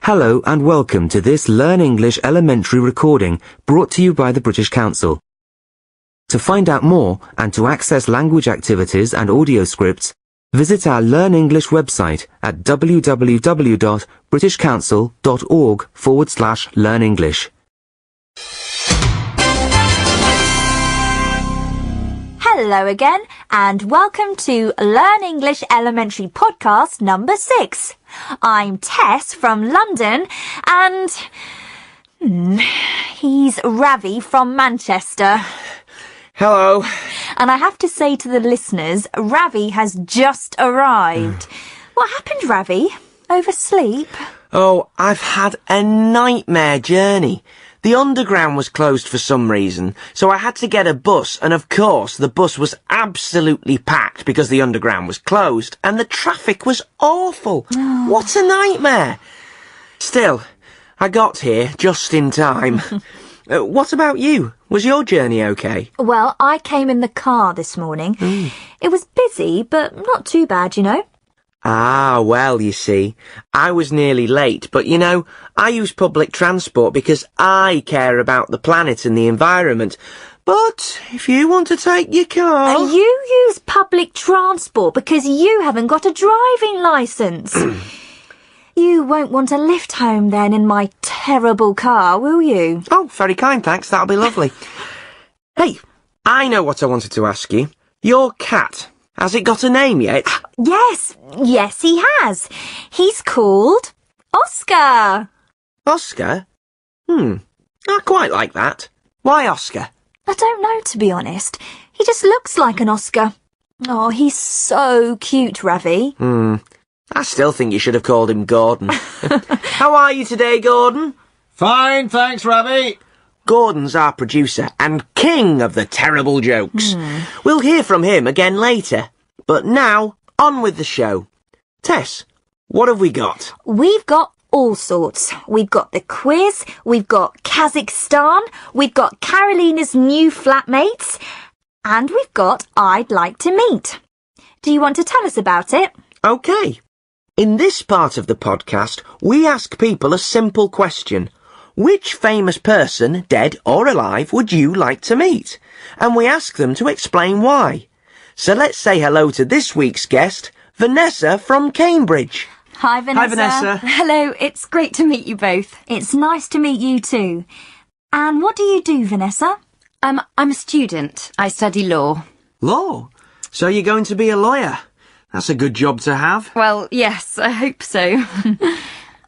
Hello and welcome to this Learn English Elementary recording brought to you by the British Council. To find out more and to access language activities and audio scripts, visit our Learn English website at www.britishcouncil.org/learnenglish. Hello again and welcome to Learn English Elementary podcast number 6. I'm Tess from London and he's Ravi from Manchester. Hello. And I have to say to the listeners, Ravi has just arrived. What happened, Ravi? Oversleep? Oh, I've had a nightmare journey. The underground was closed for some reason, so I had to get a bus, and of course the bus was absolutely packed because the underground was closed, and the traffic was awful. Oh. What a nightmare! Still, I got here just in time. What about you? Was your journey okay? Well, I came in the car this morning. It was busy, but not too bad, you know. Ah, well, you see, I was nearly late, but you know, I use public transport because I care about the planet and the environment. But if you want to take your car... You use public transport because you haven't got a driving licence. You won't want a lift home then in my terrible car, will you? Oh, very kind, thanks. That'll be lovely. Hey, I know what I wanted to ask you. Your cat, has it got a name yet? Yes, he has. He's called Oscar. Oscar? I quite like that. Why Oscar? I don't know, to be honest. He just looks like an Oscar. Oh, he's so cute, Ravi. I still think you should have called him Gordon. How are you today, Gordon? Fine, thanks, Ravi. Gordon's our producer and king of the terrible jokes. We'll hear from him again later. But now, on with the show. Tess, what have we got? We've got all sorts. We've got the quiz, we've got Kazakhstan, we've got Carolina's new flatmates, and we've got I'd Like to Meet. Do you want to tell us about it? OK. In this part of the podcast, we ask people a simple question. Which famous person, dead or alive, would you like to meet? And we ask them to explain why. So let's say hello to this week's guest, Vanessa from Cambridge. Hi, Vanessa. Hi, Vanessa. Hello, it's great to meet you both. It's nice to meet you too. And what do you do, Vanessa? I'm a student. I study law. Law? So you're going to be a lawyer? That's a good job to have. Well, yes, I hope so.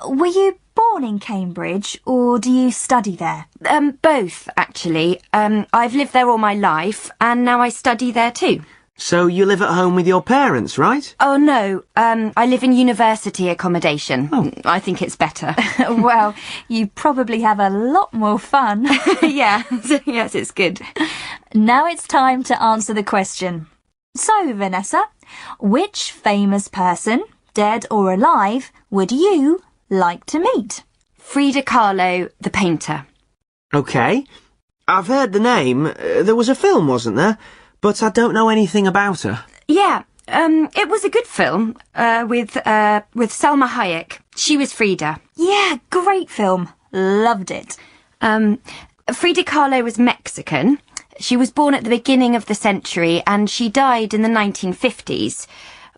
Were you born in Cambridge or do you study there? Both, actually. I've lived there all my life and now I study there too. So you live at home with your parents, right? Oh, no. I live in university accommodation. Oh. I think it's better. Well, you probably have a lot more fun. Yeah, yes, it's good. Now it's time to answer the question. So, Vanessa, which famous person, dead or alive, would you like to meet? Frida Kahlo, the painter. OK. I've heard the name. There was a film, wasn't there? But I don't know anything about her. Yeah, it was a good film, with Salma Hayek. She was Frida. Yeah, great film. Loved it. Frida Kahlo was Mexican. She was born at the beginning of the century and she died in the 1950s.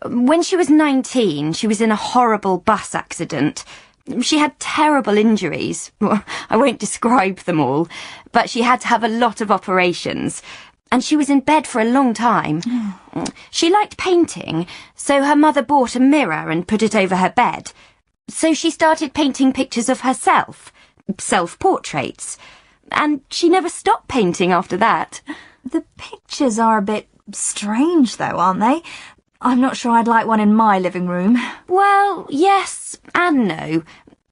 When she was 19, she was in a horrible bus accident. She had terrible injuries. Well, I won't describe them all, but she had to have a lot of operations. And she was in bed for a long time. She liked painting, so her mother bought a mirror and put it over her bed. So she started painting pictures of herself, self-portraits. And she never stopped painting after that. The pictures are a bit strange, though, aren't they? I'm not sure I'd like one in my living room. Well, yes and no.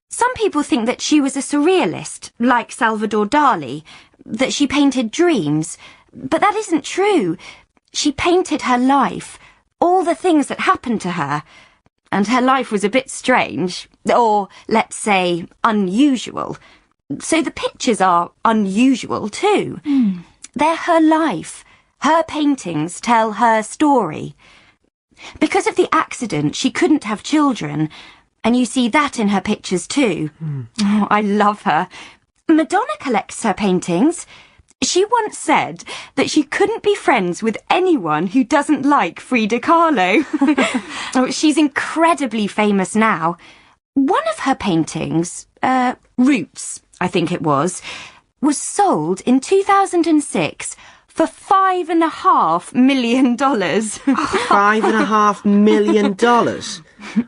Some people think that she was a surrealist, like Salvador Dali, that she painted dreams. But that isn't true. She painted her life, all the things that happened to her. And her life was a bit strange, or, let's say, unusual. So the pictures are unusual too. They're her life. Her paintings tell her story. Because of the accident, she couldn't have children, and you see that in her pictures too. Oh, I love her. Madonna collects her paintings. She once said that she couldn't be friends with anyone who doesn't like Frida Kahlo. Oh, she's incredibly famous now. One of her paintings, Roots, I think it was sold in 2006 for $5.5 million. $5.5 million?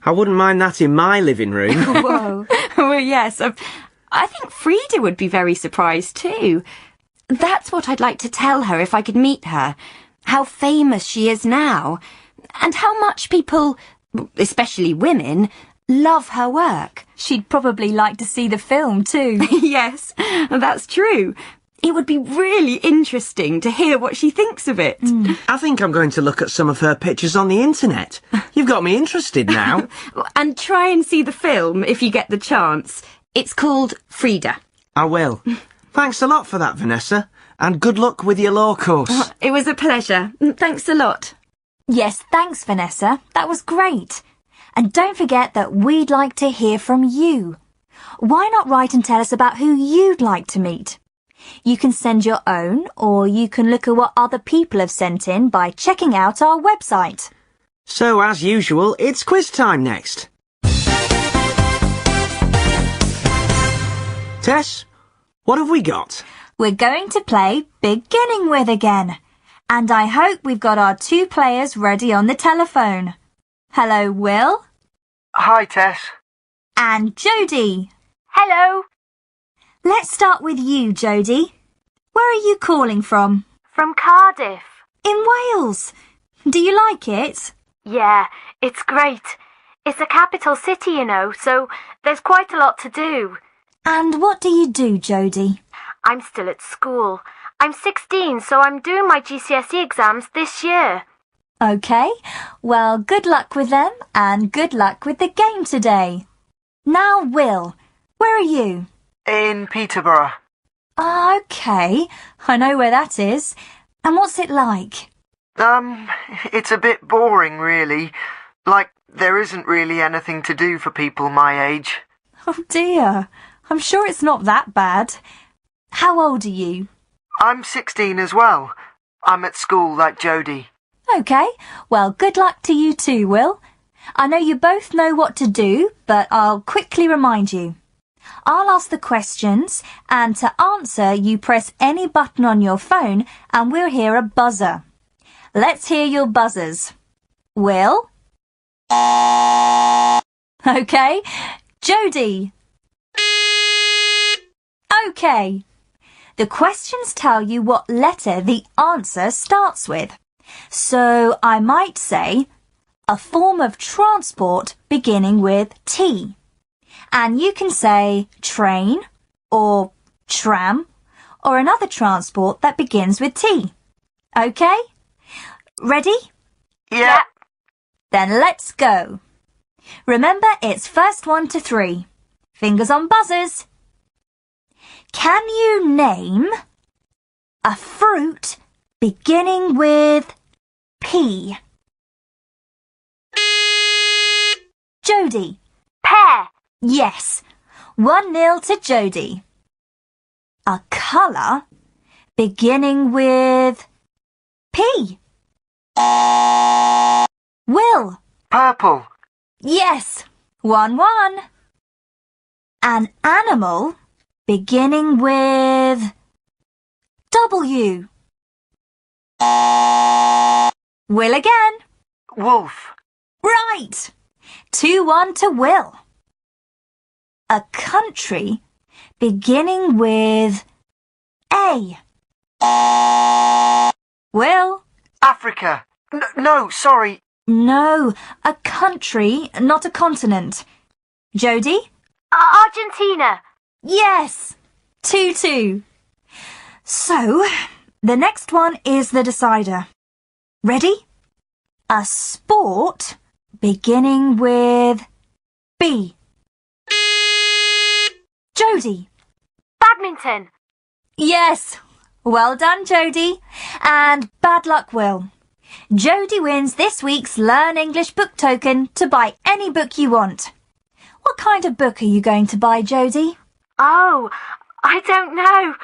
I wouldn't mind that in my living room. Whoa. Well, yes. I think Frida would be very surprised too. That's what I'd like to tell her if I could meet her. How famous she is now. And how much people, especially women, love her work. She'd probably like to see the film too. Yes, that's true. It would be really interesting to hear what she thinks of it. I think I'm going to look at some of her pictures on the internet. You've got me interested now. And try and see the film if you get the chance. It's called Frida. I will. Thanks a lot for that, Vanessa. And good luck with your law course. It was a pleasure. Thanks a lot. Yes, thanks, Vanessa. That was great. And don't forget that we'd like to hear from you. Why not write and tell us about who you'd like to meet? You can send your own, or you can look at what other people have sent in by checking out our website. So, as usual, it's quiz time next. Tess, what have we got? We're going to play Beginning With again. And I hope we've got our 2 players ready on the telephone. Hello, Will. Hi, Tess. And Jodie. Hello. Let's start with you, Jodie. Where are you calling from? From Cardiff. In Wales. Do you like it? Yeah, it's great. It's a capital city, you know, so there's quite a lot to do. And what do you do, Jodie? I'm still at school. I'm 16, so I'm doing my GCSE exams this year. OK, well, good luck with them and good luck with the game today. Now, Will, where are you? In Peterborough. OK, I know where that is. And what's it like? It's a bit boring, really. Like, there isn't really anything to do for people my age. Oh dear, I'm sure it's not that bad. How old are you? I'm 16 as well. I'm at school like Jodie. OK, well, good luck to you too, Will. I know you both know what to do, but I'll quickly remind you. I'll ask the questions, and to answer, you press any button on your phone, and we'll hear a buzzer. Let's hear your buzzers. Will? OK. Jodie? OK. The questions tell you what letter the answer starts with. So I might say, a form of transport beginning with T. And you can say train, or tram, or another transport that begins with T. OK? Ready? Yeah. Then let's go. Remember, it's first 1 to 3. Fingers on buzzers. Can you name a fruit beginning with P? Jodie. Pear. Yes. 1-0 to Jodie. A colour beginning with P. Will. Purple. Yes. 1-1. An animal beginning with W. Will again. Wolf. Right. 2-1 to Will. A country beginning with A. Will? Africa. No, sorry. No, a country, not a continent. Jodie? Argentina. Yes. 2-2. So, the next one is the decider. Ready? A sport beginning with B. Jodie. Badminton. Yes. Well done, Jodie. And bad luck, Will. Jodie wins this week's Learn English book token to buy any book you want. What kind of book are you going to buy, Jodie? Oh, I don't know.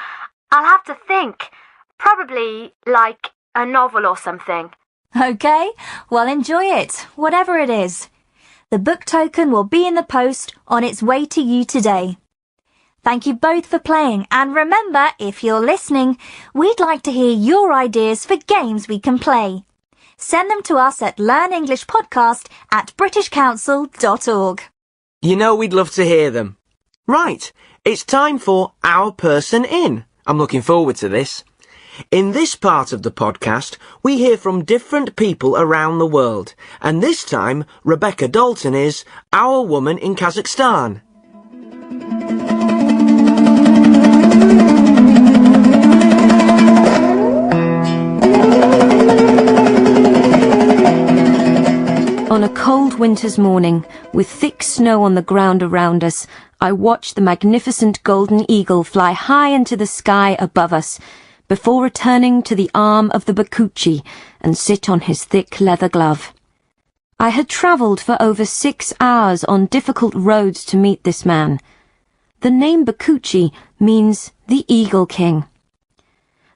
I'll have to think. Probably, like, a novel or something. OK, well enjoy it, whatever it is. The book token will be in the post on its way to you today. Thank you both for playing, and remember, if you're listening, we'd like to hear your ideas for games we can play. Send them to us at learnenglishpodcast@britishcouncil.org. You know we'd love to hear them. Right, it's time for Our Person In. I'm looking forward to this. In this part of the podcast, we hear from different people around the world, and this time, Rebecca Dalton is our woman in Kazakhstan. On a cold winter's morning, with thick snow on the ground around us, I watched the magnificent golden eagle fly high into the sky above us, before returning to the arm of the Bakuchi and sit on his thick leather glove. I had travelled for over 6 hours on difficult roads to meet this man. The name Bakuchi means the Eagle King.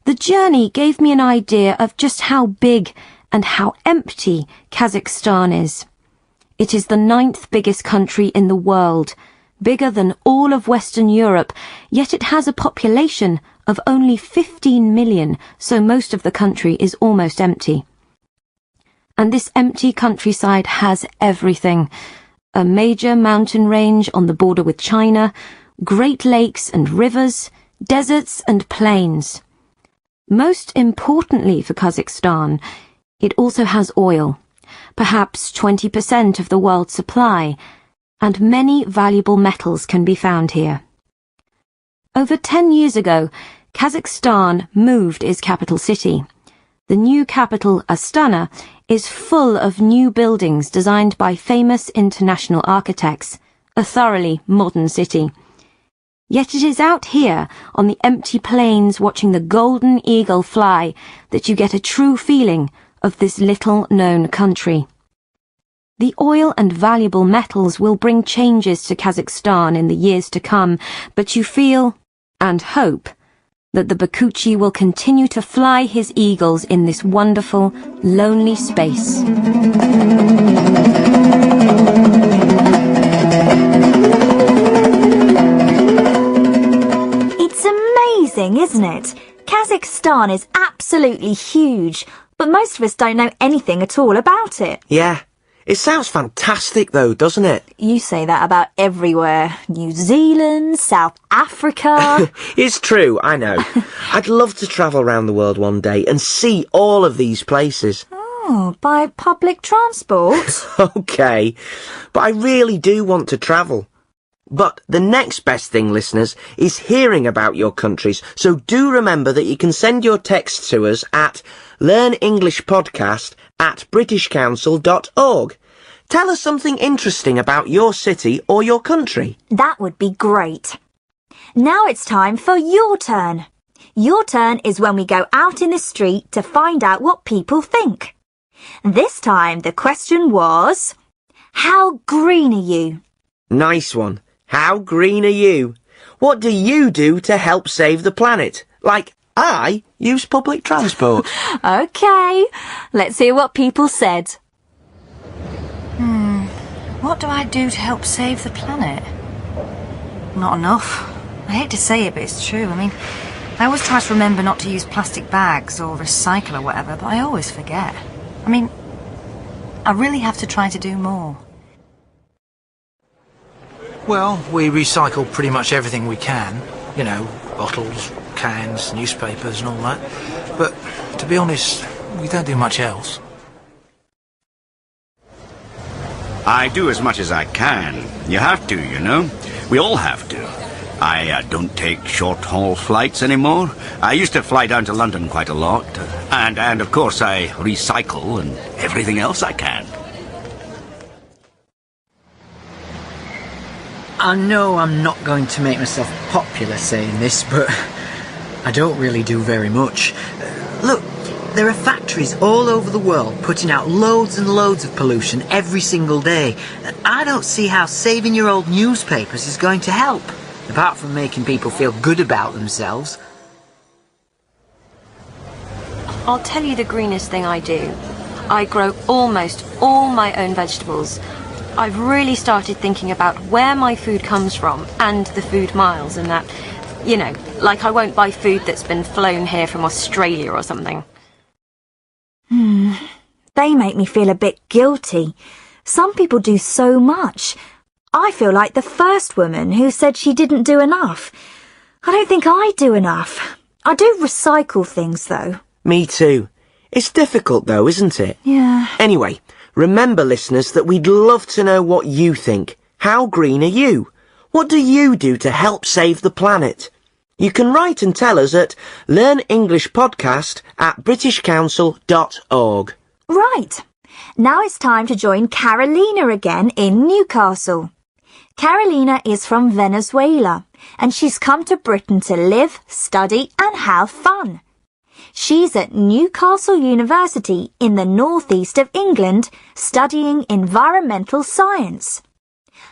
The journey gave me an idea of just how big and how empty Kazakhstan is. It is the 9th biggest country in the world, bigger than all of Western Europe, yet it has a population of only 15 million, so most of the country is almost empty. And this empty countryside has everything. A major mountain range on the border with China, great lakes and rivers, deserts and plains. Most importantly for Kazakhstan, it also has oil, perhaps 20% of the world's supply, and many valuable metals can be found here. Over 10 years ago, Kazakhstan moved its capital city. The new capital, Astana, is full of new buildings designed by famous international architects, a thoroughly modern city. Yet it is out here, on the empty plains watching the golden eagle fly, that you get a true feeling of this little-known country. The oil and valuable metals will bring changes to Kazakhstan in the years to come, but you feel, and hope, that the Bakuchi will continue to fly his eagles in this wonderful, lonely space. It's amazing, isn't it? Kazakhstan is absolutely huge, but most of us don't know anything at all about it. Yeah, it sounds fantastic though, doesn't it? You say that about everywhere. New Zealand, South Africa. It's true, I know. I'd love to travel around the world one day and see all of these places. Oh, by public transport? OK, but I really do want to travel. But the next best thing, listeners, is hearing about your countries, so do remember that you can send your texts to us at learnenglishpodcast@britishcouncil.org. Tell us something interesting about your city or your country. That would be great. Now it's time for Your Turn. Your Turn is when we go out in the street to find out what people think. This time the question was, how green are you? Nice one. How green are you? What do you do to help save the planet? Like, I use public transport. OK, let's hear what people said. What do I do to help save the planet? Not enough. I hate to say it, but it's true. I mean, I always try to remember not to use plastic bags or recycle or whatever, but I always forget. I mean, I really have to try to do more. Well, we recycle pretty much everything we can. You know, bottles, cans, newspapers and all that. But, to be honest, we don't do much else. I do as much as I can. You have to, you know. We all have to. I don't take short-haul flights anymore. I used to fly down to London quite a lot. And of course, I recycle and everything else I can. I know I'm not going to make myself popular saying this, but I don't really do very much. Look, There are factories all over the world putting out loads and loads of pollution every single day. And I don't see how saving your old newspapers is going to help, apart from making people feel good about themselves. I'll tell you the greenest thing I do. I grow almost all my own vegetables. I've really started thinking about where my food comes from and the food miles and that, you know, like I won't buy food that's been flown here from Australia or something. They make me feel a bit guilty. Some people do so much. I feel like the first woman who said she didn't do enough. I don't think I do enough. I do recycle things, though. Me too. It's difficult though, isn't it? Yeah. Anyway, remember listeners that we'd love to know what you think. How green are you? What do you do to help save the planet? You can write and tell us at learnenglishpodcast@britishcouncil.org. Right. Now it's time to join Carolina again in Newcastle. Carolina is from Venezuela, and she's come to Britain to live, study and have fun. She's at Newcastle University in the northeast of England, studying environmental science.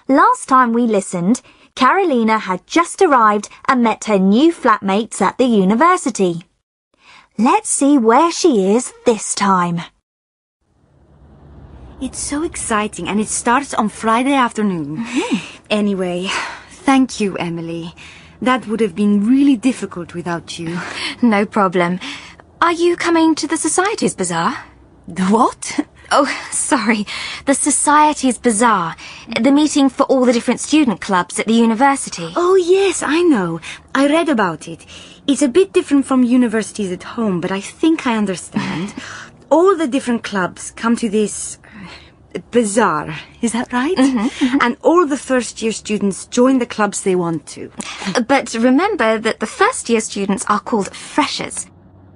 Last time we listened, Carolina had just arrived and met her new flatmates at the university. Let's see where she is this time. It's so exciting, and it starts on Friday afternoon. Anyway, thank you, Emily. That would have been really difficult without you. No problem. Are you coming to the Society's Bazaar? The what? Oh, sorry. The Society's Bazaar. The meeting for all the different student clubs at the university. Oh, yes, I know. I read about it. It's a bit different from universities at home, but I think I understand. All the different clubs come to this bazaar, is that right? And all the first-year students join the clubs they want to. But remember that the first-year students are called freshers.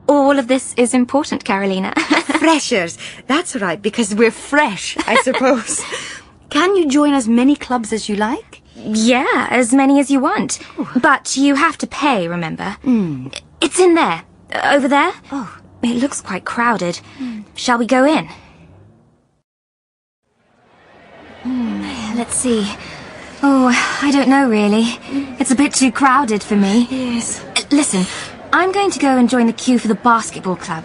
All of this is important, Carolina. Freshers. That's right, because we're fresh, I suppose. Can you join as many clubs as you like? Yeah, as many as you want. But you have to pay, remember? It's in there. Over there. Oh. It looks quite crowded. Shall we go in? Let's see. Oh, I don't know, really. It's a bit too crowded for me. Yes. Listen, I'm going to go and join the queue for the basketball club.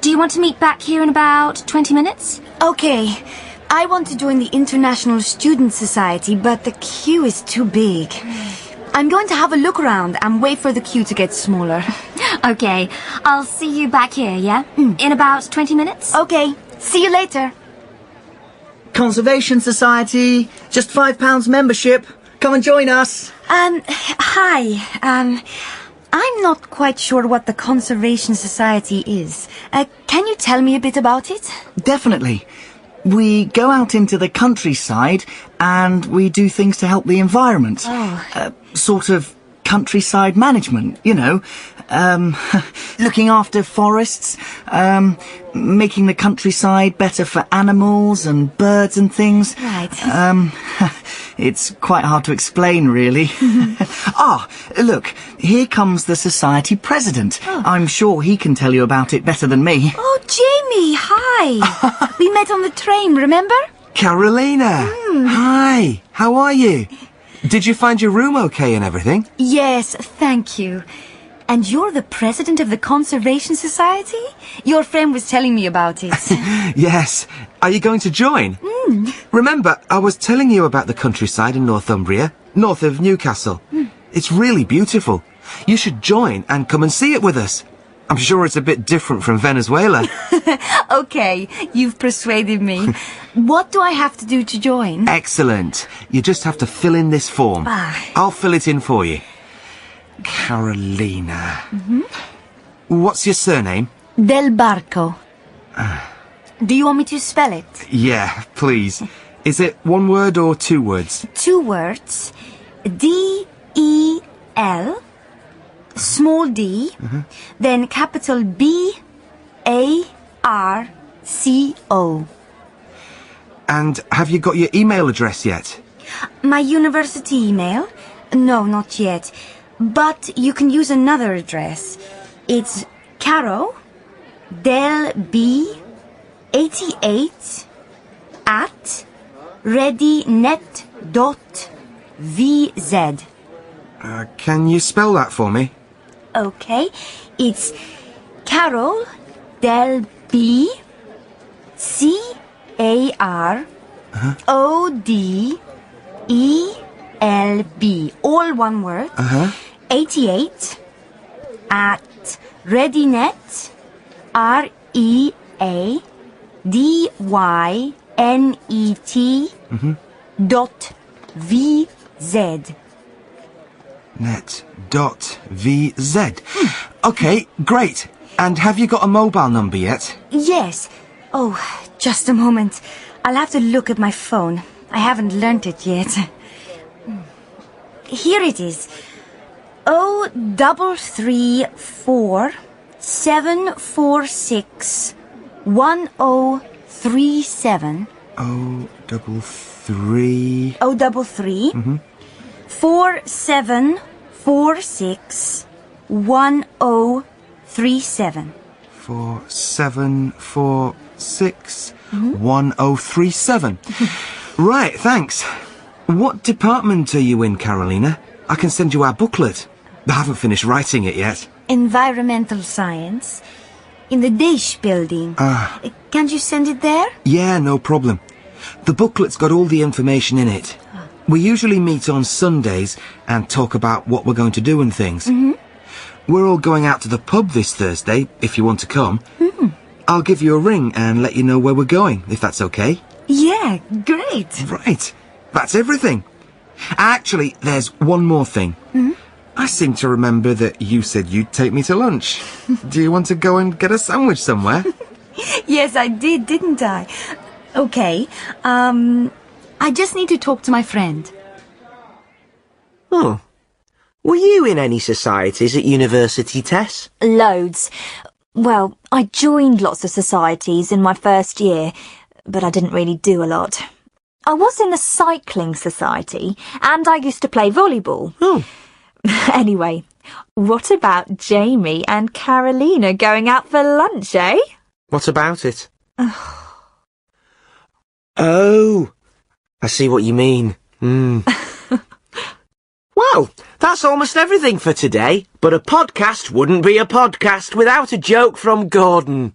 Do you want to meet back here in about 20 minutes? Okay. I want to join the International Student Society, but the queue is too big. I'm going to have a look around and wait for the queue to get smaller. Okay, I'll see you back here, yeah? In about 20 minutes? Okay, see you later. Conservation Society, just £5 membership. Come and join us. Hi. I'm not quite sure what the Conservation Society is. Can you tell me a bit about it? Definitely. We go out into the countryside and we do things to help the environment. Sort of countryside management, you know. Looking after forests, making the countryside better for animals and birds and things. Right. It's quite hard to explain, really. Look, here comes the society president. I'm sure he can tell you about it better than me. Oh, Jamie, hi. We met on the train, remember? Carolina! Hi, how are you? Did you find your room okay and everything? Yes, thank you. And you're the president of the Conservation Society? Your friend was telling me about it. Yes. Are you going to join? Remember, I was telling you about the countryside in Northumbria, north of Newcastle. It's really beautiful. You should join and come and see it with us. I'm sure it's a bit different from Venezuela. Okay, you've persuaded me. What do I have to do to join? Excellent. You just have to fill in this form. I'll fill it in for you. Carolina. What's your surname? Del Barco. Do you want me to spell it? Yeah, please. Is it one word or two words? 2 words. D-E-L, small d, then capital B-A-R-C-O. And have you got your email address yet? My university email? No, not yet. But you can use another address. It's Caro, Del B 88 at readynet.vz. Can you spell that for me? Okay, it's Carol Del B CARODELB, all one word. 88 at readynet READYNET .vz. Net.vz. Okay, great. And have you got a mobile number yet? Yes. Oh, just a moment. I'll have to look at my phone. I haven't learnt it yet. Here it is. 0334 746 1037. 033. 4746 1037. 4746 1037. Right, thanks. What department are you in, Carolina? I can send you our booklet. I haven't finished writing it yet. Environmental science. In the Dish building. Can't you send it there? Yeah, no problem. The booklet's got all the information in it. We usually meet on Sundays and talk about what we're going to do and things. We're all going out to the pub this Thursday, if you want to come. I'll give you a ring and let you know where we're going, if that's okay. Yeah, great. Right, that's everything. Actually, there's one more thing. I seem to remember that you said you'd take me to lunch. Do you want to go and get a sandwich somewhere? Yes, I did, didn't I? Okay, I just need to talk to my friend. Oh. Were you in any societies at university, Tess? Loads. Well, I joined lots of societies in my first year, but I didn't really do a lot. I was in a cycling society, and I used to play volleyball. Anyway, what about Jamie and Carolina going out for lunch, eh? What about it? Oh, I see what you mean. Well, that's almost everything for today, but a podcast wouldn't be a podcast without a joke from Gordon.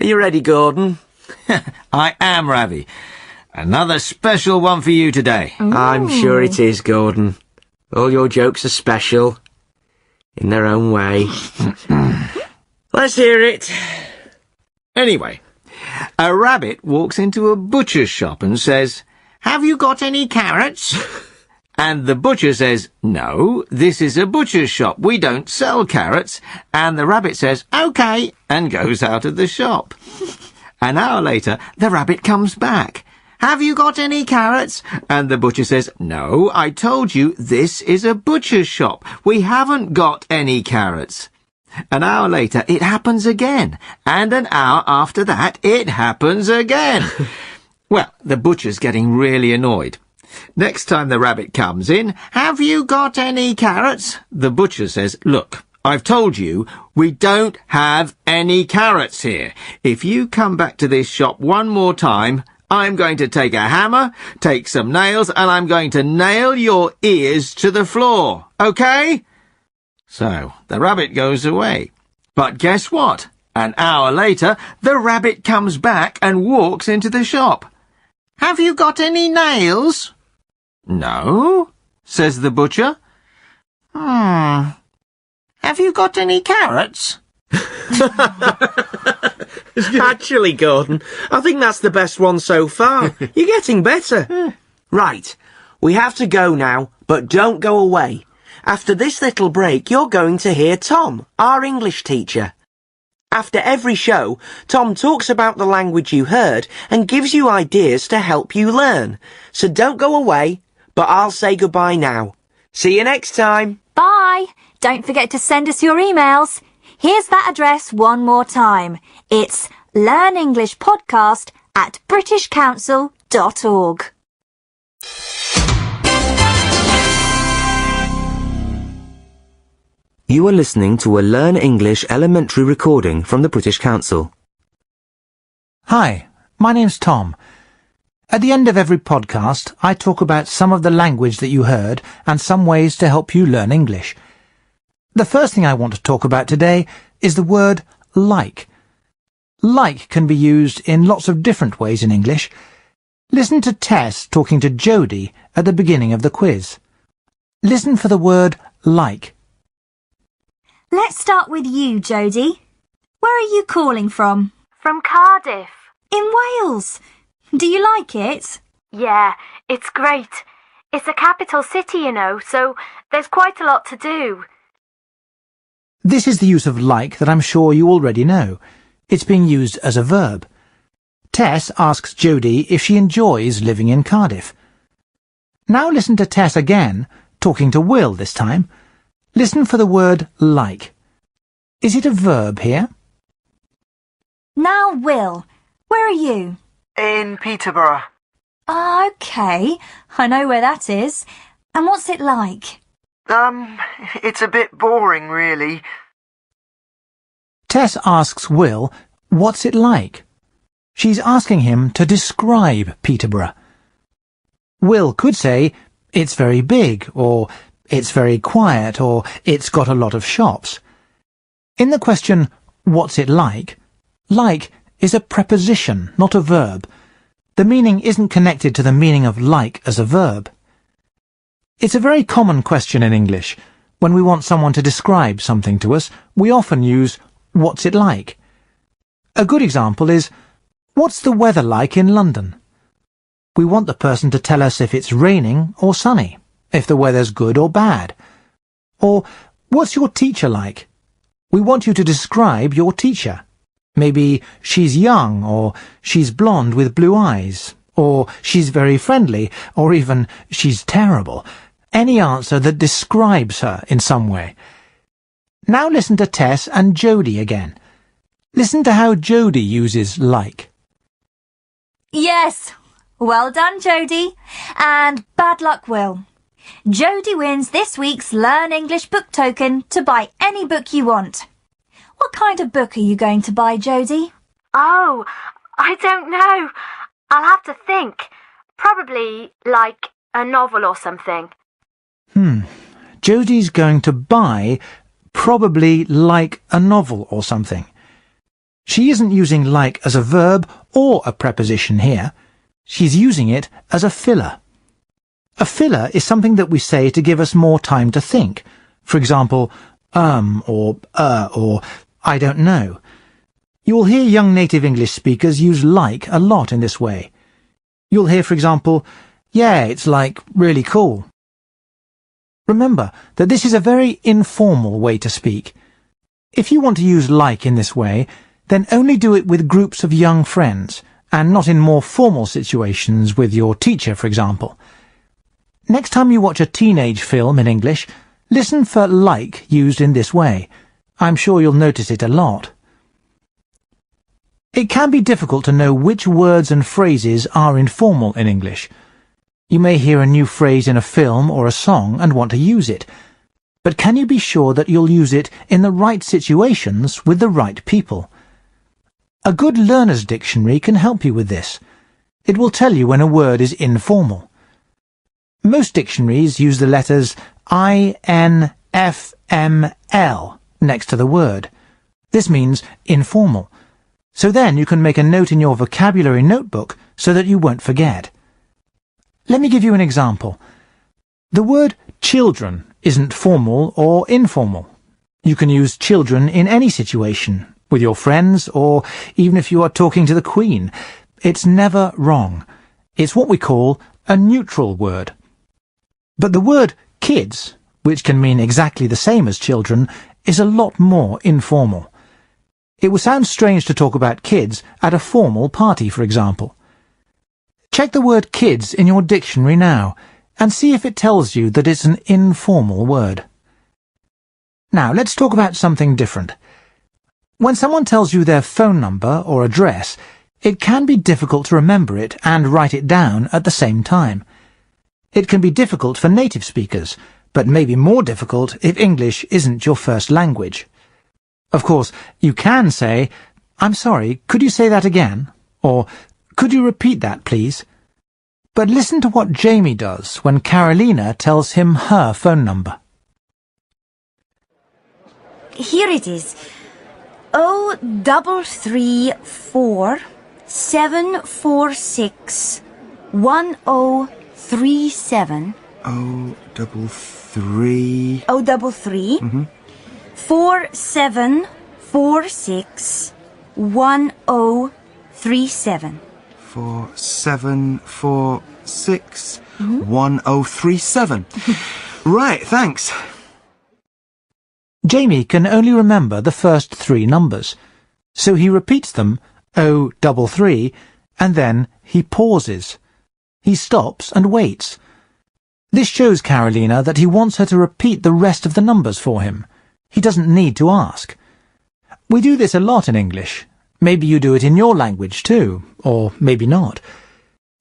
Are you ready, Gordon? I am, Ravi. Another special one for you today. I'm sure it is, Gordon. All your jokes are special, in their own way. Let's hear it. Anyway, a rabbit walks into a butcher's shop and says, "Have you got any carrots?" And the butcher says, "No, this is a butcher's shop. We don't sell carrots." And the rabbit says, "OK," and goes out of the shop. An hour later, the rabbit comes back. "Have you got any carrots?" And the butcher says, "No, I told you this is a butcher's shop. We haven't got any carrots." An hour later, it happens again. And an hour after that, it happens again. Well, the butcher's getting really annoyed. Next time the rabbit comes in, "Have you got any carrots?" The butcher says, "Look, I've told you we don't have any carrots here. If you come back to this shop one more time, I'm going to take a hammer, take some nails, and I'm going to nail your ears to the floor. OK?" So the rabbit goes away. But guess what? An hour later, the rabbit comes back and walks into the shop. "Have you got any nails?" "No," says the butcher. "Have you got any carrots?" Actually, Gordon, I think that's the best one so far. You're getting better. Right, we have to go now, but don't go away. After this little break, you're going to hear Tom, our English teacher. After every show, Tom talks about the language you heard and gives you ideas to help you learn. So don't go away, but I'll say goodbye now. See you next time. Bye. Don't forget to send us your emails. Here's that address one more time. It's learnenglishpodcast@britishcouncil.org. You are listening to a Learn English elementary recording from the British Council. Hi, my name's Tom. At the end of every podcast, I talk about some of the language that you heard and some ways to help you learn English. The first thing I want to talk about today is the word like. Like can be used in lots of different ways in English. Listen to Tess talking to Jodie at the beginning of the quiz. Listen for the word like. Let's start with you, Jodie. Where are you calling from? From Cardiff. In Wales. Do you like it? Yeah, it's great. It's a capital city, you know, so there's quite a lot to do. This is the use of like that I'm sure you already know. It's being used as a verb. Tess asks Jodie if she enjoys living in Cardiff. Now listen to Tess again, talking to Will this time. Listen for the word like. Is it a verb here? Now, Will, where are you? In Peterborough. OK. I know where that is. And what's it like? It's a bit boring, really. Tess asks Will, what's it like? She's asking him to describe Peterborough. Will could say, it's very big, or it's very quiet, or it's got a lot of shops. In the question, what's it like is a preposition, not a verb. The meaning isn't connected to the meaning of like as a verb. It's a very common question in English. When we want someone to describe something to us, we often use, what's it like? A good example is, what's the weather like in London? We want the person to tell us if it's raining or sunny, if the weather's good or bad. Or, what's your teacher like? We want you to describe your teacher. Maybe she's young, or she's blonde with blue eyes, or she's very friendly, or even she's terrible. Any answer that describes her in some way. Now listen to Tess and Jodie again. Listen to how Jodie uses like. Yes. Well done, Jodie. And bad luck, Will. Jodie wins this week's Learn English book token to buy any book you want. What kind of book are you going to buy, Jodie? Oh, I don't know. I'll have to think. Probably, like, a novel or something. Jodie's going to buy, probably like a novel or something. She isn't using like as a verb or a preposition here. She's using it as a filler. A filler is something that we say to give us more time to think. For example, or I don't know. You'll hear young native English speakers use like a lot in this way. You'll hear, for example, yeah, it's like really cool. Remember that this is a very informal way to speak. If you want to use like in this way, then only do it with groups of young friends, and not in more formal situations with your teacher, for example. Next time you watch a teenage film in English, listen for like used in this way. I'm sure you'll notice it a lot. It can be difficult to know which words and phrases are informal in English. You may hear a new phrase in a film or a song and want to use it. But can you be sure that you'll use it in the right situations with the right people? A good learner's dictionary can help you with this. It will tell you when a word is informal. Most dictionaries use the letters INFML next to the word. This means informal. So then you can make a note in your vocabulary notebook so that you won't forget. Let me give you an example. The word children isn't formal or informal. You can use children in any situation, with your friends, or even if you are talking to the Queen. It's never wrong. It's what we call a neutral word. But the word kids, which can mean exactly the same as children, is a lot more informal. It would sound strange to talk about kids at a formal party, for example. Check the word kids in your dictionary now, and see if it tells you that it's an informal word. Now, let's talk about something different. When someone tells you their phone number or address, it can be difficult to remember it and write it down at the same time. It can be difficult for native speakers, but maybe more difficult if English isn't your first language. Of course, you can say, "I'm sorry, could you say that again?" Or, "Could you repeat that, please?" But listen to what Jamie does when Carolina tells him her phone number. Here it is. 0334-746-1037. 033. 4746-1037. 4746-1037. Right, thanks. Jamie can only remember the first three numbers, so he repeats them, 033, and then he pauses. He stops and waits. This shows Carolina that he wants her to repeat the rest of the numbers for him. He doesn't need to ask. We do this a lot in English. Maybe you do it in your language too, or maybe not.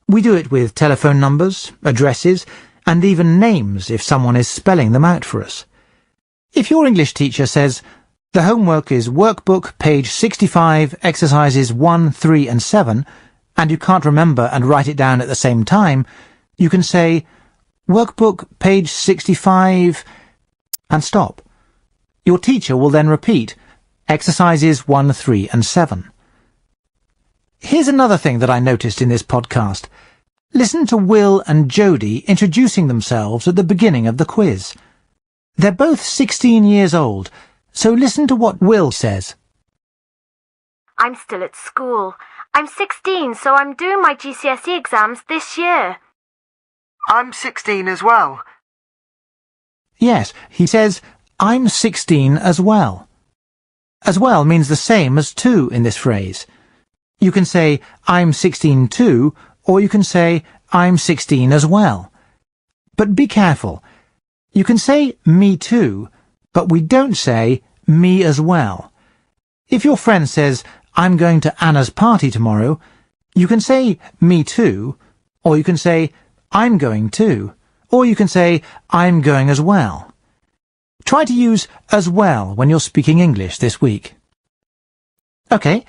We do it with telephone numbers, addresses, and even names if someone is spelling them out for us. If your English teacher says, "The homework is workbook, page 65, exercises 1, 3 and 7, and you can't remember and write it down at the same time, you can say, "Workbook, page 65, and stop. Your teacher will then repeat, exercises 1, 3 and 7. Here's another thing that I noticed in this podcast. Listen to Will and Jodie introducing themselves at the beginning of the quiz. They're both 16 years old, so listen to what Will says. I'm still at school. I'm 16, so I'm doing my GCSE exams this year. I'm 16 as well. Yes, he says, "I'm 16 as well." As well means the same as to in this phrase. You can say, "I'm 16 too," or you can say, "I'm 16 as well." But be careful. You can say "me too," but we don't say "me as well." If your friend says, "I'm going to Anna's party tomorrow," you can say "me too," or you can say "I'm going to," or you can say "I'm going as well." Try to use as well when you're speaking English this week. Okay,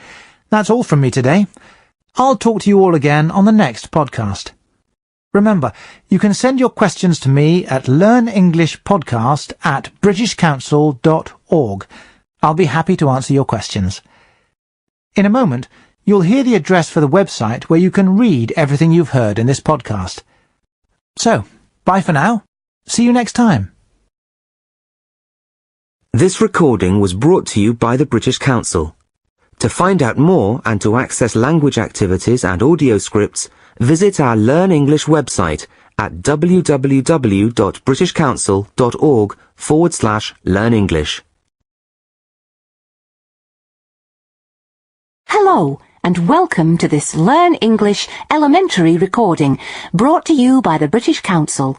that's all from me today. I'll talk to you all again on the next podcast. Remember, you can send your questions to me at learnenglishpodcast@britishcouncil.org. I'll be happy to answer your questions. In a moment, you'll hear the address for the website where you can read everything you've heard in this podcast. So, bye for now. See you next time. This recording was brought to you by the British Council. To find out more and to access language activities and audio scripts, visit our Learn English website at www.britishcouncil.org/learnenglish. Hello, and welcome to this Learn English elementary recording brought to you by the British Council.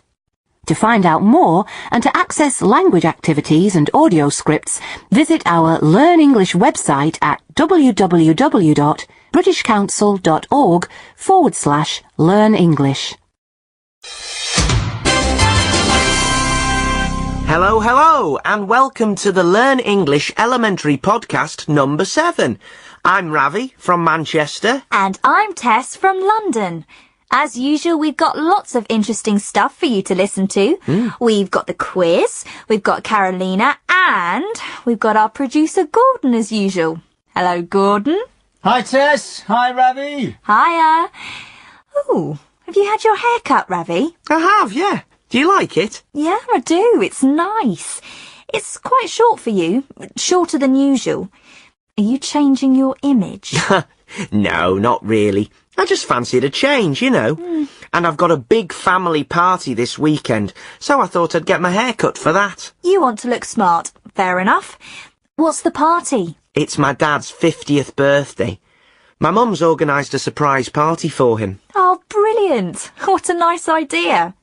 To find out more and to access language activities and audio scripts, visit our Learn English website at www.britishcouncil.org/learnenglish. Hello, hello, and welcome to the Learn English Elementary Podcast number 7. I'm Ravi from Manchester. And I'm Tess from London. As usual, we've got lots of interesting stuff for you to listen to. We've got the quiz, we've got Carolina, and we've got our producer Gordon as usual. Hello, Gordon. Hi, Tess. Hi, Ravi. Hiya. Oh, have you had your hair cut, Ravi? I have, yeah. Do you like it? Yeah, I do. It's nice. It's quite short for you, shorter than usual. Are you changing your image? No, not really. I just fancied a change, you know. And I've got a big family party this weekend, so I thought I'd get my hair cut for that. You want to look smart. Fair enough. What's the party? It's my dad's 50th birthday. My mum's organised a surprise party for him. Oh, brilliant. What a nice idea.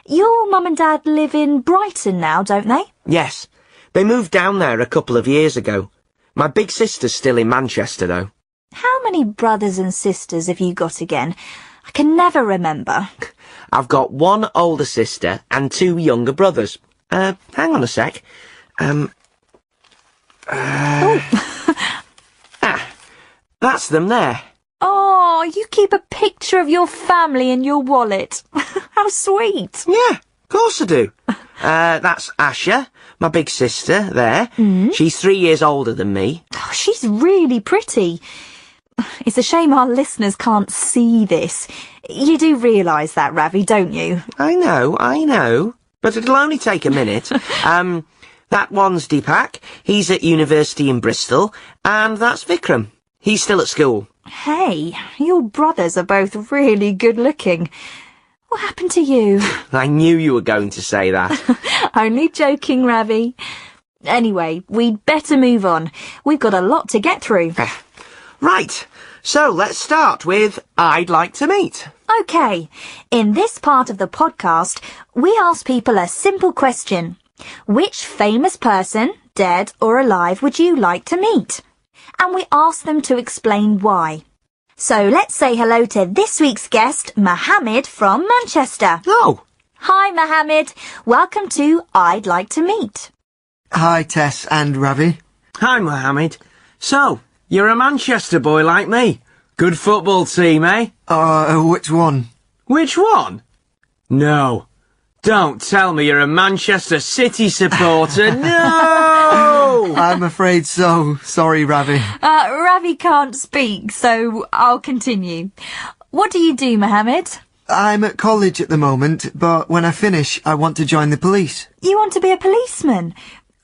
Your mum and dad live in Brighton now, don't they? Yes. They moved down there a couple of years ago. My big sister's still in Manchester, though. How many brothers and sisters have you got again? I can never remember. I've got one older sister and 2 younger brothers. Hang on a sec. That's them there. Oh, you keep a picture of your family in your wallet. How sweet. Yeah, of course I do. That's Asha, my big sister, there. She's 3 years older than me. Oh, she's really pretty. It's a shame our listeners can't see this. You do realise that, Ravi, don't you? I know. But it'll only take a minute. That one's Deepak. He's at university in Bristol. And that's Vikram. He's still at school. Hey, your brothers are both really good-looking. What happened to you? I knew you were going to say that. Only joking, Ravi. Anyway, we'd better move on. We've got a lot to get through. Right, so let's start with I'd like to meet. OK, in this part of the podcast, we ask people a simple question. Which famous person, dead or alive, would you like to meet? And we ask them to explain why. So let's say hello to this week's guest, Mohammed from Manchester. Oh. Hi, Mohammed. Welcome to I'd Like to Meet. Hi, Tess and Ravi. Hi, Mohammed. So, you're a Manchester boy like me. Good football team, eh? Which one? Which one? No. Don't tell me you're a Manchester City supporter. No! I'm afraid so. Sorry, Ravi. Ravi can't speak, so I'll continue. What do you do, Mohammed? I'm at college at the moment, but when I finish, I want to join the police. You want to be a policeman?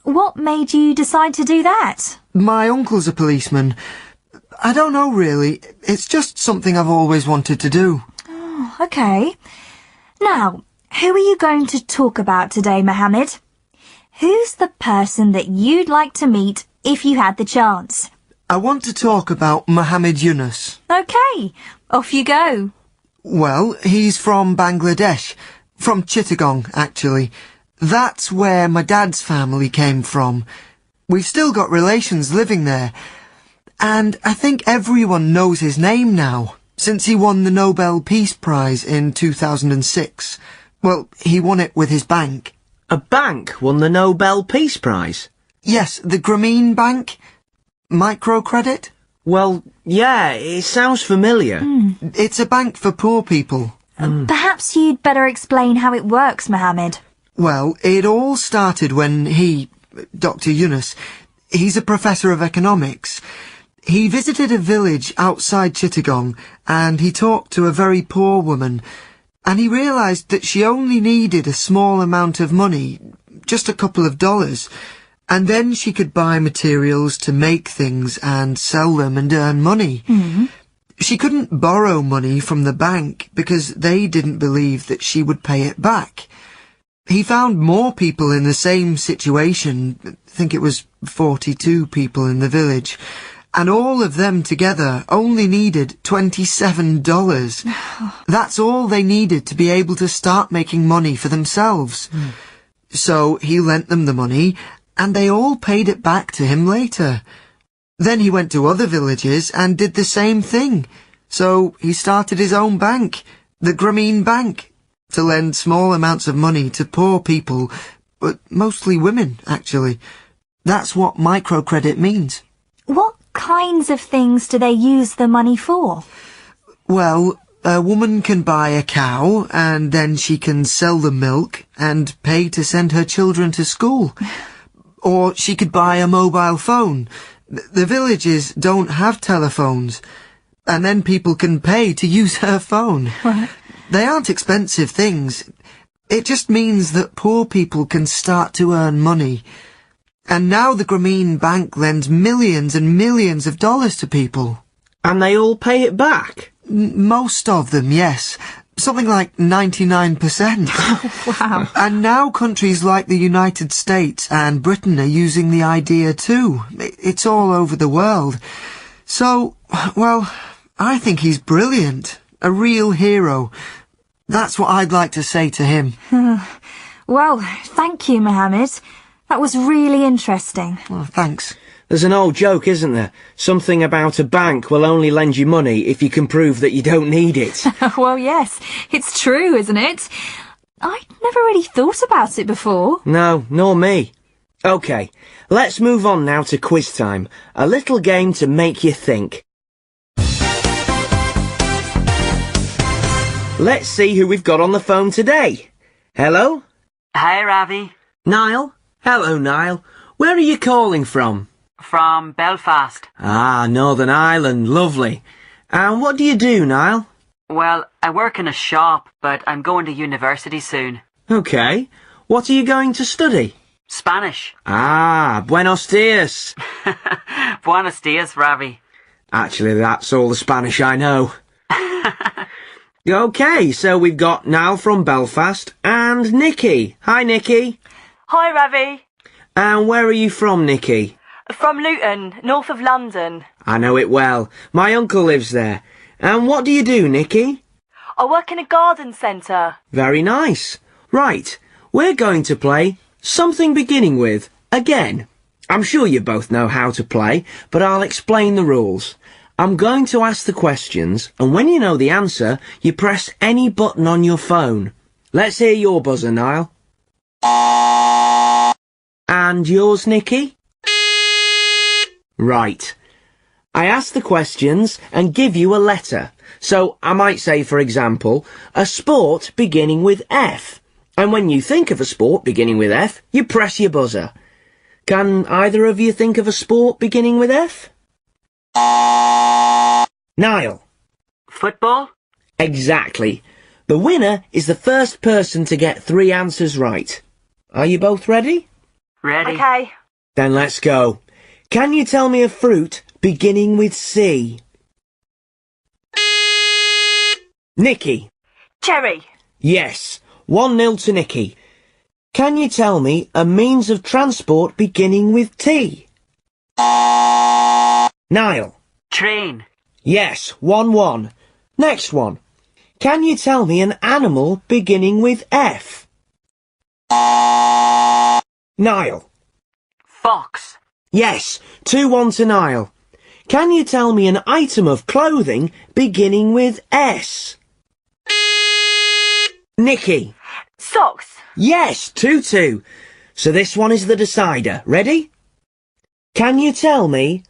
What made you decide to do that? My uncle's a policeman. I don't know, really. It's just something I've always wanted to do. Oh, OK. Now, who are you going to talk about today, Mohammed? Who's the person that you'd like to meet if you had the chance? I want to talk about Mohammed Yunus. OK, off you go. Well, he's from Bangladesh. From Chittagong, actually. That's where my dad's family came from. We've still got relations living there. And I think everyone knows his name now, since he won the Nobel Peace Prize in 2006. Well, he won it with his bank. A bank won the Nobel Peace Prize? Yes, the Grameen Bank. Microcredit. Well, yeah, it sounds familiar. It's a bank for poor people. Perhaps you'd better explain how it works, Mohammed. Well, it all started when Dr. Yunus, he's a professor of economics. He visited a village outside Chittagong and he talked to a very poor woman. And he realised that she only needed a small amount of money, just a couple of dollars, and then she could buy materials to make things and sell them and earn money. She couldn't borrow money from the bank because they didn't believe that she would pay it back. He found more people in the same situation, I think it was 42 people in the village, and all of them together only needed $27. That's all they needed to be able to start making money for themselves. So he lent them the money, and they all paid it back to him later. Then he went to other villages and did the same thing. So he started his own bank, the Grameen Bank, to lend small amounts of money to poor people, but mostly women, actually. That's what microcredit means. What kinds of things do they use the money for? Well, a woman can buy a cow, and then she can sell the milk and pay to send her children to school. Or she could buy a mobile phone. The villages don't have telephones, and then people can pay to use her phone. Right. They aren't expensive things. It just means that poor people can start to earn money. And now the Grameen Bank lends millions and millions of dollars to people. And they all pay it back? Most of them, yes. Something like 99%. Wow. And now countries like the United States and Britain are using the idea too. It's all over the world. So, well, I think he's brilliant. A real hero. That's what I'd like to say to him. Well, thank you, Mohammed. That was really interesting. Well, thanks. There's an old joke, isn't there? Something about a bank will only lend you money if you can prove that you don't need it. Well, yes, it's true, isn't it? I'd never really thought about it before. No, nor me. OK, let's move on now to quiz time. A little game to make you think. Let's see who we've got on the phone today. Hello? Hi, Ravi. Niall? Hello, Niall. Where are you calling from? From Belfast. Ah, Northern Ireland. Lovely. And what do you do, Niall? Well, I work in a shop, but I'm going to university soon. OK. What are you going to study? Spanish. Ah, buenos dias. Buenos dias, Ravi. Actually, that's all the Spanish I know. OK, so we've got Niall from Belfast and Nikki. Hi, Nikki. Hi, Ravi. And where are you from, Nikki? From Luton, north of London. I know it well. My uncle lives there. And what do you do, Nikki? I work in a garden centre. Very nice. Right, we're going to play something beginning with again. I'm sure you both know how to play, but I'll explain the rules. I'm going to ask the questions, and when you know the answer, you press any button on your phone. Let's hear your buzzer, Niall. And yours, Nikki? Right. I ask the questions and give you a letter. So I might say, for example, a sport beginning with F. And when you think of a sport beginning with F, you press your buzzer. Can either of you think of a sport beginning with F? Niall. Football? Exactly. The winner is the first person to get 3 answers right. Are you both ready? Ready. OK. Then let's go. Can you tell me a fruit beginning with C? Nikki. Cherry. Yes. 1-0 to Nikki. Can you tell me a means of transport beginning with T? Niall. Train. Yes. 1-1. Next one. Can you tell me an animal beginning with F? Niall. Fox. Yes. 2-1 to Niall. Can you tell me an item of clothing beginning with S? Nikki. Socks. Yes. 2-2. So this one is the decider. Ready? Can you tell me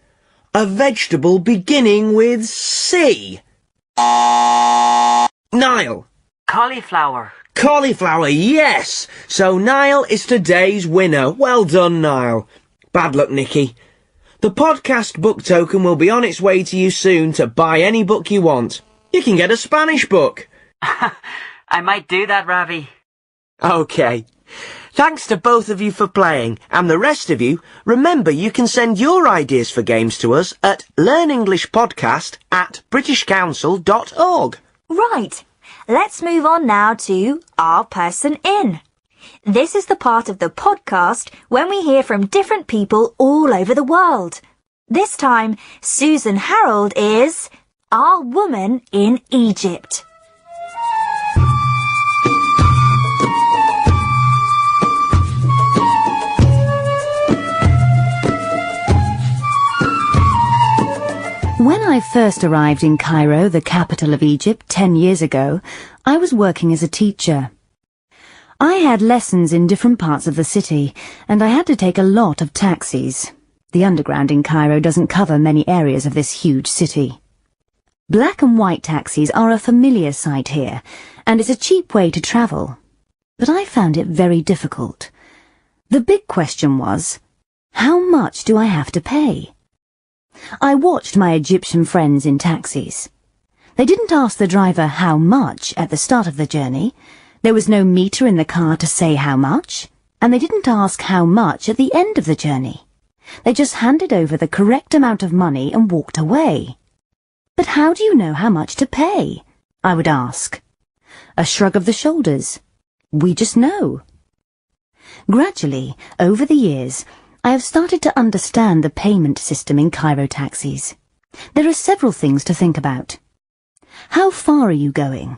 a vegetable beginning with C? Niall. Cauliflower. Cauliflower, yes! So Niall is today's winner. Well done, Niall. Bad luck, Nikki. The podcast book token will be on its way to you soon to buy any book you want. You can get a Spanish book. I might do that, Ravi. OK. Thanks to both of you for playing, and the rest of you, remember you can send your ideas for games to us at learnenglishpodcast@britishcouncil.org. Right. Let's move on now to Our Person In. This is the part of the podcast when we hear from different people all over the world. This time, Susan Harold is Our Woman in Egypt. When I first arrived in Cairo, the capital of Egypt, 10 years ago, I was working as a teacher. I had lessons in different parts of the city, and I had to take a lot of taxis. The underground in Cairo doesn't cover many areas of this huge city. Black and white taxis are a familiar sight here, and it's a cheap way to travel. But I found it very difficult. The big question was, how much do I have to pay? I watched my Egyptian friends in taxis. They didn't ask the driver how much at the start of the journey. There was no meter in the car to say how much, and they didn't ask how much at the end of the journey. They just handed over the correct amount of money and walked away. But how do you know how much to pay? I would ask. A shrug of the shoulders. We just know. Gradually, over the years, I have started to understand the payment system in Cairo taxis. There are several things to think about. How far are you going?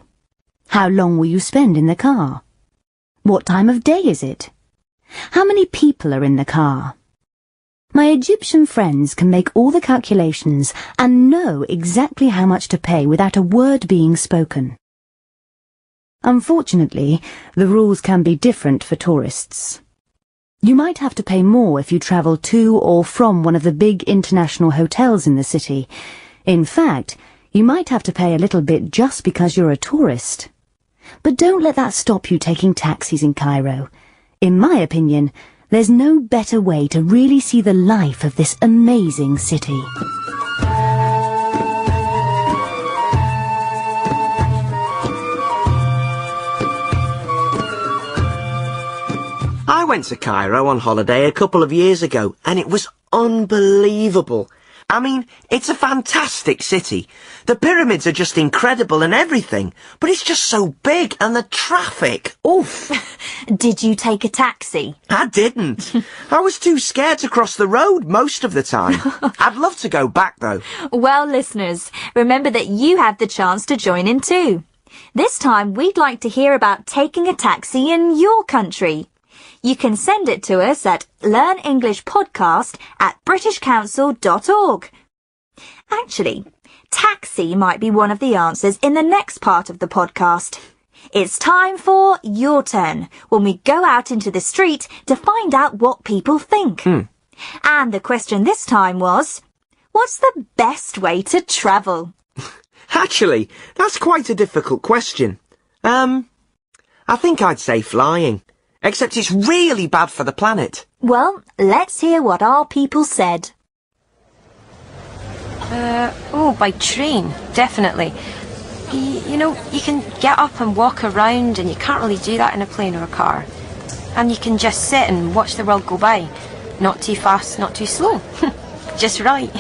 How long will you spend in the car? What time of day is it? How many people are in the car? My Egyptian friends can make all the calculations and know exactly how much to pay without a word being spoken. Unfortunately, the rules can be different for tourists. You might have to pay more if you travel to or from one of the big international hotels in the city. In fact, you might have to pay a little bit just because you're a tourist. But don't let that stop you taking taxis in Cairo. In my opinion, there's no better way to really see the life of this amazing city. I went to Cairo on holiday a couple of years ago, and it was unbelievable. I mean, it's a fantastic city. The pyramids are just incredible and everything, but it's just so big, and the traffic, oof. Did you take a taxi? I didn't. I was too scared to cross the road most of the time. I'd love to go back, though. Well, listeners, remember that you have the chance to join in too. This time, we'd like to hear about taking a taxi in your country. You can send it to us at learnenglishpodcast@britishcouncil.org. Actually, taxi might be one of the answers in the next part of the podcast. It's time for Your Turn, when we go out into the street to find out what people think. And the question this time was, what's the best way to travel? Actually, that's quite a difficult question. I think I'd say flying. Except it's really bad for the planet. Well, let's hear what our people said. By train, definitely. You know, you can get up and walk around, and you can't really do that in a plane or a car. And you can just sit and watch the world go by. Not too fast, not too slow. Just right.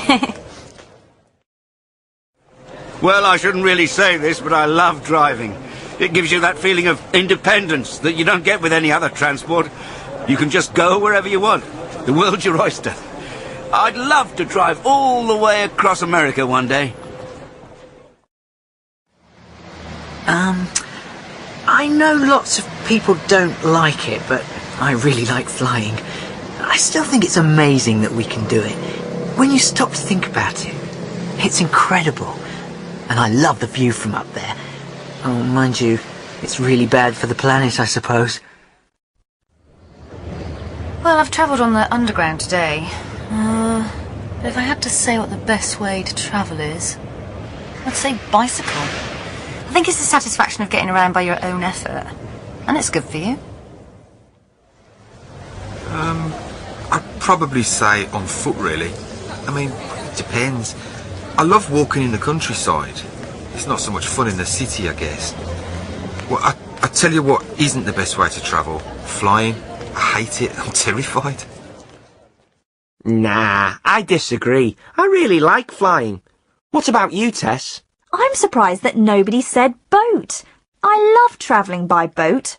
Well, I shouldn't really say this, but I love driving. It gives you that feeling of independence that you don't get with any other transport. You can just go wherever you want. The world's your oyster. I'd love to drive all the way across America one day. I know lots of people don't like it, but I really like flying. I still think it's amazing that we can do it. When you stop to think about it, it's incredible. And I love the view from up there. Oh, mind you, it's really bad for the planet, I suppose. Well, I've travelled on the underground today. But if I had to say what the best way to travel is, I'd say bicycle. I think it's the satisfaction of getting around by your own effort. And it's good for you. I'd probably say on foot, really. I mean, it depends. I love walking in the countryside. It's not so much fun in the city, I guess. Well, I tell you what isn't the best way to travel. Flying. I hate it. I'm terrified. Nah, I disagree. I really like flying. What about you, Tess? I'm surprised that nobody said boat. I love travelling by boat.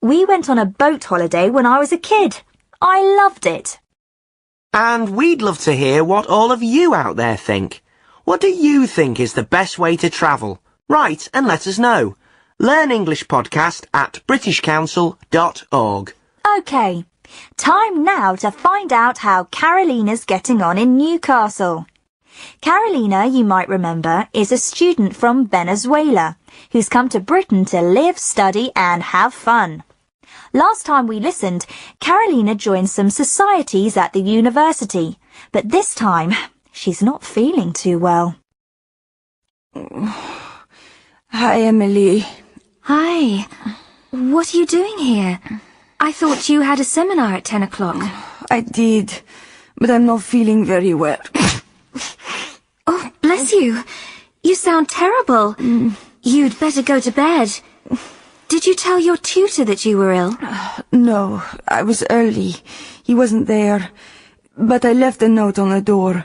We went on a boat holiday when I was a kid. I loved it. And we'd love to hear what all of you out there think. What do you think is the best way to travel? Write and let us know. learnenglishpodcast@britishcouncil.org. OK, time now to find out how Carolina's getting on in Newcastle. Carolina, you might remember, is a student from Venezuela who's come to Britain to live, study and have fun. Last time we listened, Carolina joined some societies at the university, but this time she's not feeling too well. Hi, Emily. Hi. What are you doing here? I thought you had a seminar at 10 o'clock. I did, but I'm not feeling very well. Oh, bless you. You sound terrible. You'd better go to bed. Did you tell your tutor that you were ill? No, I was early. He wasn't there. But I left a note on the door.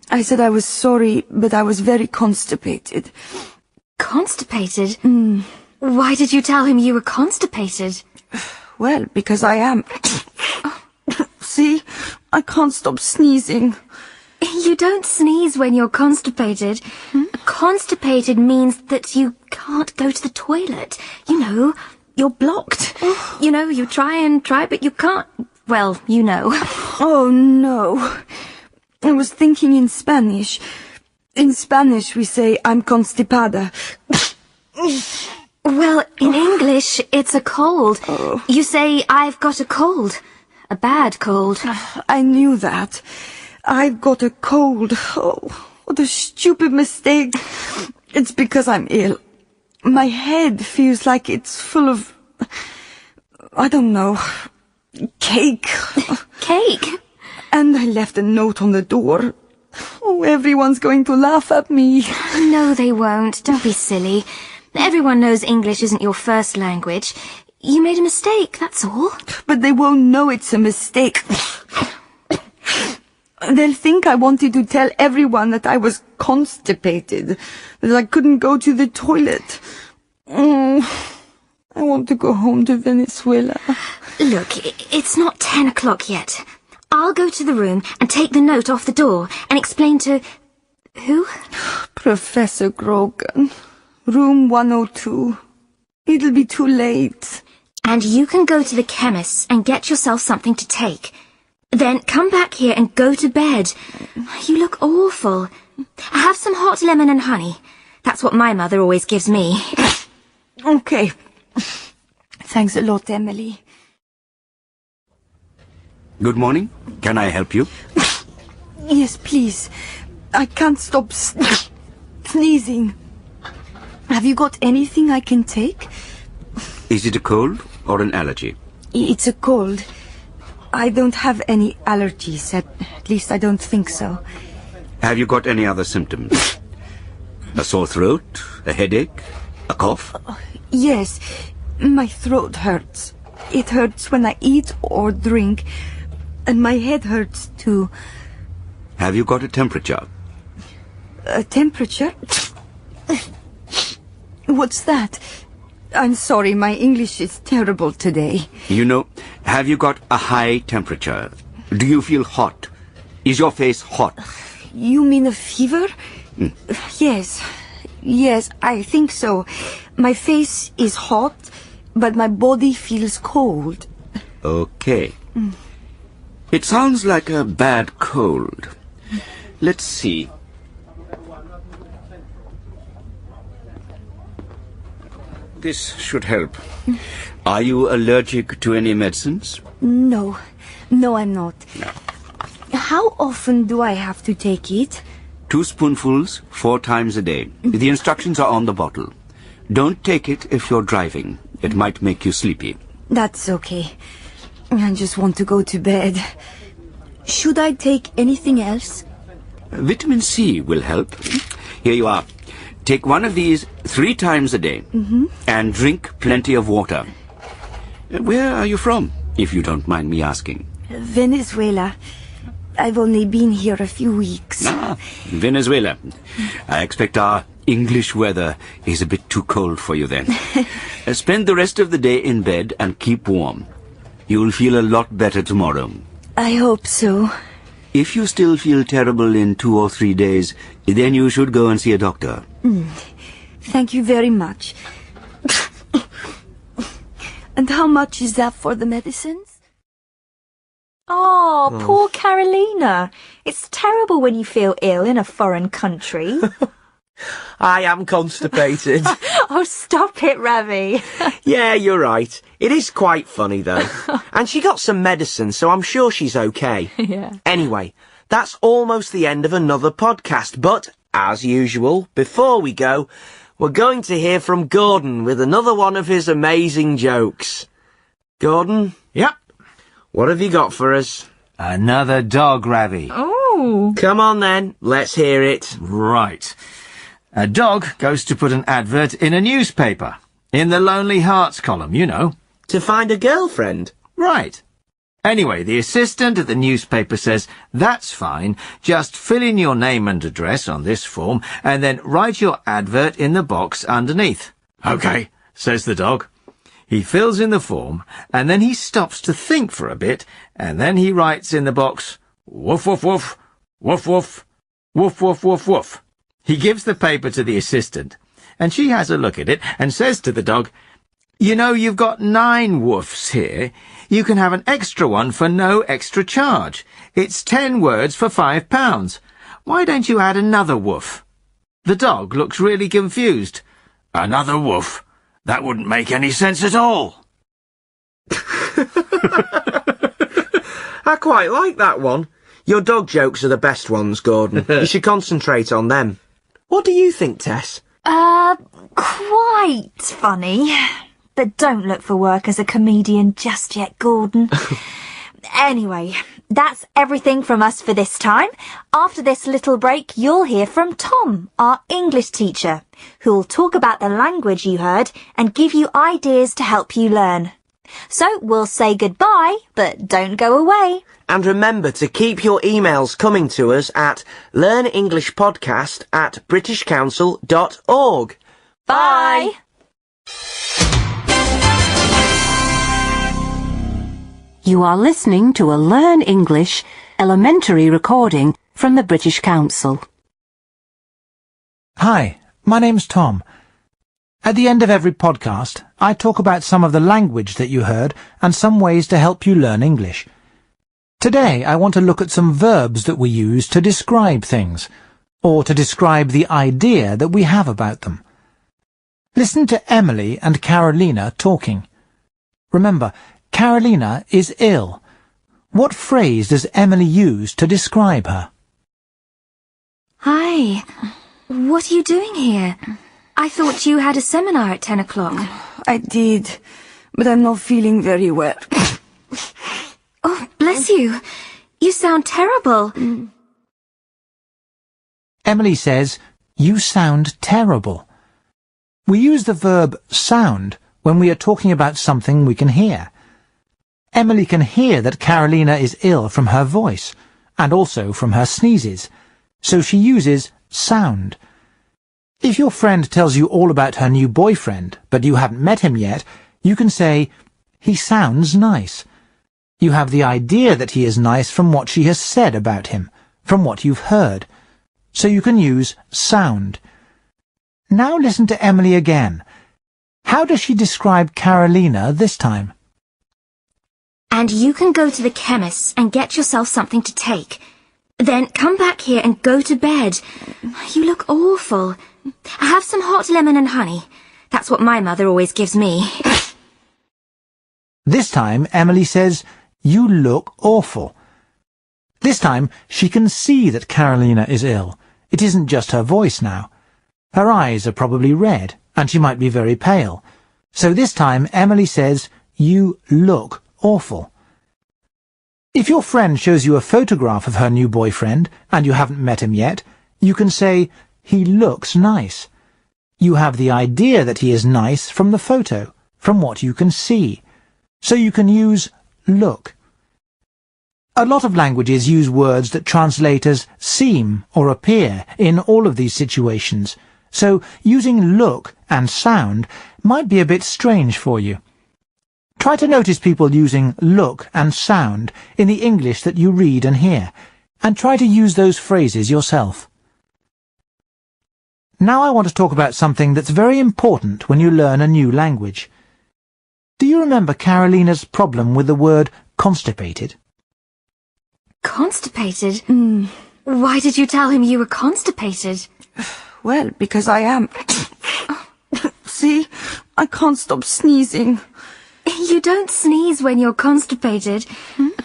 I said I was sorry, but I was very constipated. Constipated? Why did you tell him you were constipated? Well, because I am. See? I can't stop sneezing. You don't sneeze when you're constipated. Constipated means that you can't go to the toilet. You know, you're blocked. You know, you try, but you can't. Well, you know. Oh, no. I was thinking in Spanish. In Spanish we say, I'm constipada. Well, in English, it's a cold. You say, I've got a cold. A bad cold. I knew that. I've got a cold. Oh, what a stupid mistake. It's because I'm ill. My head feels like it's full of... I don't know... cake. Cake? And I left a note on the door. Oh, everyone's going to laugh at me. No, they won't. Don't be silly. Everyone knows English isn't your first language. You made a mistake, that's all. But they won't know it's a mistake. They'll think I wanted to tell everyone that I was constipated, that I couldn't go to the toilet. I want to go home to Venezuela. Look, it's not 10 o'clock yet. I'll go to the room and take the note off the door and explain to... Who? Professor Grogan. Room 102. It'll be too late. And you can go to the chemist's and get yourself something to take. Then come back here and go to bed. You look awful. Have some hot lemon and honey. That's what my mother always gives me. Okay. Thanks a lot, Emily. Good morning. Can I help you? Yes, please. I can't stop sneezing. Have you got anything I can take? Is it a cold or an allergy? It's a cold. I don't have any allergies, at least I don't think so. Have you got any other symptoms? A sore throat? A headache? A cough? Yes, my throat hurts. It hurts when I eat or drink, and my head hurts too. Have you got a temperature? A temperature? What's that? I'm sorry, my English is terrible today. You know, have you got a high temperature? Do you feel hot? Is your face hot? You mean a fever? Yes. Yes, I think so. My face is hot, but my body feels cold. Okay. It sounds like a bad cold. Let's see. This should help. Are you allergic to any medicines? No. No, I'm not. No. How often do I have to take it? 2 spoonfuls, 4 times a day. The instructions are on the bottle. Don't take it if you're driving. It might make you sleepy. That's okay. I just want to go to bed. Should I take anything else? Vitamin C will help. Here you are. Take one of these 3 times a day. And drink plenty of water. Where are you from, if you don't mind me asking? Venezuela. I've only been here a few weeks. Venezuela. I expect our English weather is a bit too cold for you then. Spend the rest of the day in bed and keep warm. You'll feel a lot better tomorrow. I hope so. If you still feel terrible in 2 or 3 days, then you should go and see a doctor. Thank you very much. And how much is that for the medicines? Oh, poor Carolina. It's terrible when you feel ill in a foreign country. I am constipated. Oh, stop it, Ravi. Yeah, you're right. It is quite funny, though. And she got some medicine, so I'm sure she's okay. Yeah. Anyway, that's almost the end of another podcast, but, as usual, before we go, we're going to hear from Gordon with another one of his amazing jokes. Gordon? Yep. What have you got for us? Another dog, Ravi. Oh. Come on then, let's hear it. Right. A dog goes to put an advert in a newspaper. In the Lonely Hearts column, you know. To find a girlfriend? Right. Anyway, the assistant at the newspaper says, that's fine, just fill in your name and address on this form, and then write your advert in the box underneath. Okay, says the dog. He fills in the form, and then he stops to think for a bit, and then he writes in the box, woof, woof, woof, woof, woof, woof, woof, woof, woof. He gives the paper to the assistant, and she has a look at it and says to the dog, you know, you've got 9 woofs here. You can have an extra one for no extra charge. It's 10 words for £5. Why don't you add another woof? The dog looks really confused. Another woof? That wouldn't make any sense at all. I quite like that one. Your dog jokes are the best ones, Gordon. You should concentrate on them. What do you think, Tess? Quite funny. But don't look for work as a comedian just yet, Gordon. Anyway, that's everything from us for this time. After this little break, you'll hear from Tom, our English teacher, who'll talk about the language you heard and give you ideas to help you learn. So we'll say goodbye, but don't go away. And remember to keep your emails coming to us at learnenglishpodcast@britishcouncil.org. Bye! You are listening to a Learn English elementary recording from the British Council. Hi, my name's Tom. At the end of every podcast, I talk about some of the language that you heard and some ways to help you learn English. Today, I want to look at some verbs that we use to describe things, or to describe the idea that we have about them. Listen to Emily and Carolina talking. Remember, Carolina is ill. What phrase does Emily use to describe her? Hi. What are you doing here? I thought you had a seminar at 10 o'clock. I did, but I'm not feeling very well. Oh, bless you. You sound terrible. Emily says, "You sound terrible." We use the verb sound when we are talking about something we can hear. Emily can hear that Carolina is ill from her voice, and also from her sneezes, so she uses sound. If your friend tells you all about her new boyfriend, but you haven't met him yet, you can say, "He sounds nice." You have the idea that he is nice from what she has said about him, from what you've heard. So you can use sound. Now listen to Emily again. How does she describe Carolina this time? And you can go to the chemist's and get yourself something to take. Then come back here and go to bed. You look awful. Have some hot lemon and honey. That's what my mother always gives me. This time, Emily says, "You look awful." This time, she can see that Carolina is ill. It isn't just her voice now. Her eyes are probably red, and she might be very pale. So this time, Emily says, "You look awful." If your friend shows you a photograph of her new boyfriend, and you haven't met him yet, you can say, "He looks nice." You have the idea that he is nice from the photo, from what you can see. So you can use look. A lot of languages use words that translate as seem or appear in all of these situations, so using look and sound might be a bit strange for you. Try to notice people using look and sound in the English that you read and hear, and try to use those phrases yourself. Now I want to talk about something that's very important when you learn a new language. Do you remember Carolina's problem with the word constipated? Constipated? Why did you tell him you were constipated? Well, because I am. See? I can't stop sneezing. You don't sneeze when you're constipated.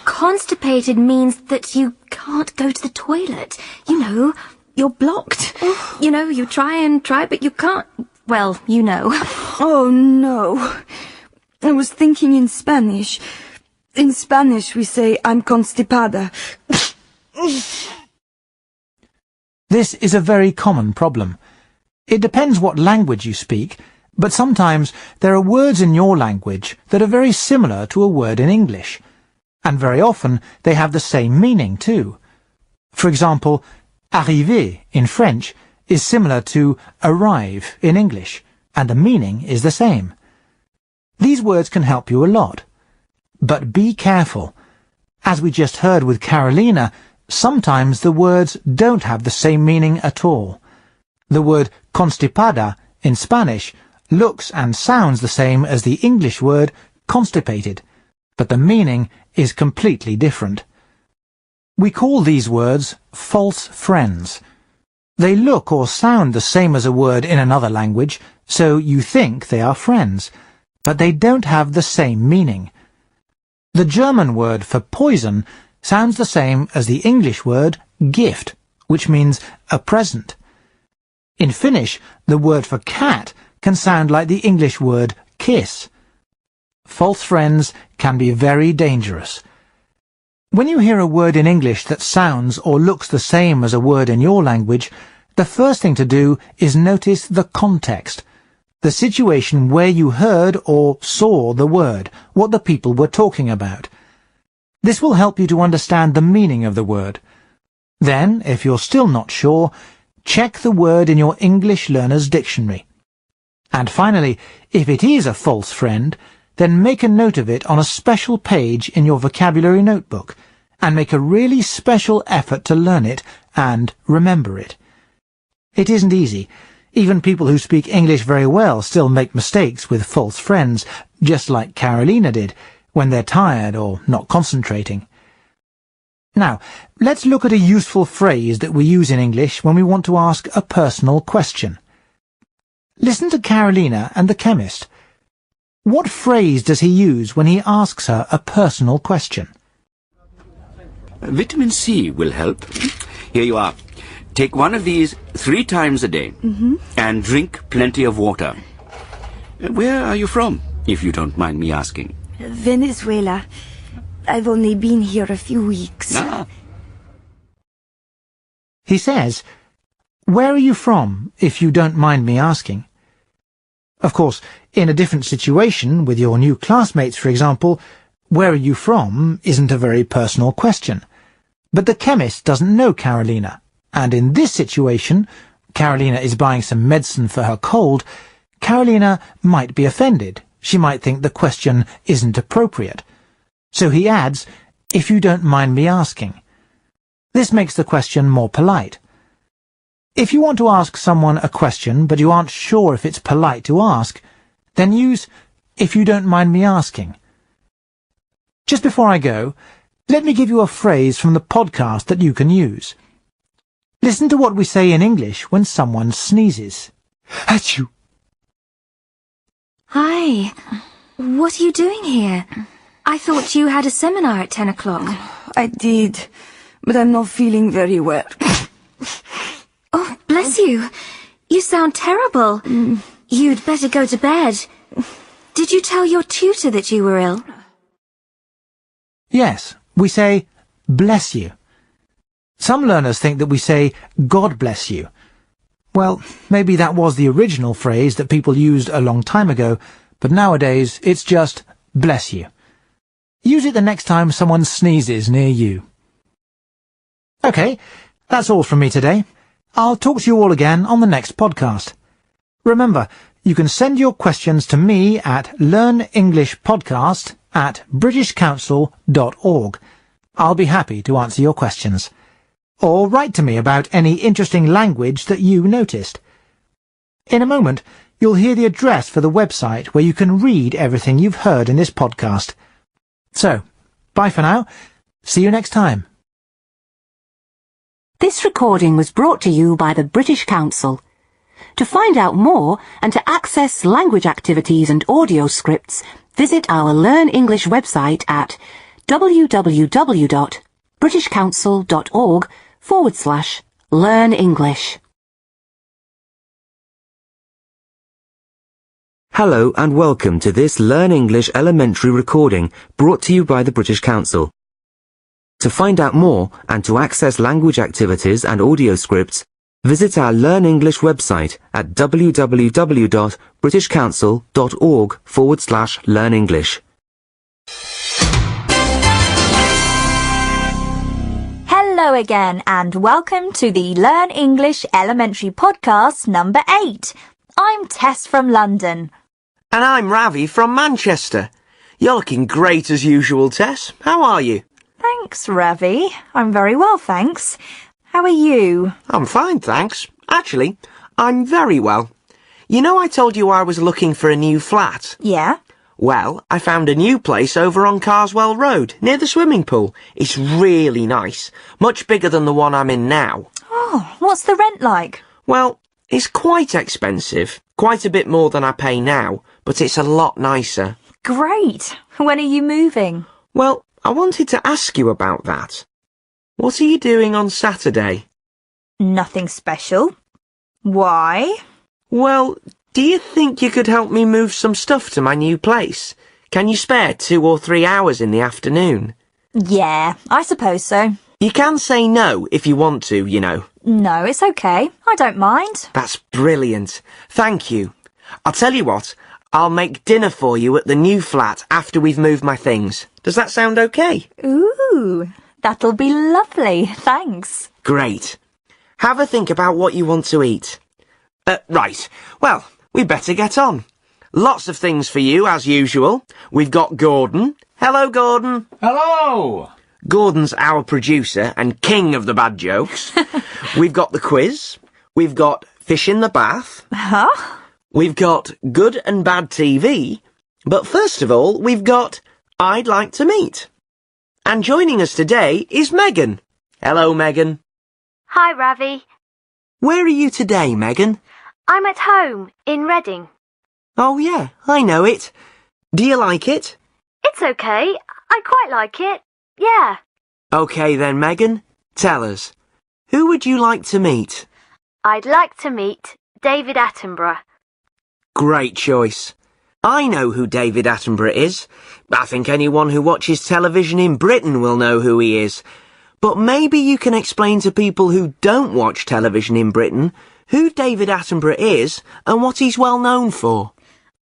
Constipated means that you can't go to the toilet. You know, you're blocked. You know, you try, but you can't. Well, you know. Oh, no. I was thinking in Spanish. In Spanish, we say, "I'm constipada." This is a very common problem. It depends what language you speak, but sometimes there are words in your language that are very similar to a word in English, and very often they have the same meaning too. For example, arriver in French is similar to arrive in English, and the meaning is the same. These words can help you a lot. But be careful. As we just heard with Carolina, sometimes the words don't have the same meaning at all. The word constipada in Spanish looks and sounds the same as the English word constipated, but the meaning is completely different. We call these words false friends. They look or sound the same as a word in another language, so you think they are friends, but they don't have the same meaning. The German word for poison sounds the same as the English word gift, which means a present. In Finnish, the word for cat can sound like the English word kiss. False friends can be very dangerous. When you hear a word in English that sounds or looks the same as a word in your language, the first thing to do is notice the context, the situation where you heard or saw the word, what the people were talking about. This will help you to understand the meaning of the word. Then, if you're still not sure, check the word in your English Learner's Dictionary. And finally, if it is a false friend, then make a note of it on a special page in your vocabulary notebook, and make a really special effort to learn it and remember it. It isn't easy. Even people who speak English very well still make mistakes with false friends, just like Carolina did, when they're tired or not concentrating. Now, let's look at a useful phrase that we use in English when we want to ask a personal question. Listen to Carolina and the chemist. What phrase does he use when he asks her a personal question? Vitamin C will help. Here you are. Take one of these 3 times a day and drink plenty of water. Where are you from, if you don't mind me asking? Venezuela. I've only been here a few weeks. Ah. He says, "Where are you from, if you don't mind me asking?" Of course, in a different situation, with your new classmates, for example, "Where are you from?" isn't a very personal question. But the chemist doesn't know Carolina, and in this situation, Carolina is buying some medicine for her cold, Carolina might be offended. She might think the question isn't appropriate. So he adds, "if you don't mind me asking." This makes the question more polite. If you want to ask someone a question but you aren't sure if it's polite to ask, then use "if you don't mind me asking." Just before I go, let me give you a phrase from the podcast that you can use. Listen to what we say in English when someone sneezes. Achoo! Hi. What are you doing here? I thought you had a seminar at 10 o'clock. I did, but I'm not feeling very well. Oh, bless you. You sound terrible. You'd better go to bed. Did you tell your tutor that you were ill? Yes, we say, "bless you." Some learners think that we say, "God bless you." Well, maybe that was the original phrase that people used a long time ago, but nowadays it's just "bless you." Use it the next time someone sneezes near you. Okay, that's all from me today. I'll talk to you all again on the next podcast. Remember, you can send your questions to me at learnenglishpodcast@britishcouncil.org. I'll be happy to answer your questions. Or write to me about any interesting language that you noticed. In a moment, you'll hear the address for the website where you can read everything you've heard in this podcast. So, bye for now. See you next time. This recording was brought to you by the British Council. To find out more and to access language activities and audio scripts, visit our Learn English website at www.britishcouncil.org/Learn English. Hello and welcome to this Learn English elementary recording brought to you by the British Council. To find out more and to access language activities and audio scripts, visit our Learn English website at www.britishcouncil.org/Learn English. Hello again and welcome to the Learn English Elementary Podcast number 8. I'm Tess from London. And I'm Ravi from Manchester. You're looking great as usual, Tess. How are you? Thanks, Ravi. I'm very well, thanks. How are you? I'm fine, thanks. Actually, I'm very well. You know I told you I was looking for a new flat? Yeah? Well, I found a new place over on Carswell Road, near the swimming pool. It's really nice. Much bigger than the one I'm in now. Oh, what's the rent like? Well, it's quite expensive. Quite a bit more than I pay now, but it's a lot nicer. Great. When are you moving? Well, I wanted to ask you about that. What are you doing on Saturday? Nothing special. Why? Well, do you think you could help me move some stuff to my new place? Can you spare 2 or 3 hours in the afternoon? Yeah, I suppose so. You can say no if you want to, you know. No, it's okay. I don't mind. That's brilliant. Thank you. I'll tell you what, I'll make dinner for you at the new flat after we've moved my things. Does that sound okay? Ooh, that'll be lovely. Thanks. Great. Have a think about what you want to eat. Right. Well, we better get on. Lots of things for you, as usual. We've got Gordon. Hello, Gordon. Hello. Gordon's our producer and king of the bad jokes. We've got the quiz. We've got fish in the bath. Huh? We've got good and bad TV. But first of all, we've got I'd Like to Meet. And joining us today is Megan. Hello, Megan. Hi, Ravi. Where are you today, Megan? I'm at home, in Reading. Oh, yeah, I know it. Do you like it? It's okay. I quite like it. Yeah. OK then, Megan. Tell us. Who would you like to meet? I'd like to meet David Attenborough. Great choice. I know who David Attenborough is. I think anyone who watches television in Britain will know who he is. But maybe you can explain to people who don't watch television in Britain who David Attenborough is and what he's well known for.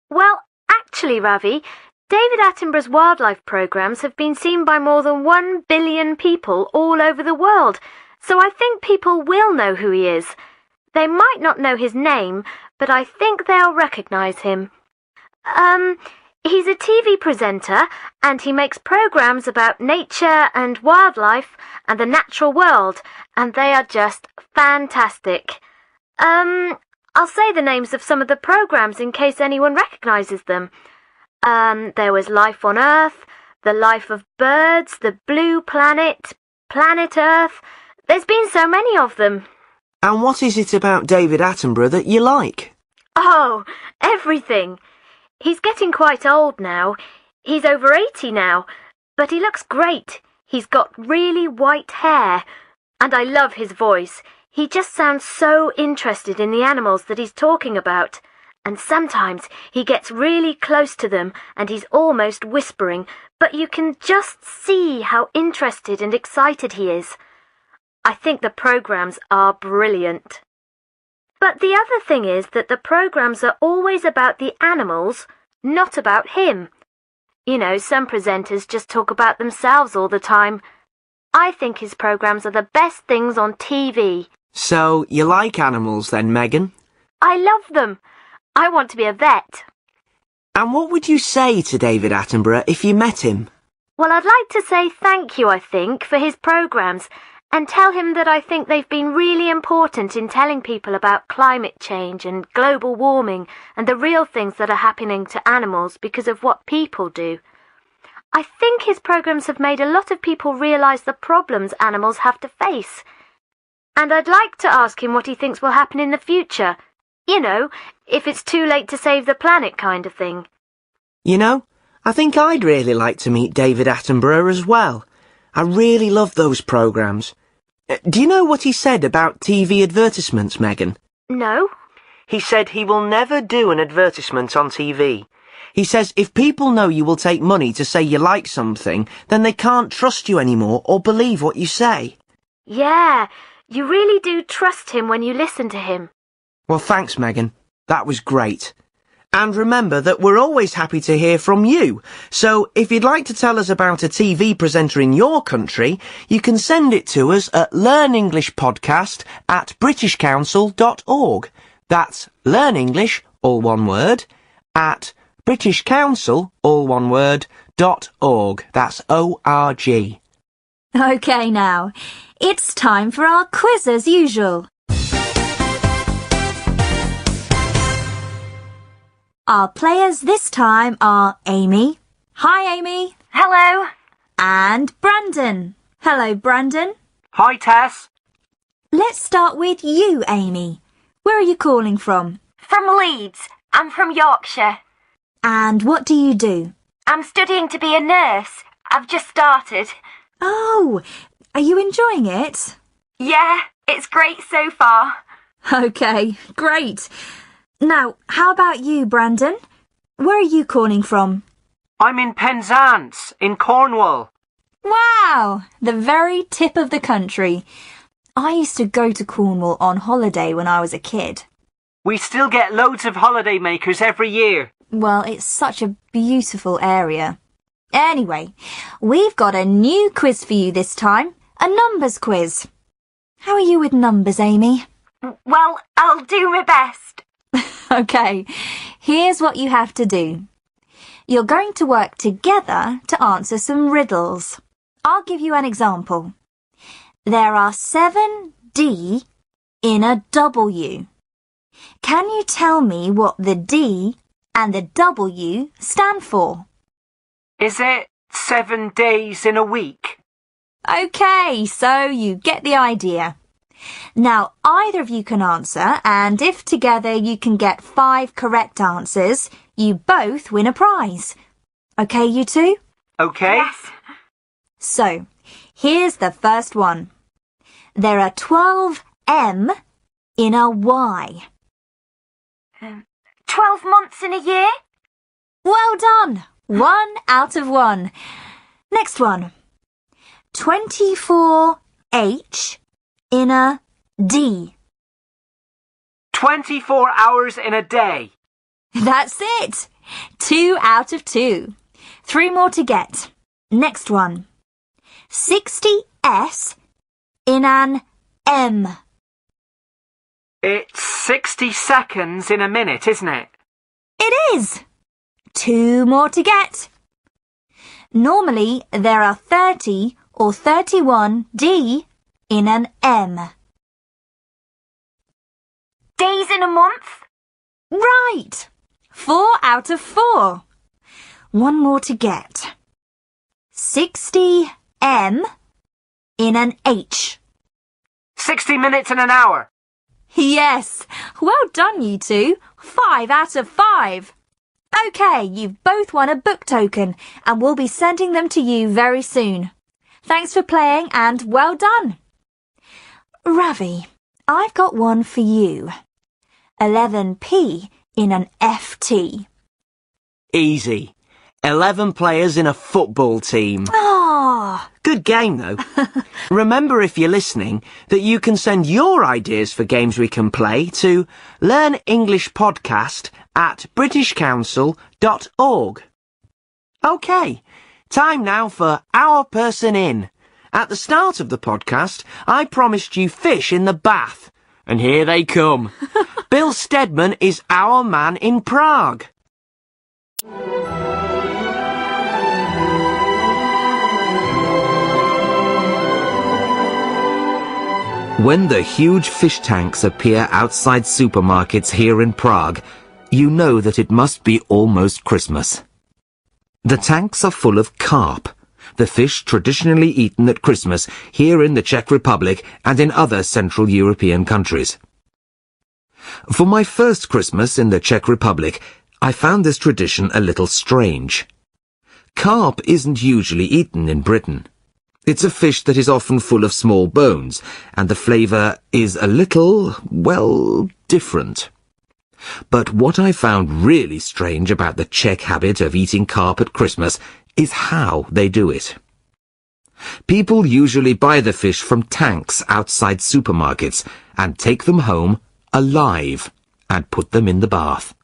Well, actually, Ravi, David Attenborough's wildlife programmes have been seen by more than 1 billion people all over the world, so I think people will know who he is. They might not know his name, but I think they'll recognise him. He's a TV presenter, and he makes programmes about nature and wildlife and the natural world, and they are just fantastic. I'll say the names of some of the programmes in case anyone recognises them. There was Life on Earth, The Life of Birds, The Blue Planet, Planet Earth. There's been so many of them. And what is it about David Attenborough that you like? Oh, everything. He's getting quite old now. He's over 80 now, but he looks great. He's got really white hair, and I love his voice. He just sounds so interested in the animals that he's talking about. And sometimes he gets really close to them and he's almost whispering, but you can just see how interested and excited he is. I think the programmes are brilliant. But the other thing is that the programmes are always about the animals, not about him. You know, some presenters just talk about themselves all the time. I think his programmes are the best things on TV. So, you like animals then, Megan? I love them. I want to be a vet. And what would you say to David Attenborough if you met him? Well, I'd like to say thank you, I think, for his programmes, and tell him that I think they've been really important in telling people about climate change and global warming and the real things that are happening to animals because of what people do. I think his programmes have made a lot of people realise the problems animals have to face. And I'd like to ask him what he thinks will happen in the future. You know, if it's too late to save the planet kind of thing. You know, I think I'd really like to meet David Attenborough as well. I really love those programmes. Do you know what he said about TV advertisements, Megan? No. He said he will never do an advertisement on TV. He says if people know you will take money to say you like something, then they can't trust you anymore or believe what you say. Yeah, you really do trust him when you listen to him. Well, thanks, Megan. That was great. And remember that we're always happy to hear from you. So if you'd like to tell us about a TV presenter in your country, you can send it to us at learnenglishpodcast@britishcouncil.org. That's Learn English, all one word, at British Council, all one word, .org. That's O-R-G. OK now, it's time for our quiz as usual. Our players this time are Amy. Hi, Amy. Hello. And Brandon. Hello, Brandon. Hi, Tess. Let's start with you, Amy. Where are you calling from? From Leeds. I'm from Yorkshire. And what do you do? I'm studying to be a nurse. I've just started. Oh, are you enjoying it? Yeah, it's great so far. Okay, great. Now, how about you, Brandon? Where are you calling from? I'm in Penzance, in Cornwall. Wow, the very tip of the country. I used to go to Cornwall on holiday when I was a kid. We still get loads of holiday makers every year. Well, it's such a beautiful area. Anyway, we've got a new quiz for you this time, a numbers quiz. How are you with numbers, Amy? Well, I'll do my best. Okay, here's what you have to do. You're going to work together to answer some riddles. I'll give you an example. There are 7 D in a W. Can you tell me what the D and the W stand for? Is it 7 days in a week? Okay, so you get the idea. Now, either of you can answer, and if together you can get 5 correct answers, you both win a prize. Okay, you two? Okay. Yes. So, here's the first one. There are 12 M in a Y. 12 months in a year? Well done! 1 out of 1. Next one. 24 H in a D. 24 hours in a day. That's it! 2 out of 2. 3 more to get. Next one. 60 S in an M. It's 60 seconds in a minute, isn't it? It is! 2 more to get. Normally, there are 30 or 31 D in an M. Days in a month? Right! 4 out of 4. 1 more to get. 60 M in an H. 60 minutes in an hour. Yes! Well done, you two. 5 out of 5. Okay, you've both won a book token, and we'll be sending them to you very soon. Thanks for playing, and well done. Ravi, I've got one for you. 11P in an FT. Easy. 11 players in a football team. Ah! Good game, though. Remember, if you're listening, that you can send your ideas for games we can play to learnenglishpodcast@britishcouncil.org. OK, time now for Our Person In. At the start of the podcast, I promised you fish in the bath. And here they come. Bill Stedman is our man in Prague. When the huge fish tanks appear outside supermarkets here in Prague, you know that it must be almost Christmas. The tanks are full of carp, the fish traditionally eaten at Christmas here in the Czech Republic and in other Central European countries. For my first Christmas in the Czech Republic, I found this tradition a little strange. Carp isn't usually eaten in Britain. It's a fish that is often full of small bones, and the flavour is a little, well, different. But what I found really strange about the Czech habit of eating carp at Christmas is how they do it. People usually buy the fish from tanks outside supermarkets and take them home alive and put them in the bath.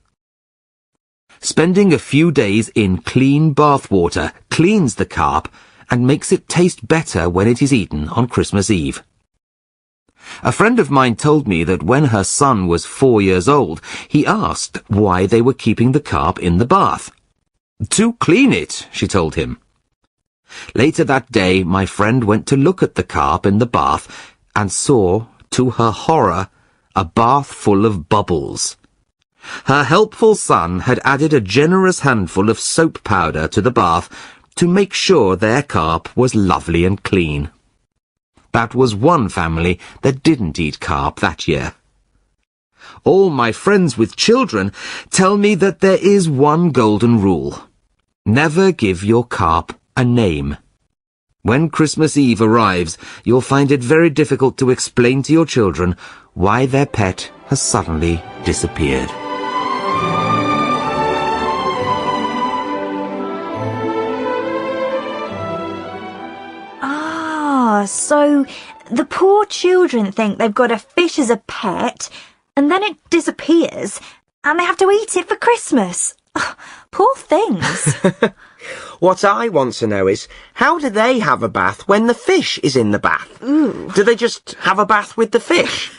Spending a few days in clean bath water cleans the carp and makes it taste better when it is eaten on Christmas Eve. A friend of mine told me that when her son was 4 years old, he asked why they were keeping the carp in the bath. "To clean it," she told him. Later that day, my friend went to look at the carp in the bath and saw, to her horror, a bath full of bubbles. Her helpful son had added a generous handful of soap powder to the bath to make sure their carp was lovely and clean. That was one family that didn't eat carp that year. All my friends with children tell me that there is one golden rule. Never give your carp a name. When Christmas Eve arrives, you'll find it very difficult to explain to your children why their pet has suddenly disappeared. So the poor children think they've got a fish as a pet, and then it disappears, and they have to eat it for Christmas. Poor things. What I want to know is, how do they have a bath when the fish is in the bath? Ooh. Do they just have a bath with the fish?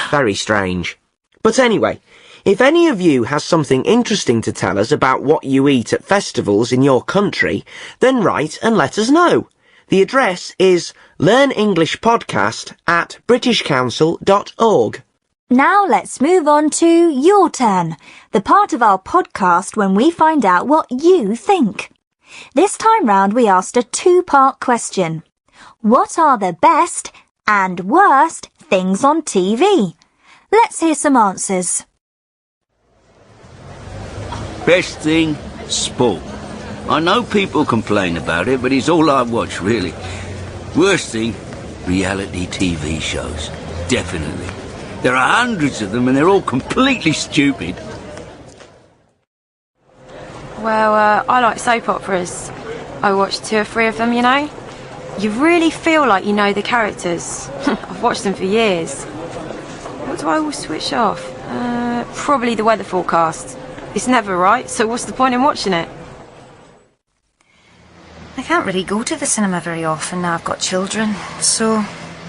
Very strange. But anyway, if any of you has something interesting to tell us about what you eat at festivals in your country, then write and let us know. The address is learnenglishpodcast@britishcouncil.org. Now let's move on to Your Turn, the part of our podcast when we find out what you think. This time round we asked a two-part question. What are the best and worst things on TV? Let's hear some answers. Best thing, sport. I know people complain about it, but it's all I watch, really. Worst thing, reality TV shows. Definitely. There are hundreds of them, and they're all completely stupid. Well, I like soap operas. I watch 2 or 3 of them, you know. You really feel like you know the characters. I've watched them for years. What do I always switch off? Probably the weather forecast. It's never right, so what's the point in watching it? I can't really go to the cinema very often now I've got children, so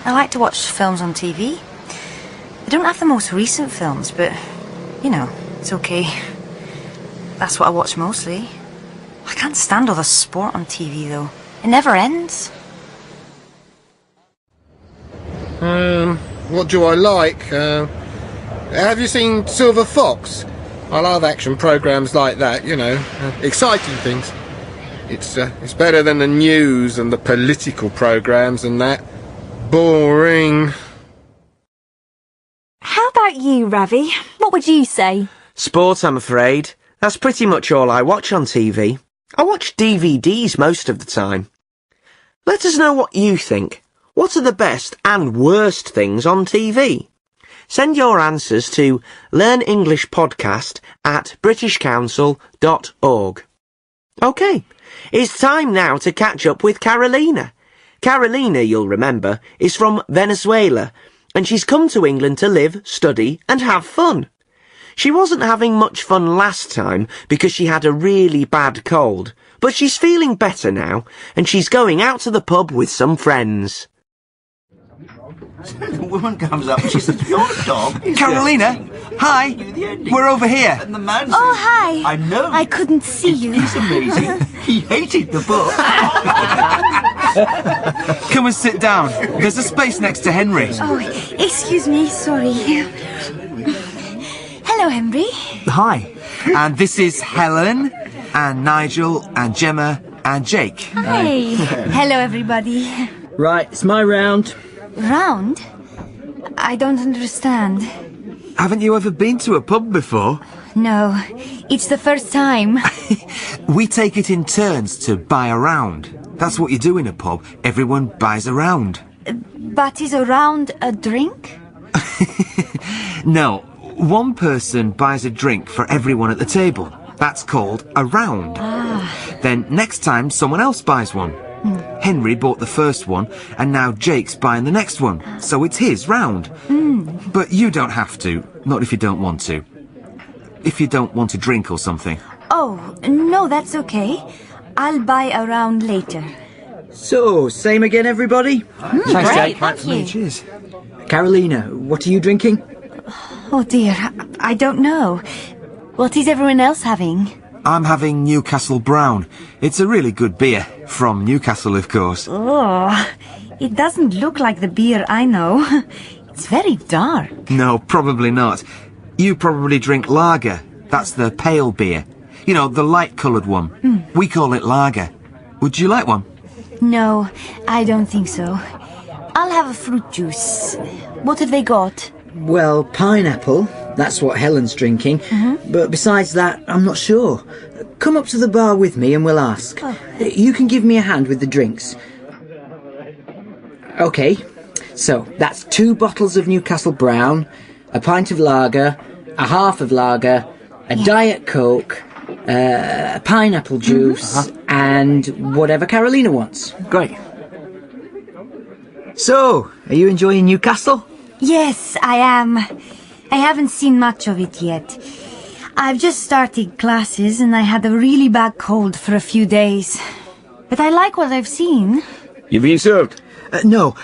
I like to watch films on TV. I don't have the most recent films, but, you know, it's okay. That's what I watch mostly. I can't stand all the sport on TV, though. It never ends. What do I like? Have you seen Silver Fox? I love action programmes like that, you know, exciting things. It's better than the news and the political programmes and that. Boring. How about you, Ravi? What would you say? Sport, I'm afraid. That's pretty much all I watch on TV. I watch DVDs most of the time. Let us know what you think. What are the best and worst things on TV? Send your answers to learnenglishpodcast@britishcouncil.org. OK, it's time now to catch up with Carolina. Carolina, you'll remember, is from Venezuela, and she's come to England to live, study and have fun. She wasn't having much fun last time because she had a really bad cold, but she's feeling better now, and she's going out to the pub with some friends. The woman comes up and she says, "Your dog is Carolina, hi, we're over here." And the man says, Oh, hi. "I know. I couldn't see you. It's amazing. He hated the book." Come and sit down. There's a space next to Henry. Oh, excuse me, sorry. Hello, Henry. Hi. And this is Helen, and Nigel, and Gemma, and Jake. Hey. Hello, everybody. Right, it's my round. Round? I don't understand. Haven't you ever been to a pub before? No, it's the first time. We take it in turns to buy a round. That's what you do in a pub. Everyone buys a round. But is a round a drink? No, one person buys a drink for everyone at the table. That's called a round. Then next time someone else buys one. Henry bought the first one, and now Jake's buying the next one, so it's his round. But you don't have to, not if you don't want to. If you don't want to drink or something. Oh, no, that's okay. I'll buy a round later. So, same again, everybody? Thanks, Jake. Thank you. Cheers. Carolina, what are you drinking? Oh, dear, I don't know. What is everyone else having? I'm having Newcastle Brown. It's a really good beer. From Newcastle, of course. Oh, it doesn't look like the beer I know. It's very dark. No, probably not. You probably drink lager. That's the pale beer. You know, the light-coloured one. We call it lager. Would you like one? No, I don't think so. I'll have a fruit juice. What have they got? Well, pineapple, That's what Helen's drinking. But besides that, I'm not sure. Come up to the bar with me and we'll ask. You can give me a hand with the drinks. OK, so that's 2 bottles of Newcastle Brown, a pint of lager, a half of lager, a Diet Coke, pineapple juice, and whatever Carolina wants. Great. So, are you enjoying Newcastle? Yes, I am. I haven't seen much of it yet. I've just started classes and I had a really bad cold for a few days. But I like what I've seen. You've been served? No.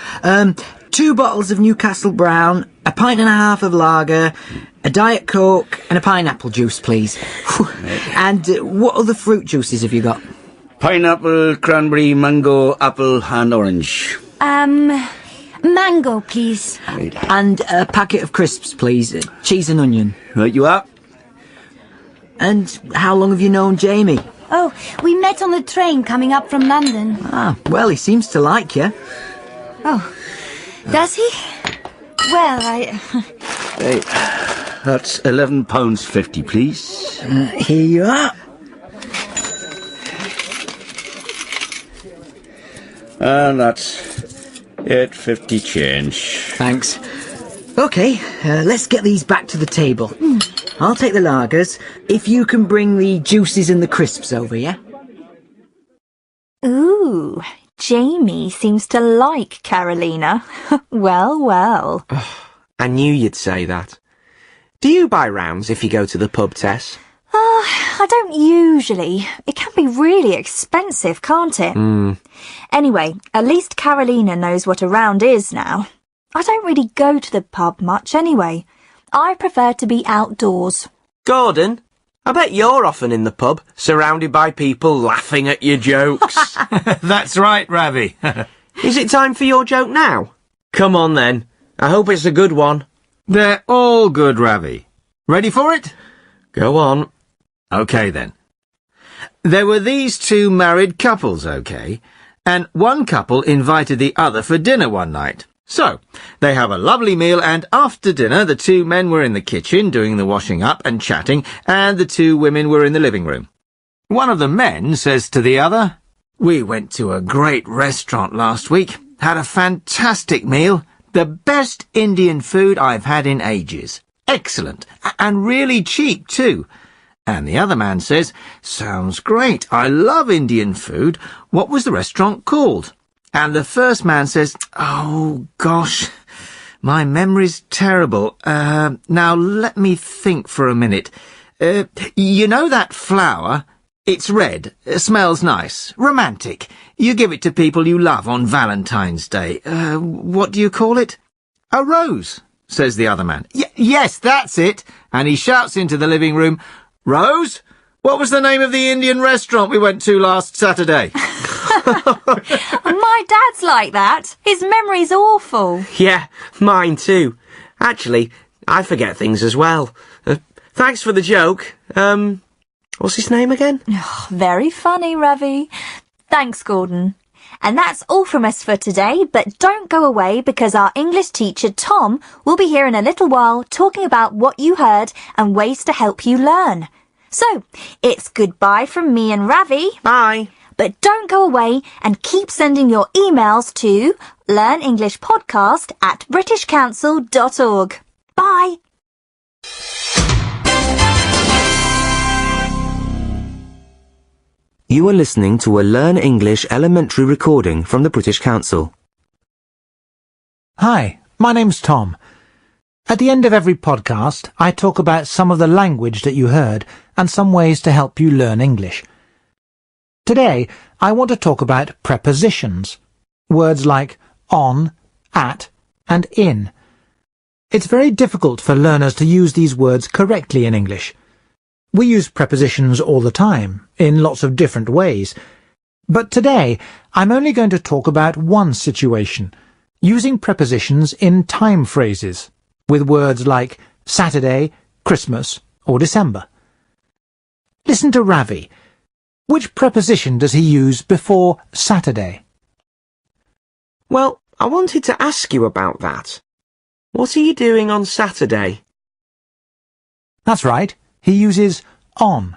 2 bottles of Newcastle Brown, a pint and a half of lager, a Diet Coke, and a pineapple juice, please. And what other fruit juices have you got? Pineapple, cranberry, mango, apple, and orange. Mango, please. And a packet of crisps, please. Cheese and onion. Right you are. And how long have you known Jamie? Oh, we met on the train coming up from London. Ah, well, he seems to like you. Oh, does he? Well, Hey, that's £11.50, please. Here you are. And that's £8.50 change. Thanks. OK, let's get these back to the table. I'll take the lagers, if you can bring the juices and the crisps over, yeah? Ooh, Jamie seems to like Carolina. Well, well. I knew you'd say that. Do you buy rounds if you go to the pub, Tess? I don't usually. It can be really expensive, can't it? Anyway, at least Carolina knows what a round is now. I don't really go to the pub much anyway. I prefer to be outdoors. Gordon, I bet you're often in the pub, surrounded by people laughing at your jokes. That's right, Ravi. Is it time for your joke now? Come on then. I hope it's a good one. They're all good, Ravi. Ready for it? Go on. OK, then. There were these 2 married couples, OK? And one couple invited the other for dinner one night. So, they have a lovely meal, and after dinner, the 2 men were in the kitchen doing the washing up and chatting, and the 2 women were in the living room. One of the men says to the other, "We went to a great restaurant last week, had a fantastic meal, the best Indian food I've had in ages. Excellent, and really cheap too." And the other man says, "Sounds great, I love Indian food. What was the restaurant called?" And the first man says, "Oh, gosh, my memory's terrible. Now let me think for a minute. You know that flower? It's red, smells nice, romantic. You give it to people you love on Valentine's Day. What do you call it?" "A rose," says the other man. Yes, that's it." And he shouts into the living room, "Rose, what was the name of the Indian restaurant we went to last Saturday?" My dad's like that. His memory's awful. Yeah, mine too. Actually, I forget things as well. Thanks for the joke. What's his name again? Very funny, Ravi. Thanks, Gordon. And that's all from us for today, but don't go away because our English teacher, Tom, will be here in a little while talking about what you heard and ways to help you learn. So, it's goodbye from me and Ravi. Bye. But don't go away and keep sending your emails to learnenglishpodcast@britishcouncil.org. Bye. You are listening to a Learn English elementary recording from the British Council. Hi, my name's Tom. At the end of every podcast, I talk about some of the language that you heard and some ways to help you learn English. Today, I want to talk about prepositions, words like on, at, and in. It's very difficult for learners to use these words correctly in English. We use prepositions all the time, in lots of different ways. But today, I'm only going to talk about one situation, using prepositions in time phrases, with words like Saturday, Christmas, or December. Listen to Ravi. Which preposition does he use before Saturday? Well, I wanted to ask you about that. What are you doing on Saturday? That's right, he uses on.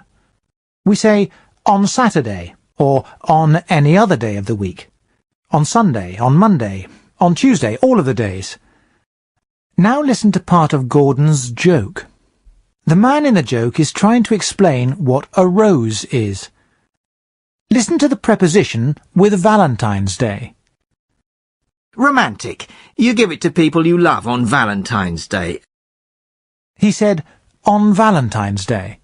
We say on Saturday, or on any other day of the week. On Sunday, on Monday, on Tuesday, all of the days. Now listen to part of Gordon's joke. The man in the joke is trying to explain what a rose is. Listen to the preposition with Valentine's Day. Romantic. You give it to people you love on Valentine's Day. He said, on Valentine's Day.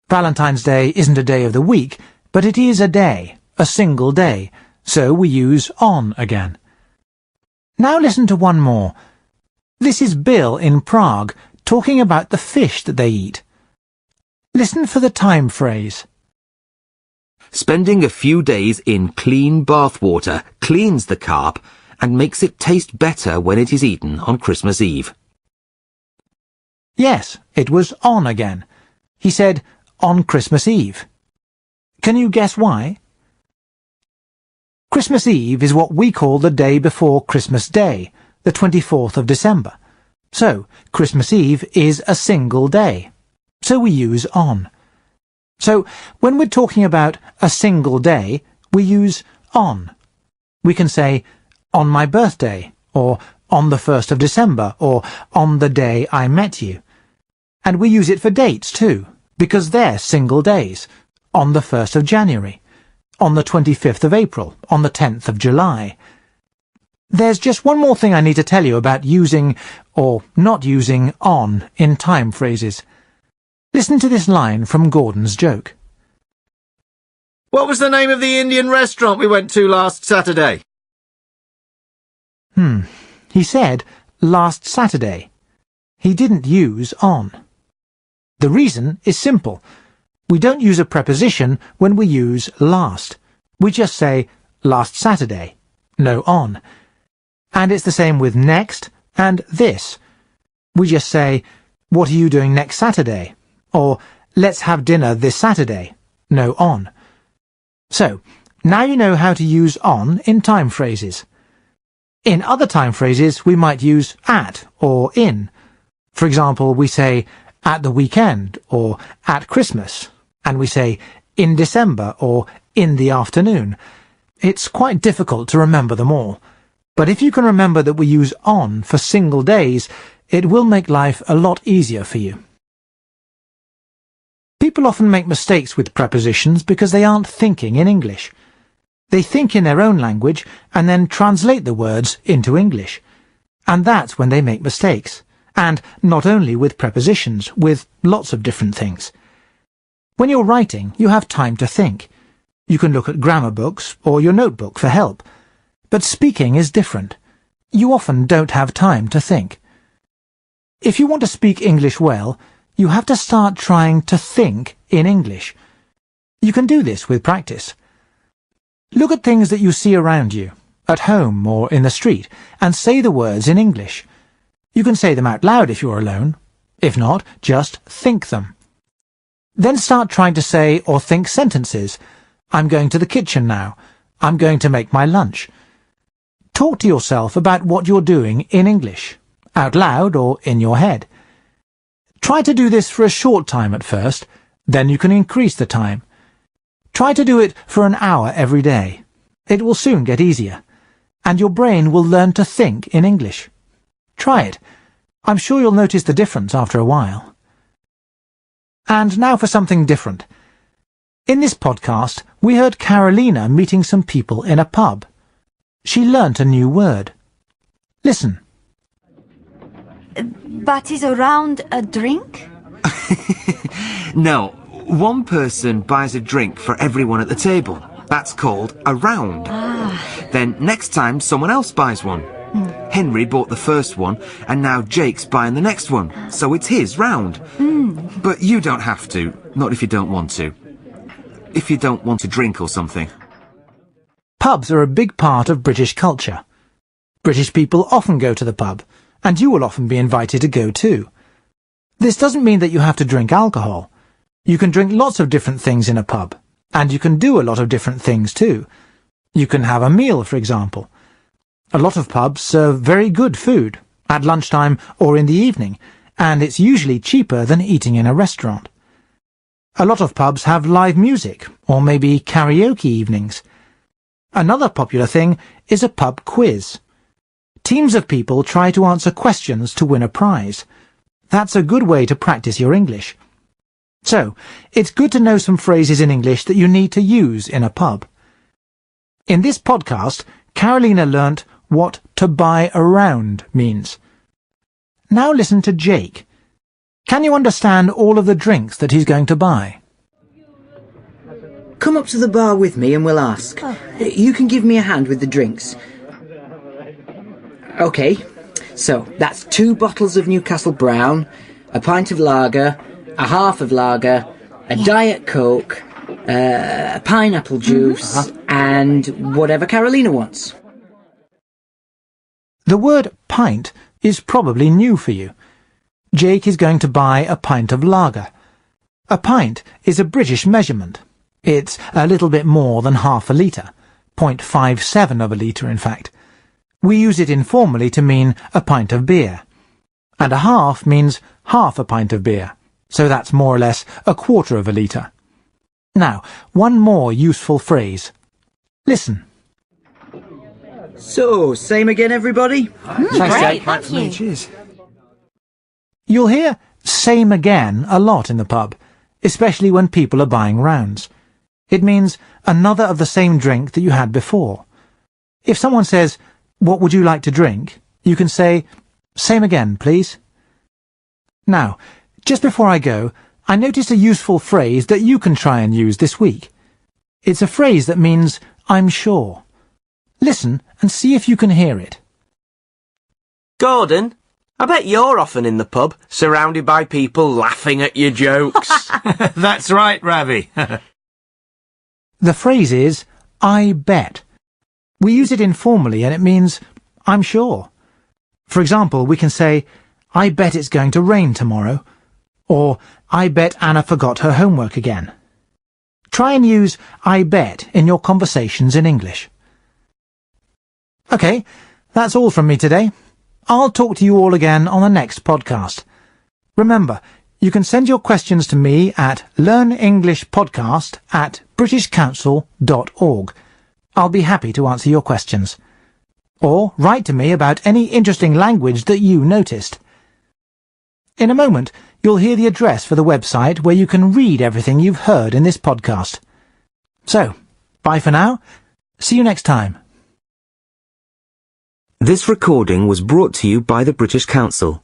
Valentine's Day isn't a day of the week, but it is a day, a single day, so we use on again. Now listen to one more. This is Bill in Prague talking about the fish that they eat. Listen for the time phrase. Spending a few days in clean bath water cleans the carp and makes it taste better when it is eaten on Christmas Eve. Yes, it was on again. He said, on Christmas Eve. Can you guess why? Christmas Eve is what we call the day before Christmas Day, the 24th of December. So, Christmas Eve is a single day. So we use on. So, when we're talking about a single day, we use on. We can say, on my birthday, or on the 1st of December, or on the day I met you. And we use it for dates too, because they're single days. On the 1st of January, on the 25th of April, on the 10th of July. There's just one more thing I need to tell you about using, or not using, on in time phrases. Listen to this line from Gordon's joke. What was the name of the Indian restaurant we went to last Saturday? He said last Saturday. He didn't use on. The reason is simple. We don't use a preposition when we use last. We just say last Saturday. No on. And it's the same with next and this. We just say, what are you doing next Saturday? Or, let's have dinner this Saturday. No on. So, now you know how to use on in time phrases. In other time phrases, we might use at or in. For example, we say at the weekend or at Christmas, and we say in December or in the afternoon. It's quite difficult to remember them all, but if you can remember that we use on for single days, it will make life a lot easier for you. People often make mistakes with prepositions because they aren't thinking in English. They think in their own language and then translate the words into English. And that's when they make mistakes. And not only with prepositions, with lots of different things. When you're writing, you have time to think. You can look at grammar books or your notebook for help. But speaking is different. You often don't have time to think. If you want to speak English well, you have to start trying to think in English. You can do this with practice. Look at things that you see around you, at home or in the street, and say the words in English. You can say them out loud if you're alone. If not, just think them. Then start trying to say or think sentences. I'm going to the kitchen now. I'm going to make my lunch. Talk to yourself about what you're doing in English, out loud or in your head. Try to do this for a short time at first, then you can increase the time. Try to do it for an hour every day. It will soon get easier, and your brain will learn to think in English. Try it. I'm sure you'll notice the difference after a while. And now for something different. In this podcast, we heard Carolina meeting some people in a pub. She learnt a new word. Listen. But is a round a drink? No, one person buys a drink for everyone at the table. That's called a round. Then next time someone else buys one. Henry bought the first one, and now Jake's buying the next one, so it's his round. But you don't have to, not if you don't want to. If you don't want to drink or something. Pubs are a big part of British culture. British people often go to the pub, and you will often be invited to go too. This doesn't mean that you have to drink alcohol. You can drink lots of different things in a pub, and you can do a lot of different things too. You can have a meal, for example. A lot of pubs serve very good food, at lunchtime or in the evening, and it's usually cheaper than eating in a restaurant. A lot of pubs have live music, or maybe karaoke evenings. Another popular thing is a pub quiz. Teams of people try to answer questions to win a prize. That's a good way to practice your English. So, it's good to know some phrases in English that you need to use in a pub. In this podcast, Carolina learnt what to buy around means. Now listen to Jake. Can you understand all of the drinks that he's going to buy? Come up to the bar with me and we'll ask. You can give me a hand with the drinks. OK, so that's 2 bottles of Newcastle Brown, a pint of lager, a half of lager, a Diet Coke, a pineapple juice, and whatever Carolina wants. The word pint is probably new for you. Jake is going to buy a pint of lager. A pint is a British measurement. It's a little bit more than half a litre, 0.57 of a litre in fact. We use it informally to mean a pint of beer. And a half means half a pint of beer, so that's more or less a quarter of a litre. Now, one more useful phrase. Listen. So, same again, everybody? Great, thank you. Cheers. You'll hear same again a lot in the pub, especially when people are buying rounds. It means another of the same drink that you had before. If someone says, "What would you like to drink?" you can say, "Same again, please." Now, just before I go, I noticed a useful phrase that you can try and use this week. It's a phrase that means I'm sure. Listen and see if you can hear it. Gordon, I bet you're often in the pub, surrounded by people laughing at your jokes. That's right, Ravi. The phrase is, I bet. We use it informally and it means, I'm sure. For example, we can say, I bet it's going to rain tomorrow. Or, I bet Anna forgot her homework again. Try and use I bet in your conversations in English. OK, that's all from me today. I'll talk to you all again on the next podcast. Remember, you can send your questions to me at learnenglishpodcast@britishcouncil.org. I'll be happy to answer your questions. Or write to me about any interesting language that you noticed. In a moment, you'll hear the address for the website where you can read everything you've heard in this podcast. So, bye for now. See you next time. This recording was brought to you by the British Council.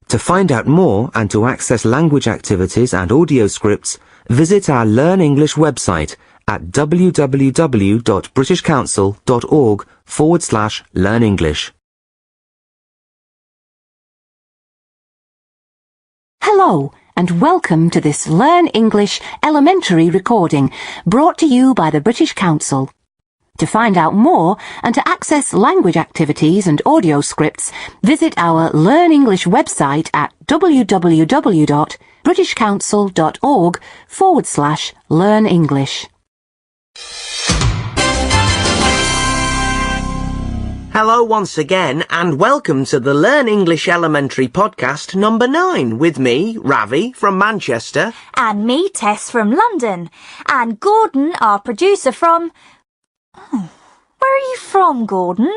To find out more and to access language activities and audio scripts, visit our Learn English website at www.britishcouncil.org/learnenglish. Hello, and welcome to this Learn English elementary recording brought to you by the British Council. To find out more and to access language activities and audio scripts, visit our Learn English website at www.britishcouncil.org/learnenglish. Hello once again, and welcome to the Learn English Elementary podcast number 9, with me, Ravi, from Manchester. And me, Tess, from London. And Gordon, our producer, from... Oh, where are you from, Gordon?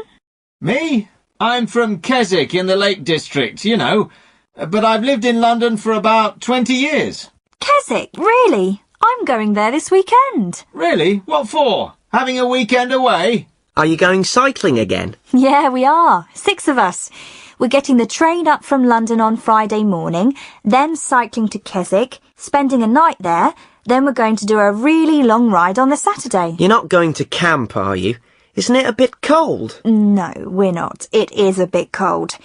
Me? I'm from Keswick in the Lake District, you know. But I've lived in London for about 20 years. Keswick, really? I'm going there this weekend. Really? What for? Having a weekend away? Are you going cycling again? Yeah, we are. 6 of us. We're getting the train up from London on Friday morning, then cycling to Keswick, spending a night there, then we're going to do a really long ride on the Saturday. You're not going to camp, are you? Isn't it a bit cold? No, we're not. It is a bit cold.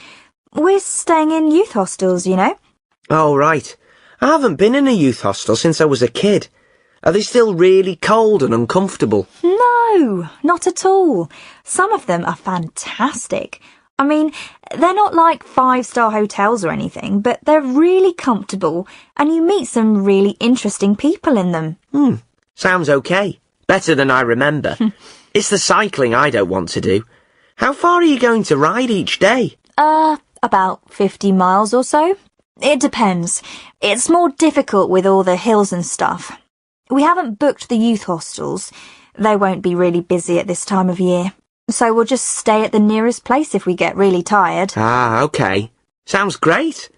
We're staying in youth hostels, you know. Oh, right. I haven't been in a youth hostel since I was a kid. Are they still really cold and uncomfortable? No, not at all. Some of them are fantastic. I mean, they're not like 5-star hotels or anything, but they're really comfortable and you meet some really interesting people in them. Sounds okay. Better than I remember. It's the cycling I don't want to do. How far are you going to ride each day? About 50 miles or so. It depends. It's more difficult with all the hills and stuff. We haven't booked the youth hostels. They won't be really busy at this time of year. So we'll just stay at the nearest place if we get really tired. Ah, OK. Sounds great.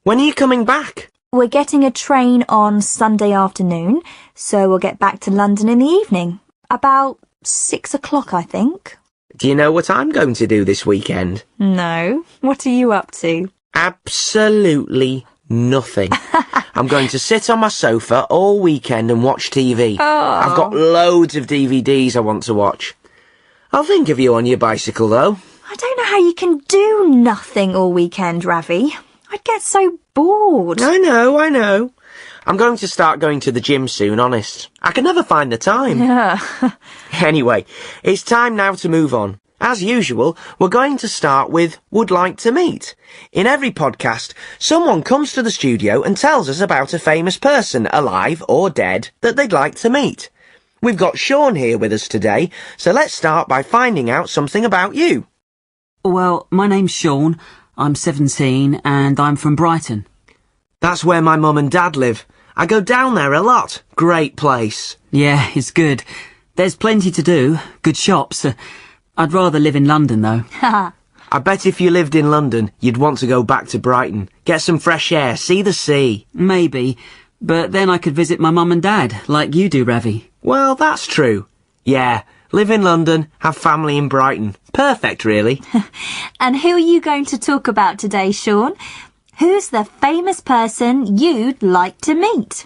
When are you coming back? We're getting a train on Sunday afternoon, so we'll get back to London in the evening. About 6 o'clock, I think. Do you know what I'm going to do this weekend? No. What are you up to? Absolutely nothing. I'm going to sit on my sofa all weekend and watch TV. Oh. I've got loads of DVDs I want to watch. I'll think of you on your bicycle, though. I don't know how you can do nothing all weekend, Ravi. I'd get so bored. I know. I'm going to start going to the gym soon, honest. I can never find the time. Yeah. Anyway, it's time now to move on. As usual, we're going to start with Would Like to Meet. In every podcast, someone comes to the studio and tells us about a famous person, alive or dead, that they'd like to meet. We've got Sean here with us today, so let's start by finding out something about you. Well, my name's Sean. I'm 17 and I'm from Brighton. That's where my mum and dad live. I go down there a lot. Great place. Yeah, it's good. There's plenty to do. Good shops. I'd rather live in London, though. I bet if you lived in London, you'd want to go back to Brighton. Get some fresh air, see the sea. Maybe. But then I could visit my mum and dad, like you do, Ravi. Well, that's true. Yeah, live in London, have family in Brighton. Perfect, really. And who are you going to talk about today, Sean? Who's the famous person you'd like to meet?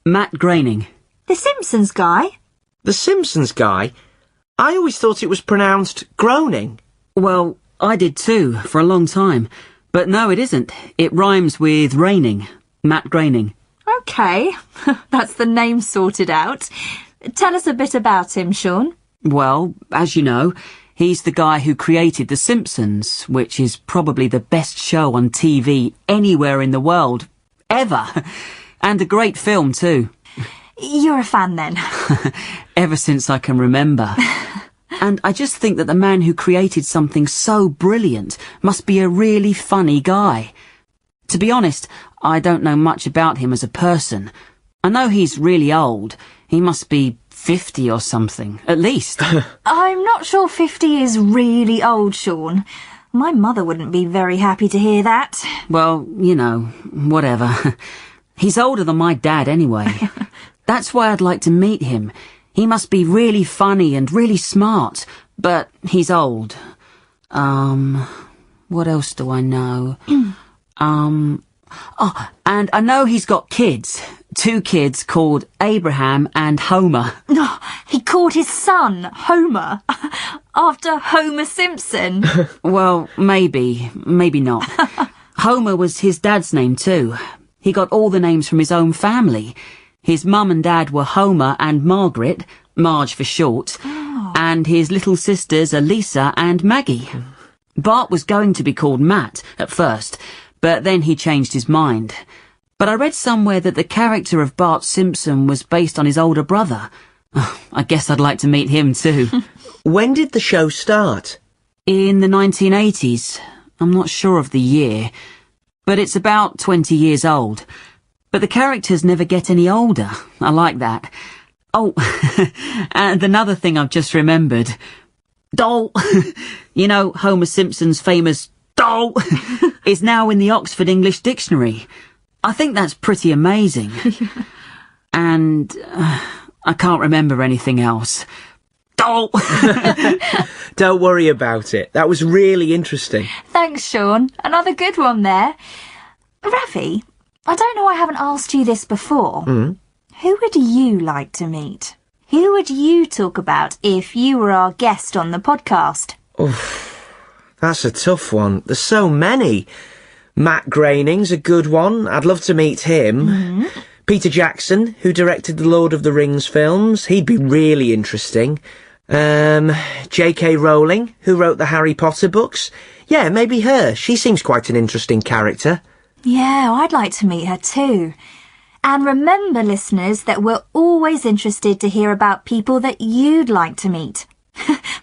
Matt Groening. The Simpsons guy? The Simpsons guy? I always thought it was pronounced Groening. Well, I did too, for a long time. But no, it isn't. It rhymes with raining. Matt Groening. OK, that's the name sorted out. Tell us a bit about him, Sean. Well, as you know, he's the guy who created The Simpsons, which is probably the best show on TV anywhere in the world, ever. And a great film, too. You're a fan, then? Ever since I can remember. And I just think that the man who created something so brilliant must be a really funny guy. To be honest, I don't know much about him as a person. I know he's really old. He must be 50 or something, at least. I'm not sure 50 is really old, Sean. My mother wouldn't be very happy to hear that. Well, you know, whatever. He's older than my dad anyway. That's why I'd like to meet him. He must be really funny and really smart, but he's old. What else do I know? And I know he's got kids. 2 kids called Abraham and Homer. No, he called his son Homer after Homer Simpson. Well, maybe not. Homer was his dad's name too. He got all the names from his own family. His mum and dad were Homer and Margaret, Marge for short, and his little sisters are Lisa and Maggie. Bart was going to be called Matt at first, but then he changed his mind. But I read somewhere that the character of Bart Simpson was based on his older brother. I guess I'd like to meet him too. When did the show start? In the 1980s. I'm not sure of the year, but it's about 20 years old. But the characters never get any older. I like that. Oh, and another thing I've just remembered. Doll. You know, Homer Simpson's famous doll is now in the Oxford English Dictionary. I think that's pretty amazing. And I can't remember anything else. Doll! Don't worry about it. That was really interesting. Thanks, Sean. Another good one there. Ravi, I don't know I haven't asked you this before. Who would you like to meet? Who would you talk about if you were our guest on the podcast? That's a tough one. There's so many. Matt Groening's a good one. I'd love to meet him. Peter Jackson, who directed the Lord of the Rings films. He'd be really interesting. J.K. Rowling, who wrote the Harry Potter books. Yeah, maybe her. She seems quite an interesting character. Yeah, I'd like to meet her too. And remember, listeners, that we're always interested to hear about people that you'd like to meet.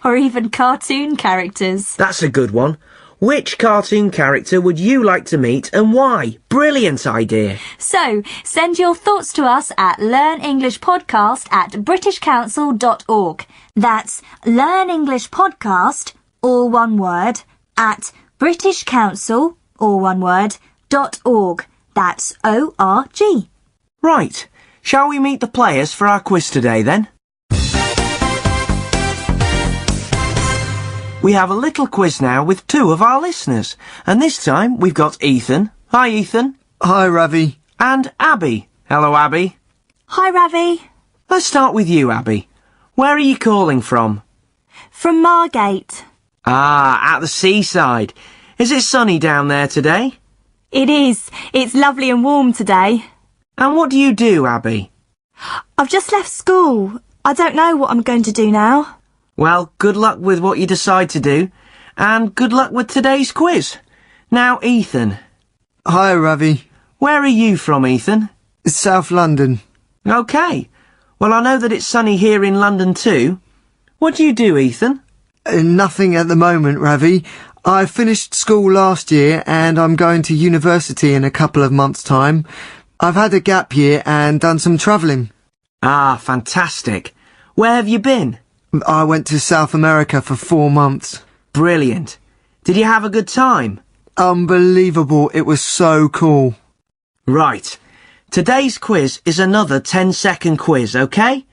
Or even cartoon characters. That's a good one. Which cartoon character would you like to meet and why? Brilliant idea. So, send your thoughts to us at learnenglishpodcast@britishcouncil.org. That's Learn English Podcast, all one word, at British Council, all one word, .org. That's O-R-G. Right. Shall we meet the players for our quiz today then? We have a little quiz now with two of our listeners. And this time we've got Ethan. Hi, Ethan. Hi, Ravi. And Abby. Hello, Abby. Hi, Ravi. Let's start with you, Abby. Where are you calling from? From Margate. Ah, at the seaside. Is it sunny down there today? It is. It's lovely and warm today. And what do you do, Abby? I've just left school. I don't know what I'm going to do now. Well, good luck with what you decide to do, and good luck with today's quiz. Now, Ethan. Hi, Ravi. Where are you from, Ethan? South London. OK. Well, I know that it's sunny here in London too. What do you do, Ethan? Nothing at the moment, Ravi. I finished school last year and I'm going to university in a couple of months' time. I've had a gap year and done some travelling. Ah, fantastic. Where have you been? I went to South America for 4 months. Brilliant. Did you have a good time? Unbelievable. It was so cool. Right. Today's quiz is another 10-second quiz, OK?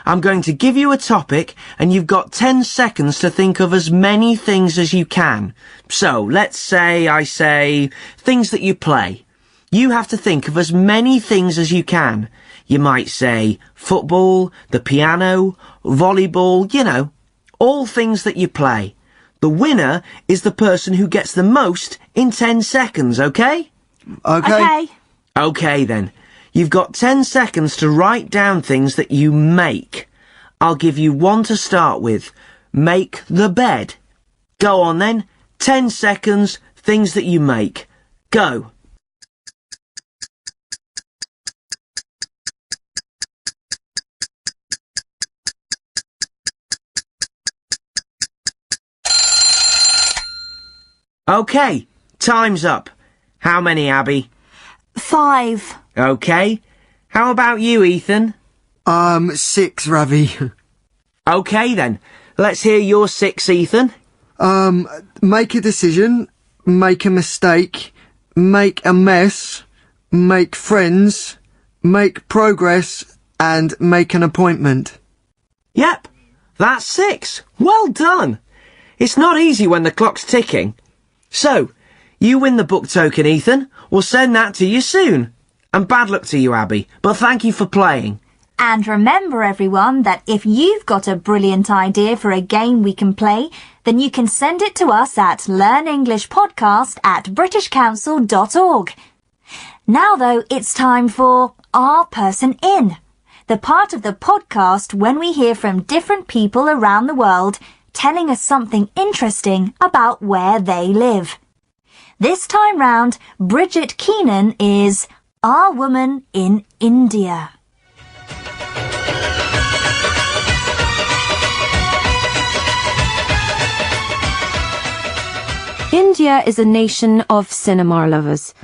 I'm going to give you a topic and you've got 10 seconds to think of as many things as you can. So, let's say I say things that you play. You have to think of as many things as you can. You might say football, the piano, volleyball, you know, all things that you play. The winner is the person who gets the most in 10 seconds, OK? OK. OK then. You've got 10 seconds to write down things that you make. I'll give you one to start with. Make the bed. Go on then. 10 seconds, things that you make. Go. OK, time's up. How many, Abby? 5. OK. How about you, Ethan? 6, Ravi. OK then. Let's hear your 6, Ethan. Make a decision, make a mistake, make a mess, make friends, make progress, and make an appointment. Yep, that's 6. Well done. It's not easy when the clock's ticking. So, you win the book token, Ethan. We'll send that to you soon. And bad luck to you, Abby, but thank you for playing. And remember, everyone, that if you've got a brilliant idea for a game we can play, then you can send it to us at learnenglishpodcast@britishcouncil.org. Now, though, it's time for Our Person In, the part of the podcast when we hear from different people around the world telling us something interesting about where they live. This time round, Bridget Keenan is Our Woman in India. India is a nation of cinema lovers.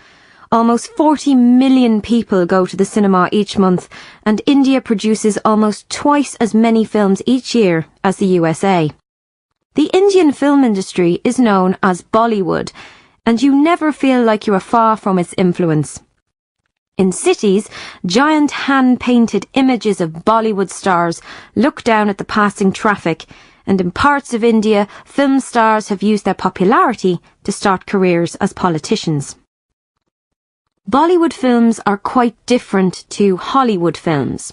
Almost 40 million people go to the cinema each month, and India produces almost twice as many films each year as the USA. The Indian film industry is known as Bollywood, and you never feel like you are far from its influence. In cities, giant hand-painted images of Bollywood stars look down at the passing traffic, and in parts of India, film stars have used their popularity to start careers as politicians. Bollywood films are quite different to Hollywood films.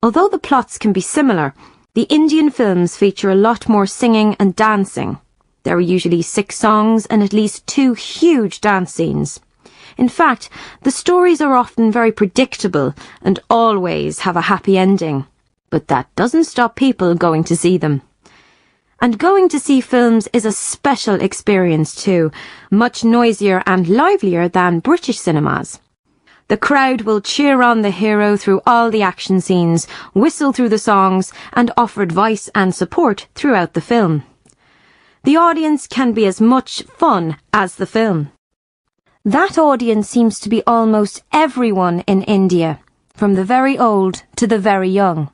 Although the plots can be similar, the Indian films feature a lot more singing and dancing. There are usually 6 songs and at least 2 huge dance scenes. In fact, the stories are often very predictable and always have a happy ending. But that doesn't stop people going to see them. And going to see films is a special experience too, much noisier and livelier than British cinemas. The crowd will cheer on the hero through all the action scenes, whistle through the songs, and offer advice and support throughout the film. the audience can be as much fun as the film. That audience seems to be almost everyone in India, from the very old to the very young.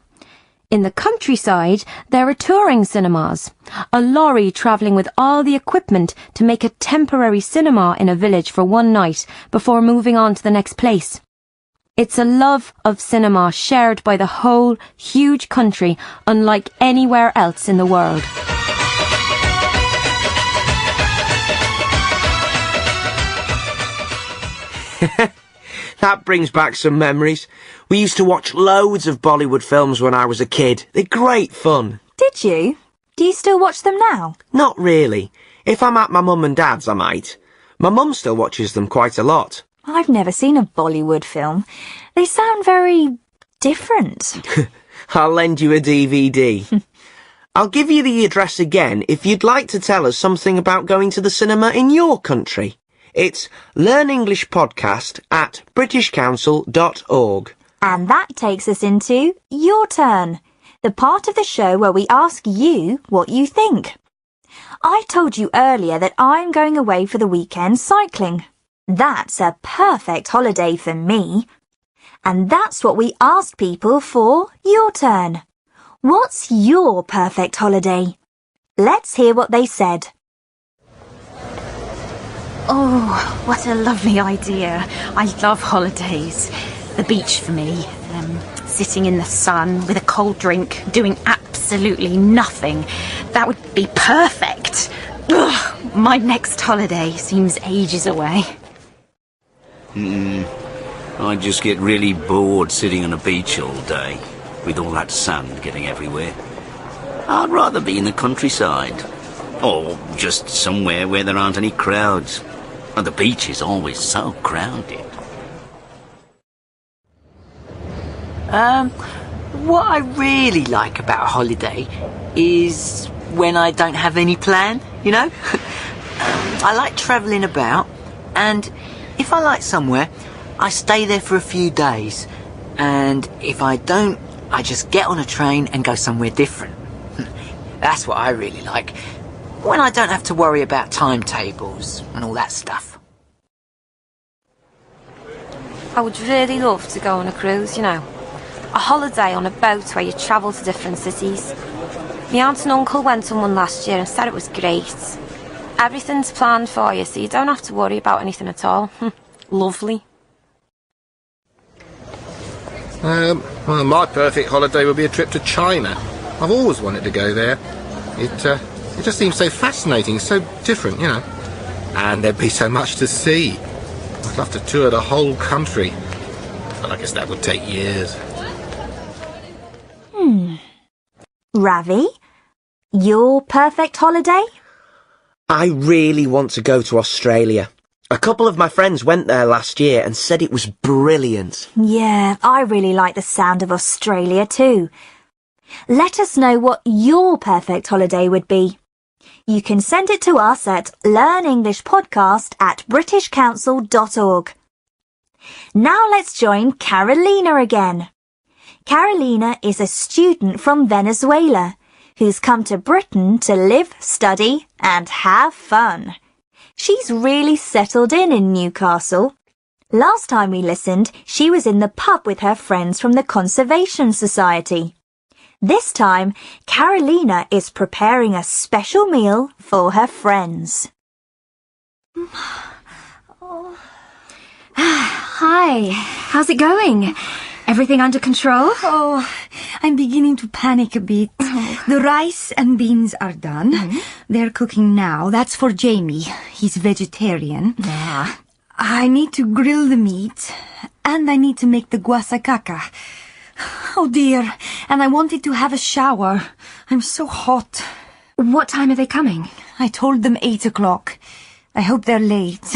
In the countryside, there are touring cinemas, a lorry travelling with all the equipment to make a temporary cinema in a village for one night before moving on to the next place. It's a love of cinema shared by the whole huge country, unlike anywhere else in the world. That brings back some memories. We used to watch loads of Bollywood films when I was a kid. They're great fun. Did you? Do you still watch them now? Not really. If I'm at my mum and dad's, I might. My mum still watches them quite a lot. I've never seen a Bollywood film. They sound very different. I'll lend you a DVD. I'll give you the address again if you'd like to tell us something about going to the cinema in your country. It's learnenglishpodcast@britishcouncil.org. And that takes us into Your Turn, the part of the show where we ask you what you think. I told you earlier that I'm going away for the weekend cycling. That's a perfect holiday for me. And that's what we asked people for Your Turn. What's your perfect holiday? Let's hear what they said. Oh, what a lovely idea. I love holidays. The beach for me. Sitting in the sun with a cold drink, doing absolutely nothing. That would be perfect. Ugh, my next holiday seems ages away. I just get really bored sitting on a beach all day, with all that sand getting everywhere. I'd rather be in the countryside, or just somewhere where there aren't any crowds. And the beach is always so crowded. What I really like about a holiday is when I don't have any plan, you know? I like travelling about, and if I like somewhere, I stay there for a few days. And if I don't, I just get on a train and go somewhere different. That's what I really like. When I don't have to worry about timetables and all that stuff. I would really love to go on a cruise, you know. A holiday on a boat where you travel to different cities. My aunt and uncle went on one last year and said it was great. Everything's planned for you, so you don't have to worry about anything at all. Lovely. Well, my perfect holiday would be a trip to China. I've always wanted to go there. It just seems so fascinating, so different, you know. And there'd be so much to see. I'd love to tour the whole country. But I guess that would take years. Ravi, your perfect holiday? I really want to go to Australia. A couple of my friends went there last year and said it was brilliant. Yeah, I really like the sound of Australia too. Let us know what your perfect holiday would be. You can send it to us at learnenglishpodcast@britishcouncil.org. Now let's join Carolina again. Carolina is a student from Venezuela who's come to Britain to live, study and have fun. She's really settled in Newcastle. Last time we listened, she was in the pub with her friends from the Conservation Society. This time, Carolina is preparing a special meal for her friends. Hi, how's it going? Everything under control? Oh, I'm beginning to panic a bit. The rice and beans are done. They're cooking now. That's for Jamie. He's vegetarian. I need to grill the meat, and I need to make the guasacaca. Oh dear, and I wanted to have a shower. I'm so hot. What time are they coming? I told them 8 o'clock. I hope they're late.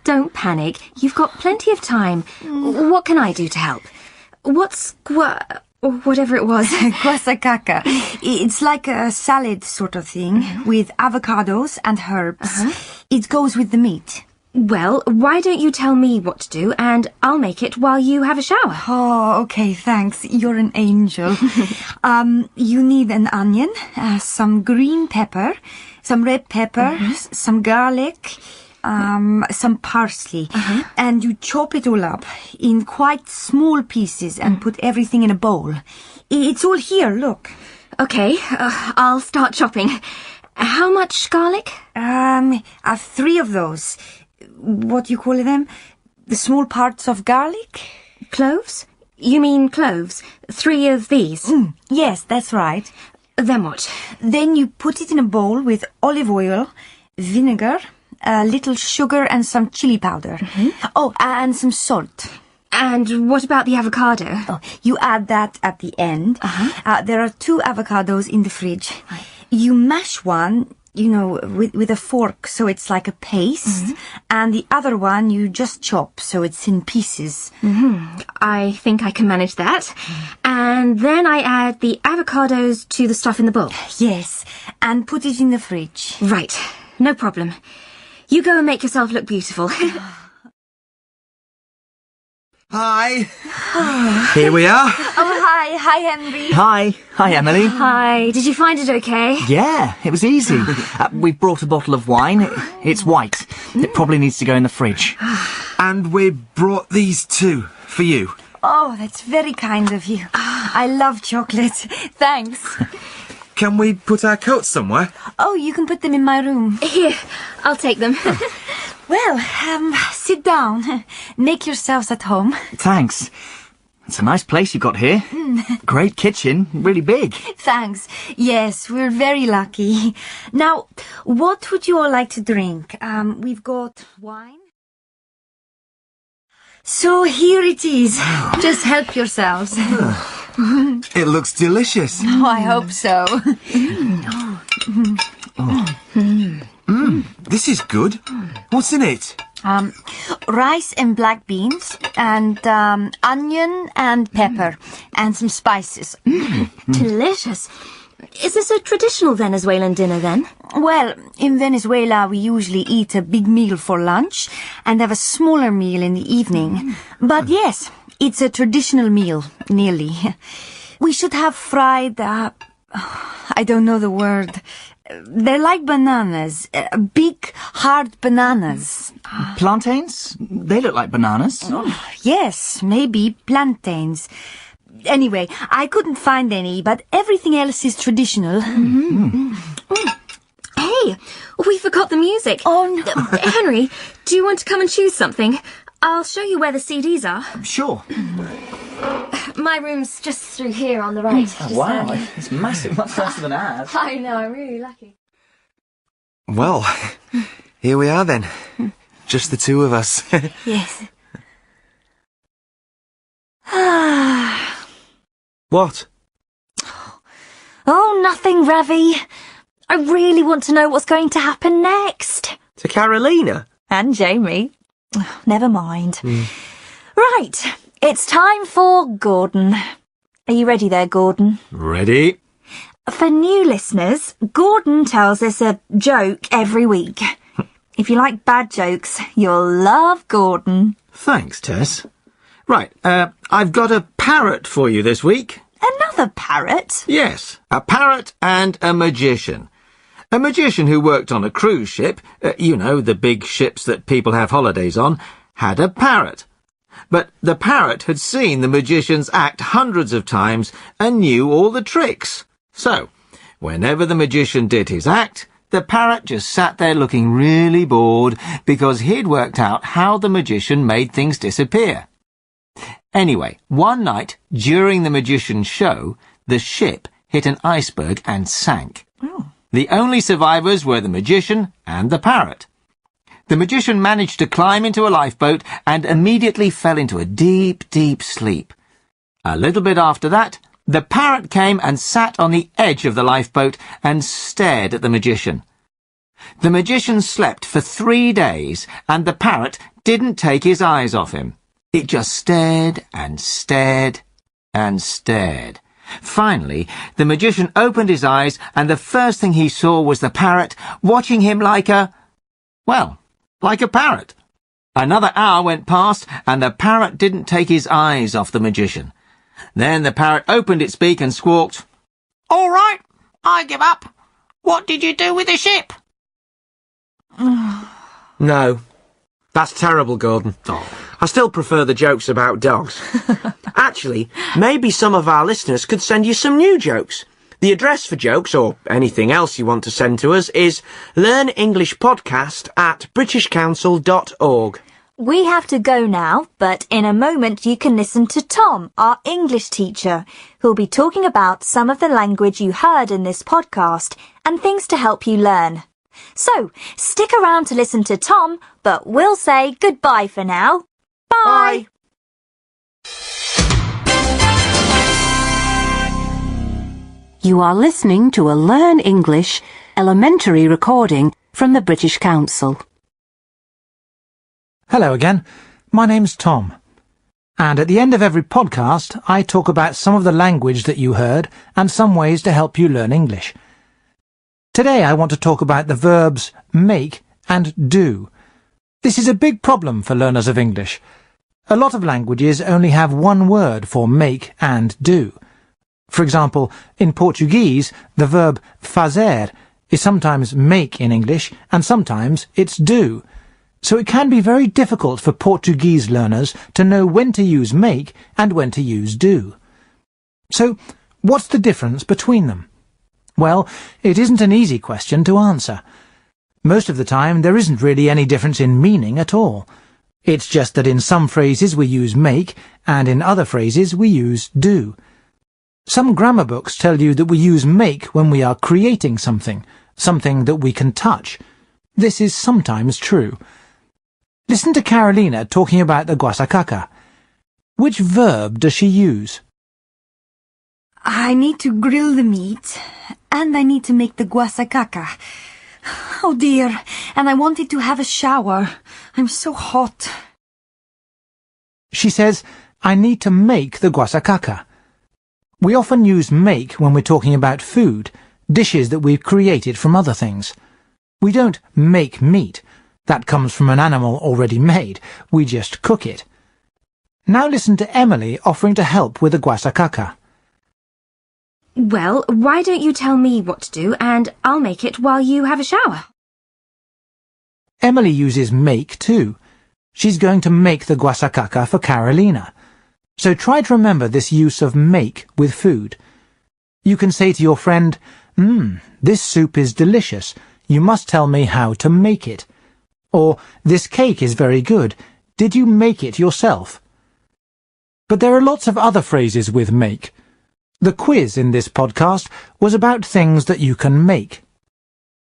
Don't panic. You've got plenty of time. What can I do to help? What's whatever it was? Guasacaca. It's like a salad sort of thing with avocados and herbs. It goes with the meat. Well, why don't you tell me what to do and I'll make it while you have a shower? Oh, okay, thanks. You're an angel. You need an onion, some green pepper, some red pepper, some garlic, some parsley. And you chop it all up in quite small pieces and put everything in a bowl. It's all here, look. Okay, I'll start chopping. How much garlic? 3 of those. What do you call them? The small parts of garlic? Cloves? You mean cloves? 3 of these? Yes, that's right. Then what? Then you put it in a bowl with olive oil, vinegar, a little sugar and some chili powder. Oh, and some salt. And what about the avocado? Oh, you add that at the end. There are 2 avocados in the fridge. You mash one, you know, with a fork so it's like a paste, and the other one you just chop so it's in pieces. I think I can manage that. And then I add the avocados to the stuff in the bowl. Yes, and put it in the fridge. Right, no problem. You go and make yourself look beautiful. Hi. Here we are. Oh, hi. Hi, Henry. Hi, Emily. Hi, did you find it okay? Yeah, it was easy. We've brought a bottle of wine. It's white. It probably needs to go in the fridge. And we brought these too, for you. Oh, that's very kind of you. I love chocolate. Thanks. Can we put our coats somewhere? Oh, you can put them in my room. Here, I'll take them. Well, sit down. Make yourselves at home. Thanks. It's a nice place you've got here. Great kitchen, really big. Thanks. Yes, we're very lucky. Now, what would you all like to drink? We've got wine. So here it is. Just help yourselves. It looks delicious. Oh, I hope so. This is good. What's in it? Rice and black beans, and onion and pepper, and some spices. Delicious. Is this a traditional Venezuelan dinner then? Well, in Venezuela we usually eat a big meal for lunch and have a smaller meal in the evening. But yes, it's a traditional meal, nearly. We should have fried, I don't know the word. They're like bananas, big, hard bananas. Plantains? They look like bananas. Oh, yes, maybe plantains. Anyway, I couldn't find any, but everything else is traditional. Hey, we forgot the music. Oh, no. Henry, do you want to come and choose something? I'll show you where the CDs are. Sure. My room's just through here on the right. Oh, wow, it's massive, much faster than ours. I know, I'm really lucky. Well, here we are then. Just the 2 of us. Yes. What? Oh, nothing, Ravi. I really want to know what's going to happen next. To Carolina? And Jamie. Never mind. Right, it's time for Gordon. Are you ready there, Gordon? Ready? For new listeners, Gordon tells us a joke every week. If you like bad jokes, you'll love Gordon. Thanks, Tess. Right, I've got a parrot for you this week. Another parrot? Yes, a parrot and a magician. A magician who worked on a cruise ship, you know, the big ships that people have holidays on, had a parrot. But the parrot had seen the magicians act hundreds of times and knew all the tricks. So, whenever the magician did his act, the parrot just sat there looking really bored because he'd worked out how the magician made things disappear. Anyway, one night, during the magician's show, the ship hit an iceberg and sank. The only survivors were the magician and the parrot. The magician managed to climb into a lifeboat and immediately fell into a deep, deep sleep. A little bit after that, the parrot came and sat on the edge of the lifeboat and stared at the magician. The magician slept for 3 days, and the parrot didn't take his eyes off him. It just stared and stared and stared. Finally, the magician opened his eyes, and the first thing he saw was the parrot watching him like a parrot. Another hour went past, and the parrot didn't take his eyes off the magician. Then the parrot opened its beak and squawked, "All right, I give up. What did you do with the ship?" No. That's terrible, Gordon. I still prefer the jokes about dogs. Actually, maybe some of our listeners could send you some new jokes. The address for jokes, or anything else you want to send to us, is learnenglishpodcast@britishcouncil.org. We have to go now, but in a moment you can listen to Tom, our English teacher, who'll be talking about some of the language you heard in this podcast and things to help you learn. So, stick around to listen to Tom, but we'll say goodbye for now. Bye! You are listening to a Learn English elementary recording from the British Council. Hello again. My name's Tom. And at the end of every podcast, I talk about some of the language that you heard and some ways to help you learn English. Today I want to talk about the verbs make and do. This is a big problem for learners of English. A lot of languages only have one word for make and do. For example, in Portuguese, the verb fazer is sometimes make in English and sometimes it's do. So it can be very difficult for Portuguese learners to know when to use make and when to use do. So, what's the difference between them? Well, it isn't an easy question to answer. Most of the time, there isn't really any difference in meaning at all. It's just that in some phrases we use make, and in other phrases we use do. Some grammar books tell you that we use make when we are creating something that we can touch. This is sometimes true. Listen to Carolina talking about the guasacaca. Which verb does she use? I need to grill the meat, and I need to make the guasacaca. Oh dear, and I wanted to have a shower. I'm so hot. She says, I need to make the guasacaca. We often use make when we're talking about food, dishes that we've created from other things. We don't make meat. That comes from an animal already made. We just cook it. Now listen to Emily offering to help with the guasacaca. Well, why don't you tell me what to do and I'll make it while you have a shower? Emily uses make too. She's going to make the guasacaca for Carolina. So try to remember this use of make with food. You can say to your friend, this soup is delicious. You must tell me how to make it. Or, this cake is very good. Did you make it yourself? But there are lots of other phrases with make. The quiz in this podcast was about things that you can make.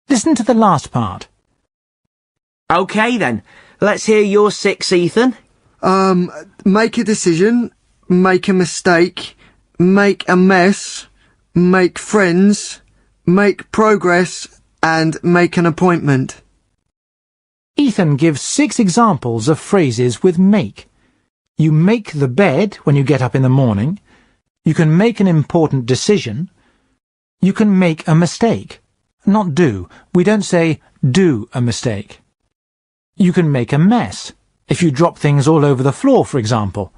Listen to the last part. OK then, let's hear your 6, Ethan. Make a decision, make a mistake, make a mess, make friends, make progress, and make an appointment. Ethan gives 6 examples of phrases with make. You make the bed when you get up in the morning. You can make an important decision. You can make a mistake. Not do. We don't say do a mistake. You can make a mess. If you drop things all over the floor, for example.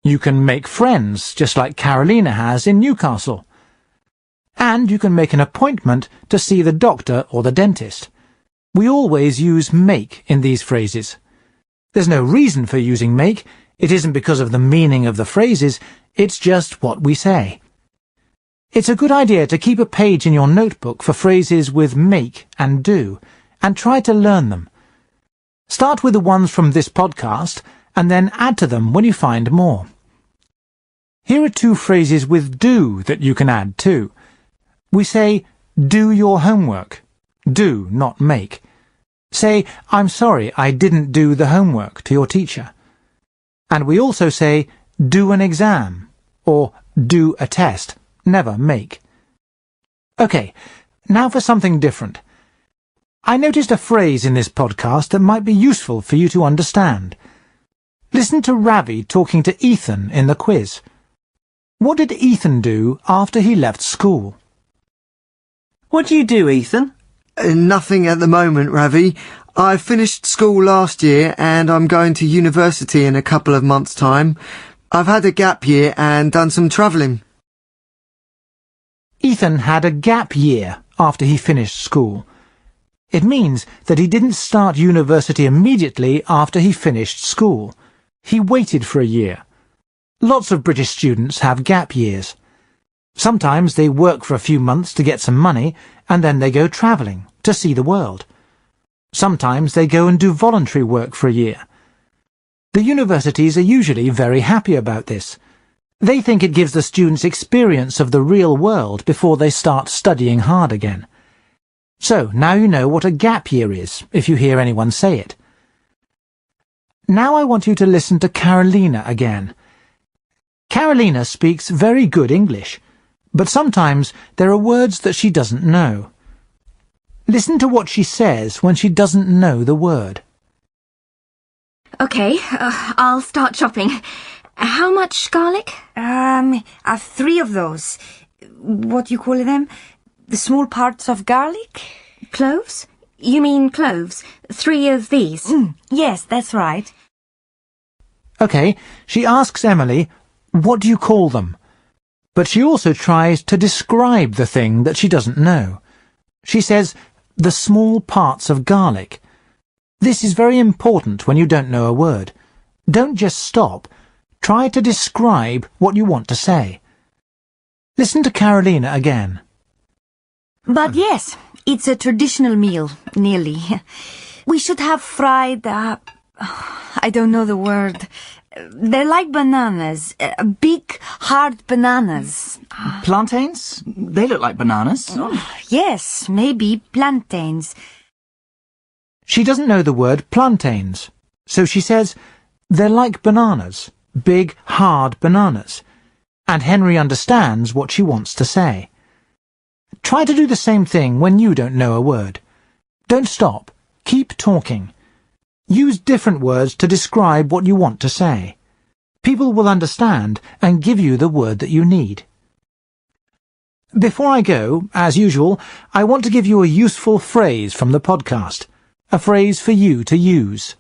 You can make friends, just like Carolina has in Newcastle. And you can make an appointment to see the doctor or the dentist. We always use make in these phrases. There's no reason for using make. It isn't because of the meaning of the phrases. It's just what we say. It's a good idea to keep a page in your notebook for phrases with make and do, and try to learn them. Start with the ones from this podcast, and then add to them when you find more. Here are 2 phrases with do that you can add too. We say, do your homework. Do, not make. Say, I'm sorry, I didn't do the homework to your teacher. And we also say, do an exam, or do a test, never make. OK, now for something different. I noticed a phrase in this podcast that might be useful for you to understand. Listen to Ravi talking to Ethan in the quiz. What did Ethan do after he left school? What do you do, Ethan? Nothing at the moment, Ravi. I finished school last year and I'm going to university in a couple of months' time. I've had a gap year and done some travelling. Ethan had a gap year after he finished school. It means that he didn't start university immediately after he finished school. He waited for a year. Lots of British students have gap years. Sometimes they work for a few months to get some money, and then they go travelling to see the world. Sometimes they go and do voluntary work for a year. The universities are usually very happy about this. They think it gives the students experience of the real world before they start studying hard again. So now you know what a gap year is, if you hear anyone say it. Now I want you to listen to Carolina again. Carolina speaks very good English, but sometimes there are words that she doesn't know. Listen to what she says when she doesn't know the word. OK, I'll start chopping. How much garlic? 3 of those. What do you call them? The small parts of garlic? Cloves? You mean cloves? 3 of these? Yes, that's right. OK, she asks Emily, what do you call them? But she also tries to describe the thing that she doesn't know. She says, the small parts of garlic. This is very important when you don't know a word. Don't just stop. Try to describe what you want to say. Listen to Carolina again. But yes, it's a traditional meal, nearly. We should have fried, I don't know the word. They're like bananas. Big, hard bananas. Plantains? They look like bananas. Yes, maybe plantains. She doesn't know the word plantains, so she says, they're like bananas, big, hard bananas. And Henry understands what she wants to say. Try to do the same thing when you don't know a word. Don't stop. Keep talking. Use different words to describe what you want to say. People will understand and give you the word that you need. Before I go, as usual, I want to give you a useful phrase from the podcast, a phrase for you to use.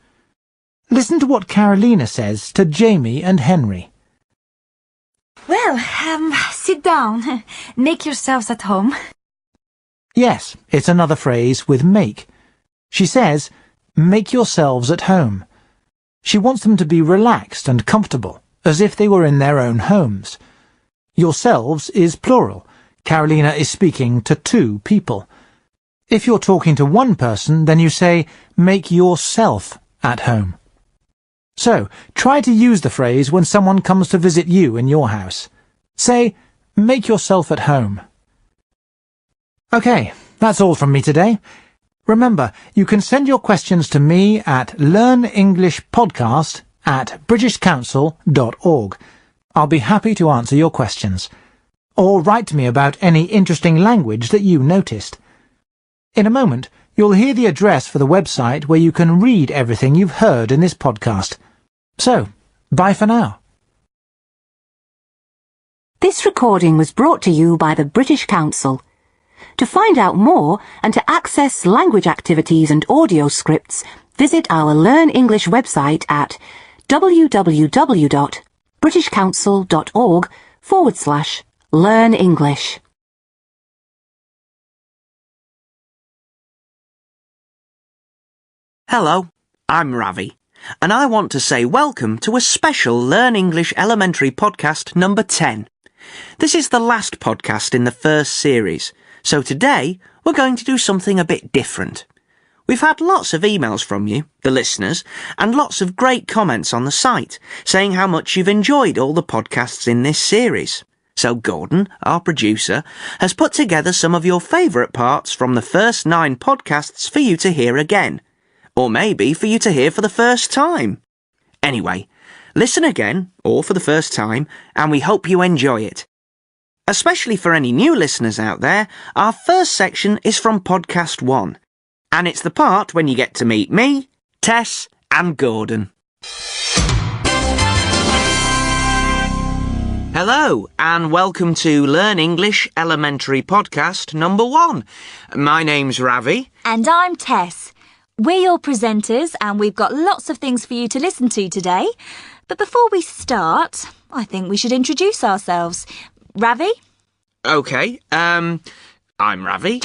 Listen to what Carolina says to Jamie and Henry. Well, sit down. Make yourselves at home. Yes, it's another phrase with make. She says, make yourselves at home. She wants them to be relaxed and comfortable, as if they were in their own homes. Yourselves is plural. Carolina is speaking to 2 people. If you're talking to one person, then you say, make yourself at home. So, try to use the phrase when someone comes to visit you in your house. Say, make yourself at home. OK, that's all from me today. Remember, you can send your questions to me at learnenglishpodcast@britishcouncil.org. I'll be happy to answer your questions. Or write to me about any interesting language that you noticed. In a moment, you'll hear the address for the website where you can read everything you've heard in this podcast. So, bye for now. This recording was brought to you by the British Council. To find out more and to access language activities and audio scripts, visit our Learn English website at www.britishcouncil.org/Learn English. Hello, I'm Ravi, and I want to say welcome to a special Learn English Elementary podcast number 10. This is the last podcast in the first series, so today we're going to do something a bit different. We've had lots of emails from you, the listeners, and lots of great comments on the site, saying how much you've enjoyed all the podcasts in this series. So Gordon, our producer, has put together some of your favourite parts from the first 9 podcasts for you to hear again. Or maybe for you to hear for the first time. Anyway, listen again, or for the first time, and we hope you enjoy it. Especially for any new listeners out there, our first section is from podcast 1. And it's the part when you get to meet me, Tess, and Gordon. Hello, and welcome to Learn English Elementary Podcast number 1. My name's Ravi. And I'm Tess. We're your presenters and we've got lots of things for you to listen to today. But before we start, I think we should introduce ourselves. Ravi? OK, I'm Ravi.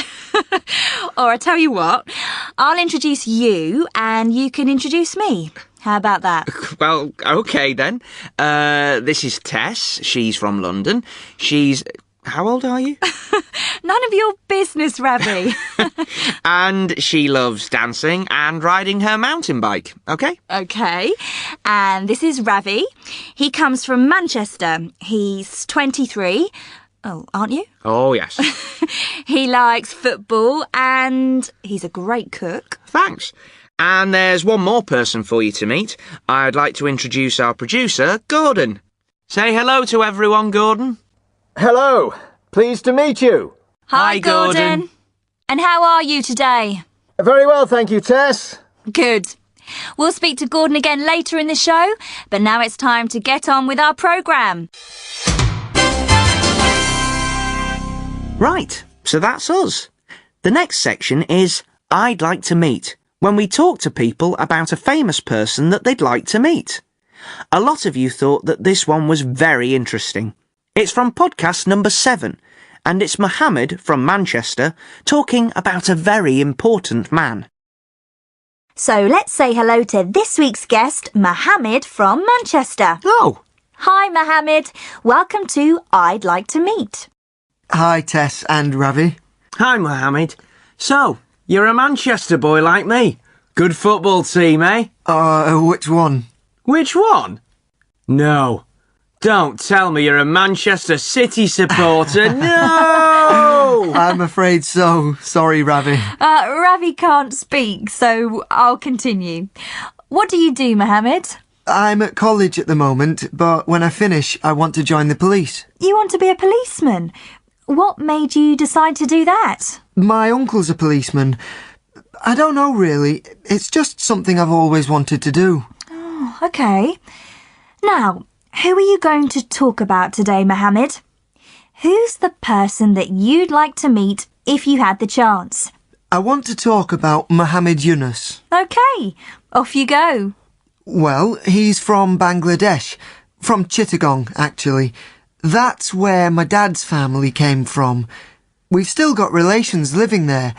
Or I tell you what, I'll introduce you and you can introduce me. How about that? Well, OK then. This is Tess. She's from London. She's... How old are you? None of your business, Ravi. And she loves dancing and riding her mountain bike, OK? OK. And this is Ravi. He comes from Manchester. He's 23. Oh, aren't you? Oh, yes. He likes football and he's a great cook. Thanks. And there's one more person for you to meet. I'd like to introduce our producer, Gordon. Say hello to everyone, Gordon. Hello. Pleased to meet you. Hi, Gordon. And how are you today? Very well, thank you, Tess. Good. We'll speak to Gordon again later in the show, but now it's time to get on with our programme. Right, so that's us. The next section is I'd like to meet, when we talk to people about a famous person that they'd like to meet. A lot of you thought that this one was very interesting. It's from podcast number 7, and it's Mohammed from Manchester talking about a very important man. So let's say hello to this week's guest, Mohammed from Manchester. Oh. Hi, Mohammed. Welcome to I'd Like to Meet. Hi, Tess and Ravi. Hi, Mohammed. So, you're a Manchester boy like me. Good football team, eh? Which one? Which one? No. Don't tell me you're a Manchester City supporter. No! I'm afraid so. Sorry, Ravi. Ravi can't speak, so I'll continue. What do you do, Mohammed? I'm at college at the moment, but when I finish, I want to join the police. You want to be a policeman? What made you decide to do that? My uncle's a policeman. I don't know, really. It's just something I've always wanted to do. Oh, OK. Now, who are you going to talk about today, Mohammed? Who's the person that you'd like to meet if you had the chance? I want to talk about Mohammed Yunus. OK, off you go. Well, he's from Bangladesh. From Chittagong, actually. That's where my dad's family came from. We've still got relations living there.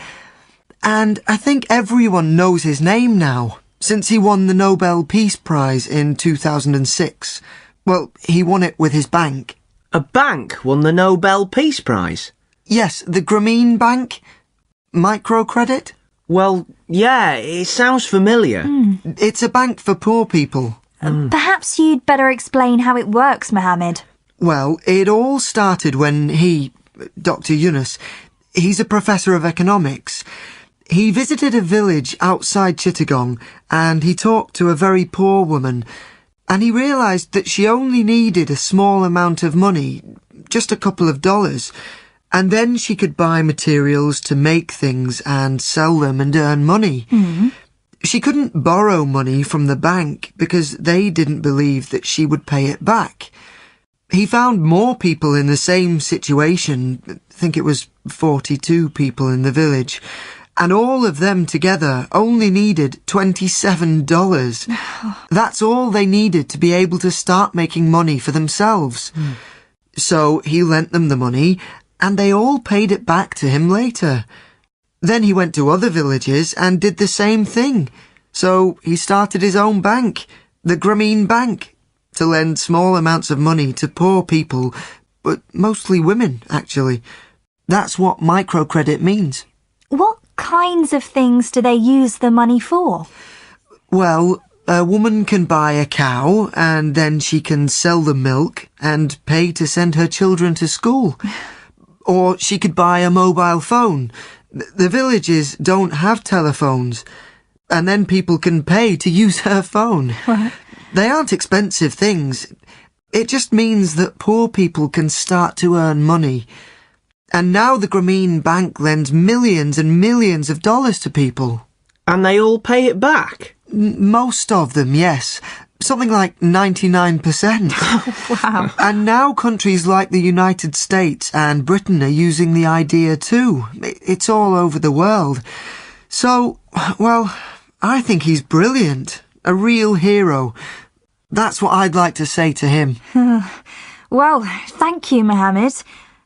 And I think everyone knows his name now, since he won the Nobel Peace Prize in 2006. Well, he won it with his bank. A bank won the Nobel Peace Prize? Yes, the Grameen Bank. Microcredit? Well, yeah, it sounds familiar. It's a bank for poor people. Perhaps you'd better explain how it works, Mohammed. Well, it all started when Dr. Yunus, he's a professor of economics. He visited a village outside Chittagong and he talked to a very poor woman. And he realised that she only needed a small amount of money, just a couple of dollars, and then she could buy materials to make things and sell them and earn money. She couldn't borrow money from the bank because they didn't believe that she would pay it back. He found more people in the same situation, I think it was 42 people in the village, and all of them together only needed $27. That's all they needed to be able to start making money for themselves. So he lent them the money, and they all paid it back to him later. Then he went to other villages and did the same thing. So he started his own bank, the Grameen Bank, to lend small amounts of money to poor people, but mostly women, actually. That's what microcredit means. What kinds of things do they use the money for? Well, a woman can buy a cow and then she can sell the milk and pay to send her children to school. Or she could buy a mobile phone. The villages don't have telephones. And then people can pay to use her phone. What? They aren't expensive things. It just means that poor people can start to earn money. And now the Grameen Bank lends millions and millions of dollars to people. And they all pay it back? Most of them, yes. Something like 99%. Wow. And now countries like the United States and Britain are using the idea too. It's all over the world. So, well, I think he's brilliant. A real hero. That's what I'd like to say to him. Well, thank you, Mohammed.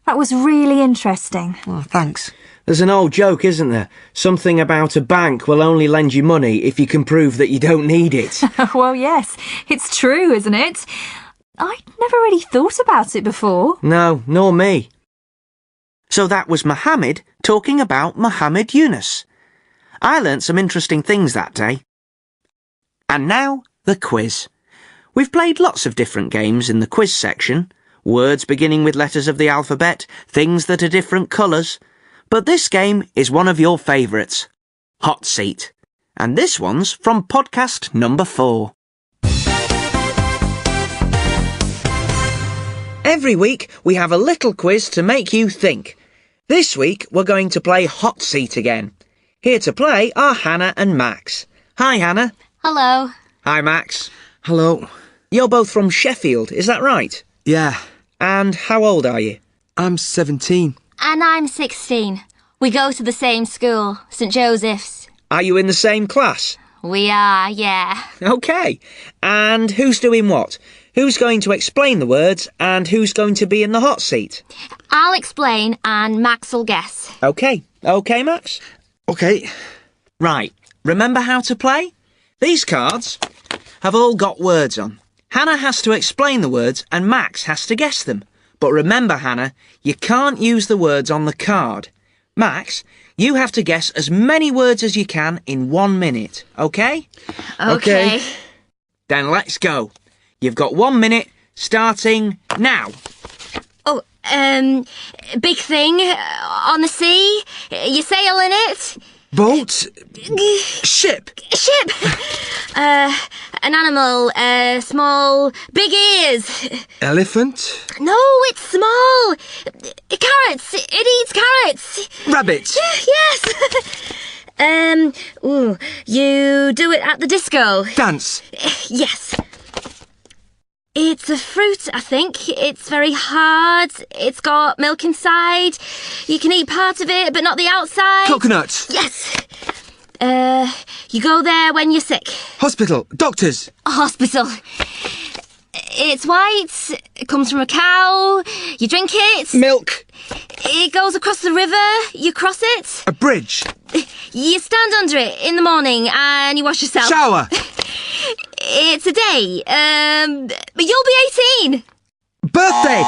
That was really interesting. Well, thanks. There's an old joke, isn't there? Something about a bank will only lend you money if you can prove that you don't need it. Well, yes, it's true, isn't it? I'd never really thought about it before. No, nor me. So that was Mohammed talking about Muhammad Yunus. I learnt some interesting things that day. And now, the quiz. We've played lots of different games in the quiz section. Words beginning with letters of the alphabet, things that are different colours. But this game is one of your favourites. Hot Seat. And this one's from podcast number 4. Every week we have a little quiz to make you think. This week we're going to play Hot Seat again. Here to play are Hannah and Max. Hi, Hannah. Hello. Hi, Max. Hello. You're both from Sheffield, is that right? Yeah. And how old are you? I'm 17. And I'm 16. We go to the same school, St Joseph's. Are you in the same class? We are, yeah. OK. And who's doing what? Who's going to explain the words and who's going to be in the hot seat? I'll explain and Max will guess. OK. OK, Max? OK. Right. Remember how to play? These cards have all got words on. Hannah has to explain the words and Max has to guess them. But remember, Hannah, you can't use the words on the card. Max, you have to guess as many words as you can in 1 minute, OK? OK. Then let's go. You've got 1 minute, starting now. Oh, big thing, on the sea, you sail in it? Boat. Ship. Ship. An animal, small, big ears. Elephant. No, it's small. Carrots. It eats carrots. Rabbit. Yes. Ooh, you do it at the disco. Dance. Yes. It's a fruit, I think. It's very hard. It's got milk inside. You can eat part of it, but not the outside. Coconut. Yes. You go there when you're sick. Hospital. Doctors. A hospital. It's white. It comes from a cow. You drink it. Milk. It goes across the river. You cross it. A bridge. You stand under it in the morning and you wash yourself. Shower. It's a day. But you'll be 18. Birthday.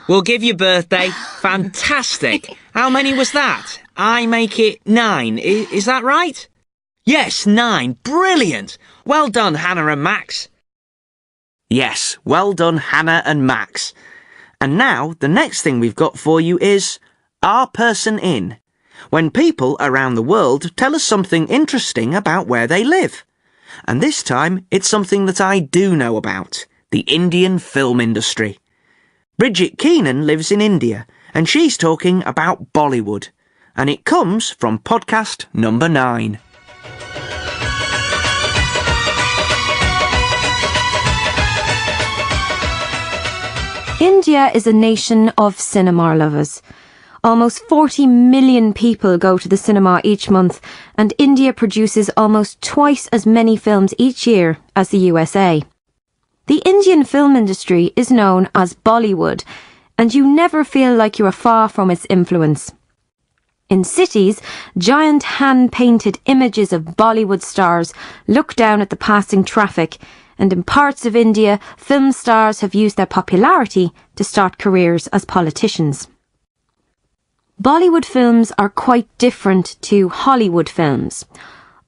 We'll give you birthday. Fantastic. How many was that? I make it 9. Is that right? Yes, 9. Brilliant. Well done, Hannah and Max. Yes, well done, Hannah and Max. And now, the next thing we've got for you is Our Person In. When people around the world tell us something interesting about where they live. And this time, it's something that I do know about, the Indian film industry. Bridget Keenan lives in India, and she's talking about Bollywood. And it comes from podcast number 9. India is a nation of cinema lovers. Almost 40 million people go to the cinema each month, and India produces almost twice as many films each year as the USA. The Indian film industry is known as Bollywood, and you never feel like you are far from its influence. In cities, giant hand-painted images of Bollywood stars look down at the passing traffic, and in parts of India, film stars have used their popularity to start careers as politicians. Bollywood films are quite different to Hollywood films.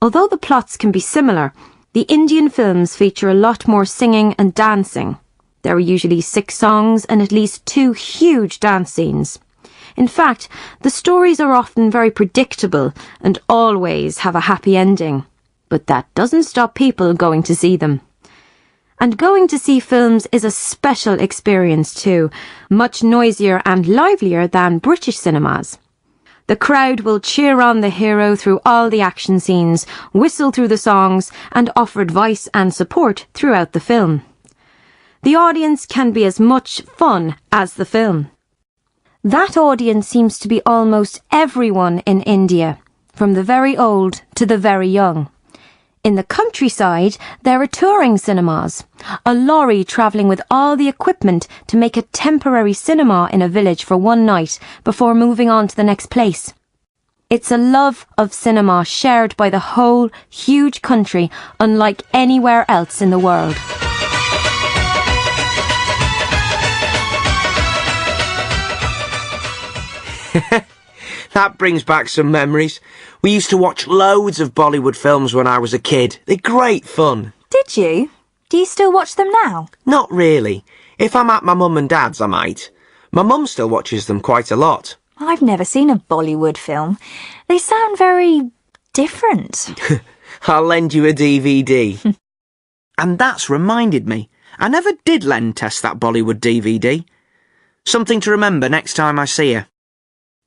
Although the plots can be similar, the Indian films feature a lot more singing and dancing. There are usually 6 songs and at least 2 huge dance scenes. In fact, the stories are often very predictable and always have a happy ending. But that doesn't stop people going to see them. And going to see films is a special experience too, much noisier and livelier than British cinemas. The crowd will cheer on the hero through all the action scenes, whistle through the songs, and offer advice and support throughout the film. The audience can be as much fun as the film. That audience seems to be almost everyone in India. from the very old to the very young. In the countryside, there are touring cinemas, a lorry travelling with all the equipment to make a temporary cinema in a village for one night before moving on to the next place. It's a love of cinema shared by the whole huge country, unlike anywhere else in the world. That brings back some memories. We used to watch loads of Bollywood films when I was a kid. They're great fun. Did you? Do you still watch them now? Not really. If I'm at my mum and dad's, I might. My mum still watches them quite a lot. I've never seen a Bollywood film. They sound very different. I'll lend you a DVD. And that's reminded me. I never did lend Tess that Bollywood DVD. Something to remember next time I see her.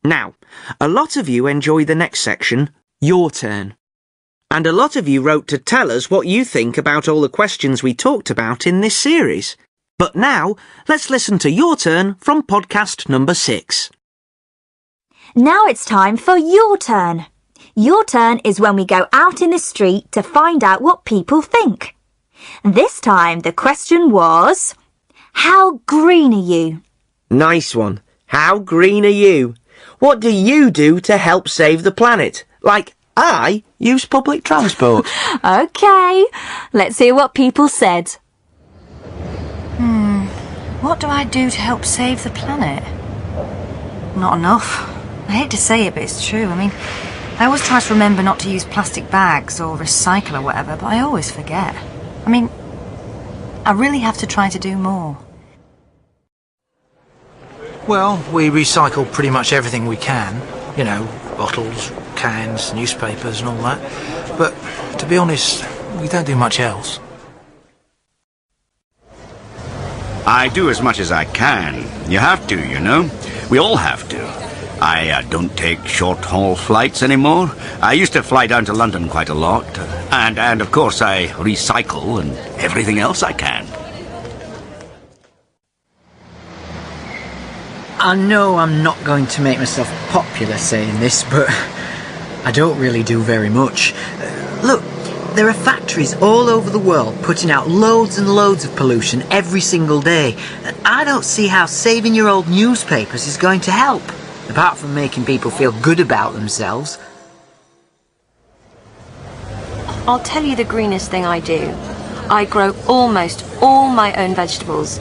Now, a lot of you enjoy the next section, Your Turn. And a lot of you wrote to tell us what you think about all the questions we talked about in this series. But now, let's listen to Your Turn from podcast number 6. Now it's time for Your Turn. Your Turn is when we go out in the street to find out what people think. This time the question was, how green are you? Nice one. How green are you? What do you do to help save the planet? Like, I use public transport. OK, let's hear what people said. What do I do to help save the planet? Not enough. I hate to say it, but it's true. I mean, I always try to remember not to use plastic bags or recycle or whatever, but I always forget. I mean, I really have to try to do more. Well, we recycle pretty much everything we can. You know, bottles, cans, newspapers and all that. But, to be honest, we don't do much else. I do as much as I can. You have to, you know. We all have to. I don't take short-haul flights anymore. I used to fly down to London quite a lot. And of course, I recycle and everything else I can. I know I'm not going to make myself popular saying this, but I don't really do very much. Look, there are factories all over the world putting out loads and loads of pollution every single day. And I don't see how saving your old newspapers is going to help, apart from making people feel good about themselves. I'll tell you the greenest thing I do. I grow almost all my own vegetables.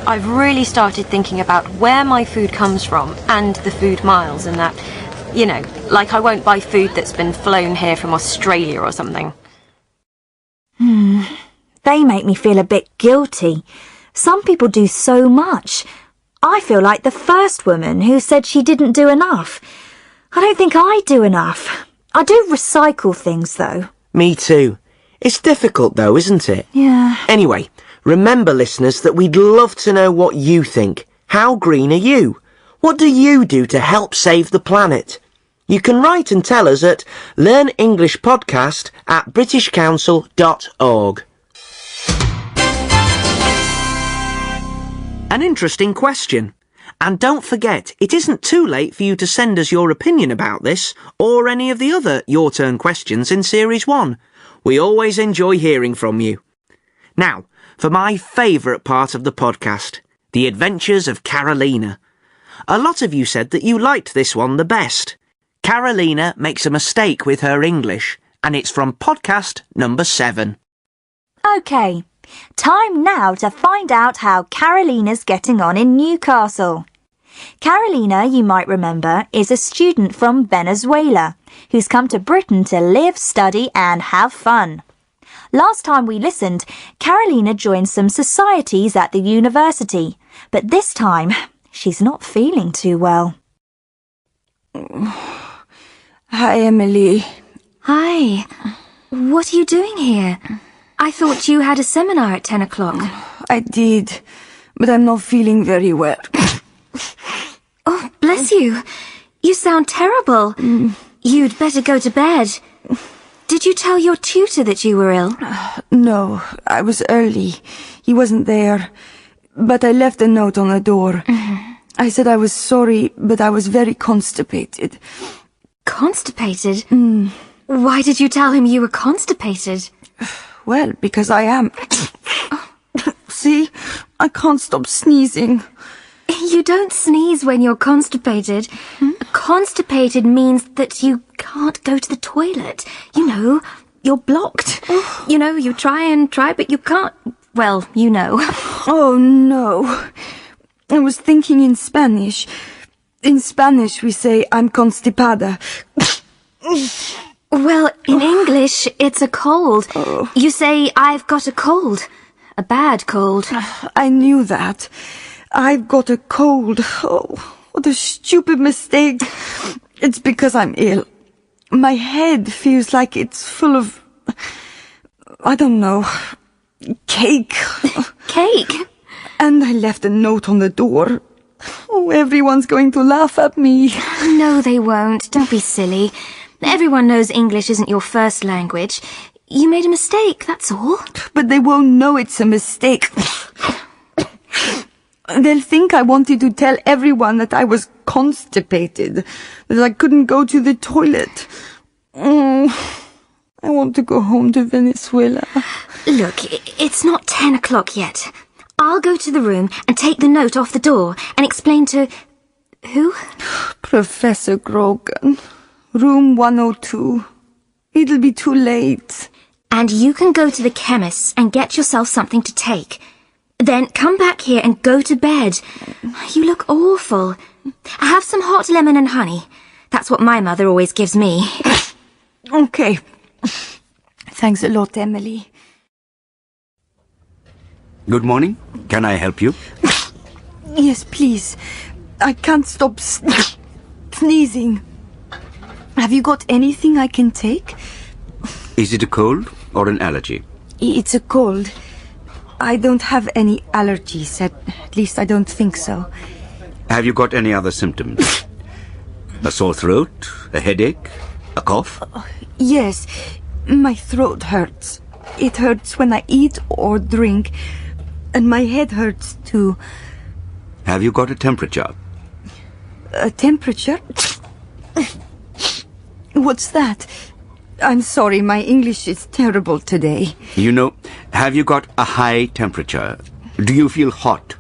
I've really started thinking about where my food comes from and the food miles and that, you know, like I won't buy food that's been flown here from Australia or something. They make me feel a bit guilty. Some people do so much. I feel like the first woman who said she didn't do enough. I don't think I do enough. I do recycle things, though. Me too. It's difficult, though, isn't it? Yeah. Anyway, remember, listeners, that we'd love to know what you think. How green are you? What do you do to help save the planet? You can write and tell us at learnenglishpodcast@britishcouncil.org. An interesting question. And don't forget, it isn't too late for you to send us your opinion about this or any of the other Your Turn questions in Series 1. We always enjoy hearing from you. Now, for my favourite part of the podcast, The Adventures of Carolina. A lot of you said that you liked this one the best. Carolina makes a mistake with her English, and it's from podcast number 7. OK, time now to find out how Carolina's getting on in Newcastle. Carolina, you might remember, is a student from Venezuela who's come to Britain to live, study and have fun. Last time we listened, Carolina joined some societies at the university, but this time she's not feeling too well. Hi, Emily. Hi. What are you doing here? I thought you had a seminar at 10 o'clock. I did, but I'm not feeling very well. Oh, bless you. You sound terrible. You'd better go to bed. Did you tell your tutor that you were ill? No, I was early. He wasn't there. But I left a note on the door. I said I was sorry, but I was very constipated. Constipated? Why did you tell him you were constipated? Well, because I am. See? I can't stop sneezing. You don't sneeze when you're constipated. Constipated means that you can't go to the toilet. You know, you're blocked. You know, you try, but you can't. Well, you know. Oh, no. I was thinking in Spanish. In Spanish, we say, I'm constipada. Well, in English, it's a cold. You say, I've got a cold. A bad cold. I knew that. I've got a cold. Oh, what a stupid mistake. It's because I'm ill. My head feels like it's full of, I don't know, cake. Cake? And I left a note on the door. Oh, everyone's going to laugh at me. No, they won't. Don't be silly. Everyone knows English isn't your first language. You made a mistake, that's all. But they won't know it's a mistake. They'll think I wanted to tell everyone that I was constipated, that I couldn't go to the toilet. I want to go home to Venezuela. Look, it's not 10 o'clock yet. I'll go to the room and take the note off the door and explain to... Who? Professor Grogan. Room 102. It'll be too late. And you can go to the chemist's and get yourself something to take. Then come back here and go to bed. You look awful. Have some hot lemon and honey. That's what my mother always gives me. Okay. Thanks a lot, Emily. Good morning. Can I help you? Yes, please. I can't stop sneezing. Have you got anything I can take? Is it a cold or an allergy? It's a cold. I don't have any allergies, at least I don't think so. Have you got any other symptoms? A sore throat? A headache? A cough? Yes, my throat hurts. It hurts when I eat or drink, and my head hurts too. Have you got a temperature? A temperature? What's that? I'm sorry, my English is terrible today. You know, have you got a high temperature? Do you feel hot?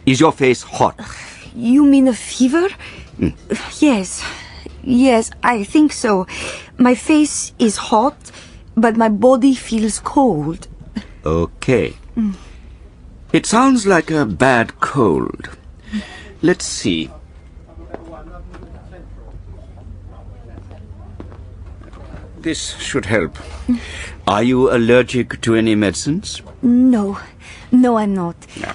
Is your face hot? You mean a fever? Yes, I think so. My face is hot, but my body feels cold. Okay. It sounds like a bad cold. Let's see. This should help. Are you allergic to any medicines? No, I'm not. No.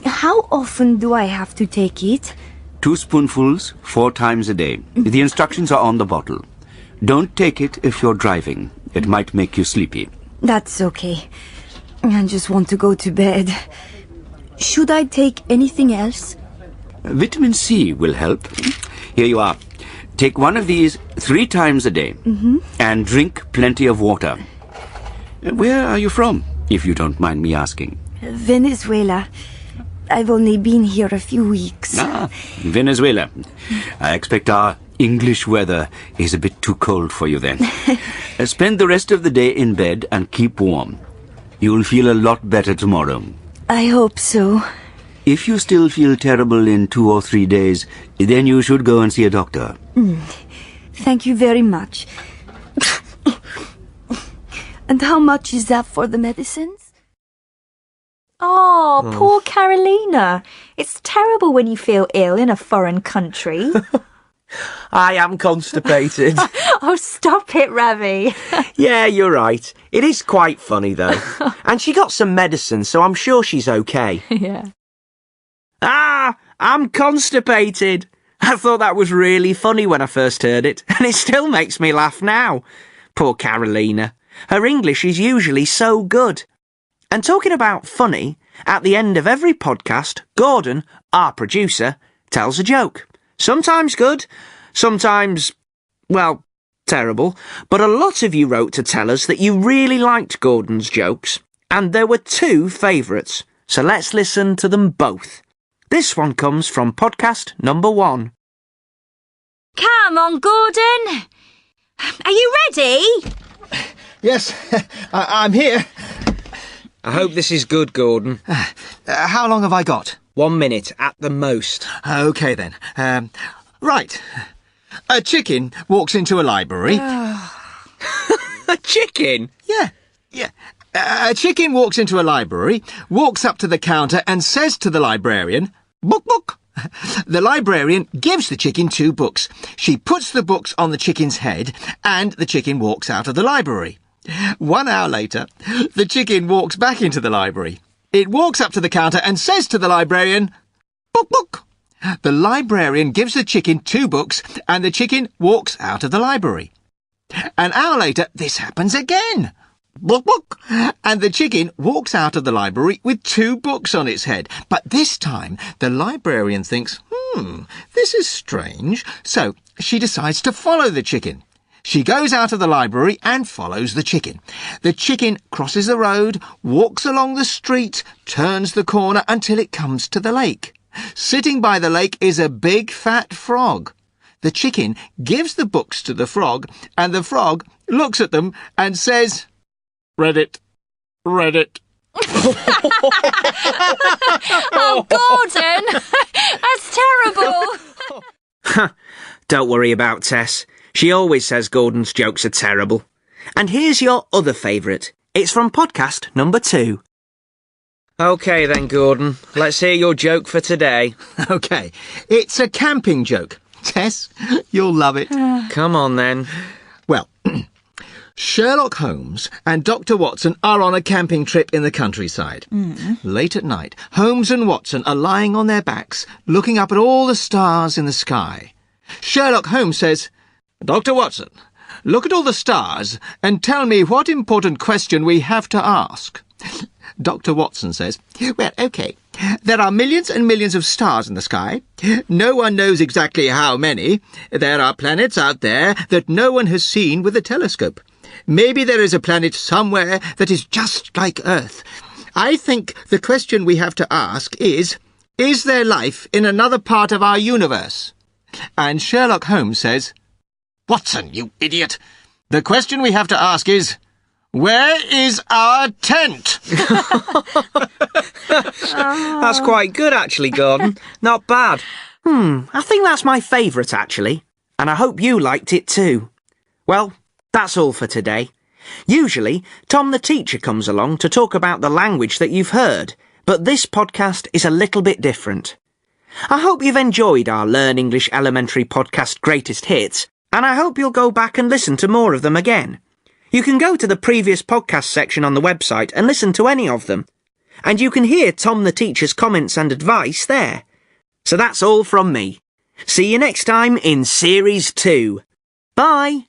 How often do I have to take it? 2 spoonfuls, 4 times a day. The instructions are on the bottle. Don't take it if you're driving. It might make you sleepy. That's okay. I just want to go to bed. Should I take anything else? Vitamin C will help. Here you are. Take one of these 3 times a day. And drink plenty of water. Where are you from, if you don't mind me asking? Venezuela. I've only been here a few weeks. Venezuela. I expect our English weather is a bit too cold for you then. Spend the rest of the day in bed and keep warm. You'll feel a lot better tomorrow. I hope so. If you still feel terrible in 2 or 3 days, then you should go and see a doctor. Thank you very much. And how much is that for the medicines? Oh, poor Carolina. It's terrible when you feel ill in a foreign country. I am constipated. Oh, stop it, Ravi. Yeah, you're right. It is quite funny, though. And she got some medicine, so I'm sure she's okay. Yeah. I'm constipated. I thought that was really funny when I first heard it, and it still makes me laugh now. Poor Carolina. Her English is usually so good. And talking about funny, at the end of every podcast, Gordon, our producer, tells a joke. Sometimes good, sometimes, well, terrible. But a lot of you wrote to tell us that you really liked Gordon's jokes, and there were 2 favourites. So let's listen to them both. This one comes from podcast number 1. Come on, Gordon. Are you ready? Yes, I'm here. I hope this is good, Gordon. How long have I got? 1 minute at the most. OK then. Right. A chicken walks into a library. A chicken? Yeah. A chicken walks into a library, walks up to the counter and says to the librarian, "Book, book." The librarian gives the chicken 2 books. She puts the books on the chicken's head and the chicken walks out of the library. 1 hour later, the chicken walks back into the library. It walks up to the counter and says to the librarian, "Book, book." The librarian gives the chicken 2 books and the chicken walks out of the library. An hour later, this happens again. Book, book. And the chicken walks out of the library with 2 books on its head. But this time, the librarian thinks, this is strange. So she decides to follow the chicken. She goes out of the library and follows the chicken. The chicken crosses the road, walks along the street, turns the corner until it comes to the lake. Sitting by the lake is a big fat frog. The chicken gives the books to the frog, and the frog looks at them and says, "Read it. Read it." Oh, Gordon! That's terrible! Don't worry about Tess. She always says Gordon's jokes are terrible. And here's your other favourite. It's from podcast number 2. OK then, Gordon. Let's hear your joke for today. OK. It's a camping joke. Tess, you'll love it. Come on then. Well, Sherlock Holmes and Dr. Watson are on a camping trip in the countryside. Late at night, Holmes and Watson are lying on their backs, looking up at all the stars in the sky. Sherlock Holmes says, "Dr. Watson, look at all the stars and tell me what important question we have to ask." Dr. Watson says, "Well, OK. There are millions and millions of stars in the sky. No one knows exactly how many. There are planets out there that no one has seen with a telescope. Maybe there is a planet somewhere that is just like Earth. I think the question we have to ask is there life in another part of our universe?" And Sherlock Holmes says, "Watson, you idiot. The question we have to ask is, where is our tent?" That's quite good, actually, Gordon. Not bad. I think that's my favourite, actually. And I hope you liked it too. Well, that's all for today. Usually, Tom the teacher comes along to talk about the language that you've heard, but this podcast is a little bit different. I hope you've enjoyed our Learn English Elementary podcast Greatest Hits, and I hope you'll go back and listen to more of them again. You can go to the previous podcast section on the website and listen to any of them. And you can hear Tom the teacher's comments and advice there. So that's all from me. See you next time in Series 2. Bye!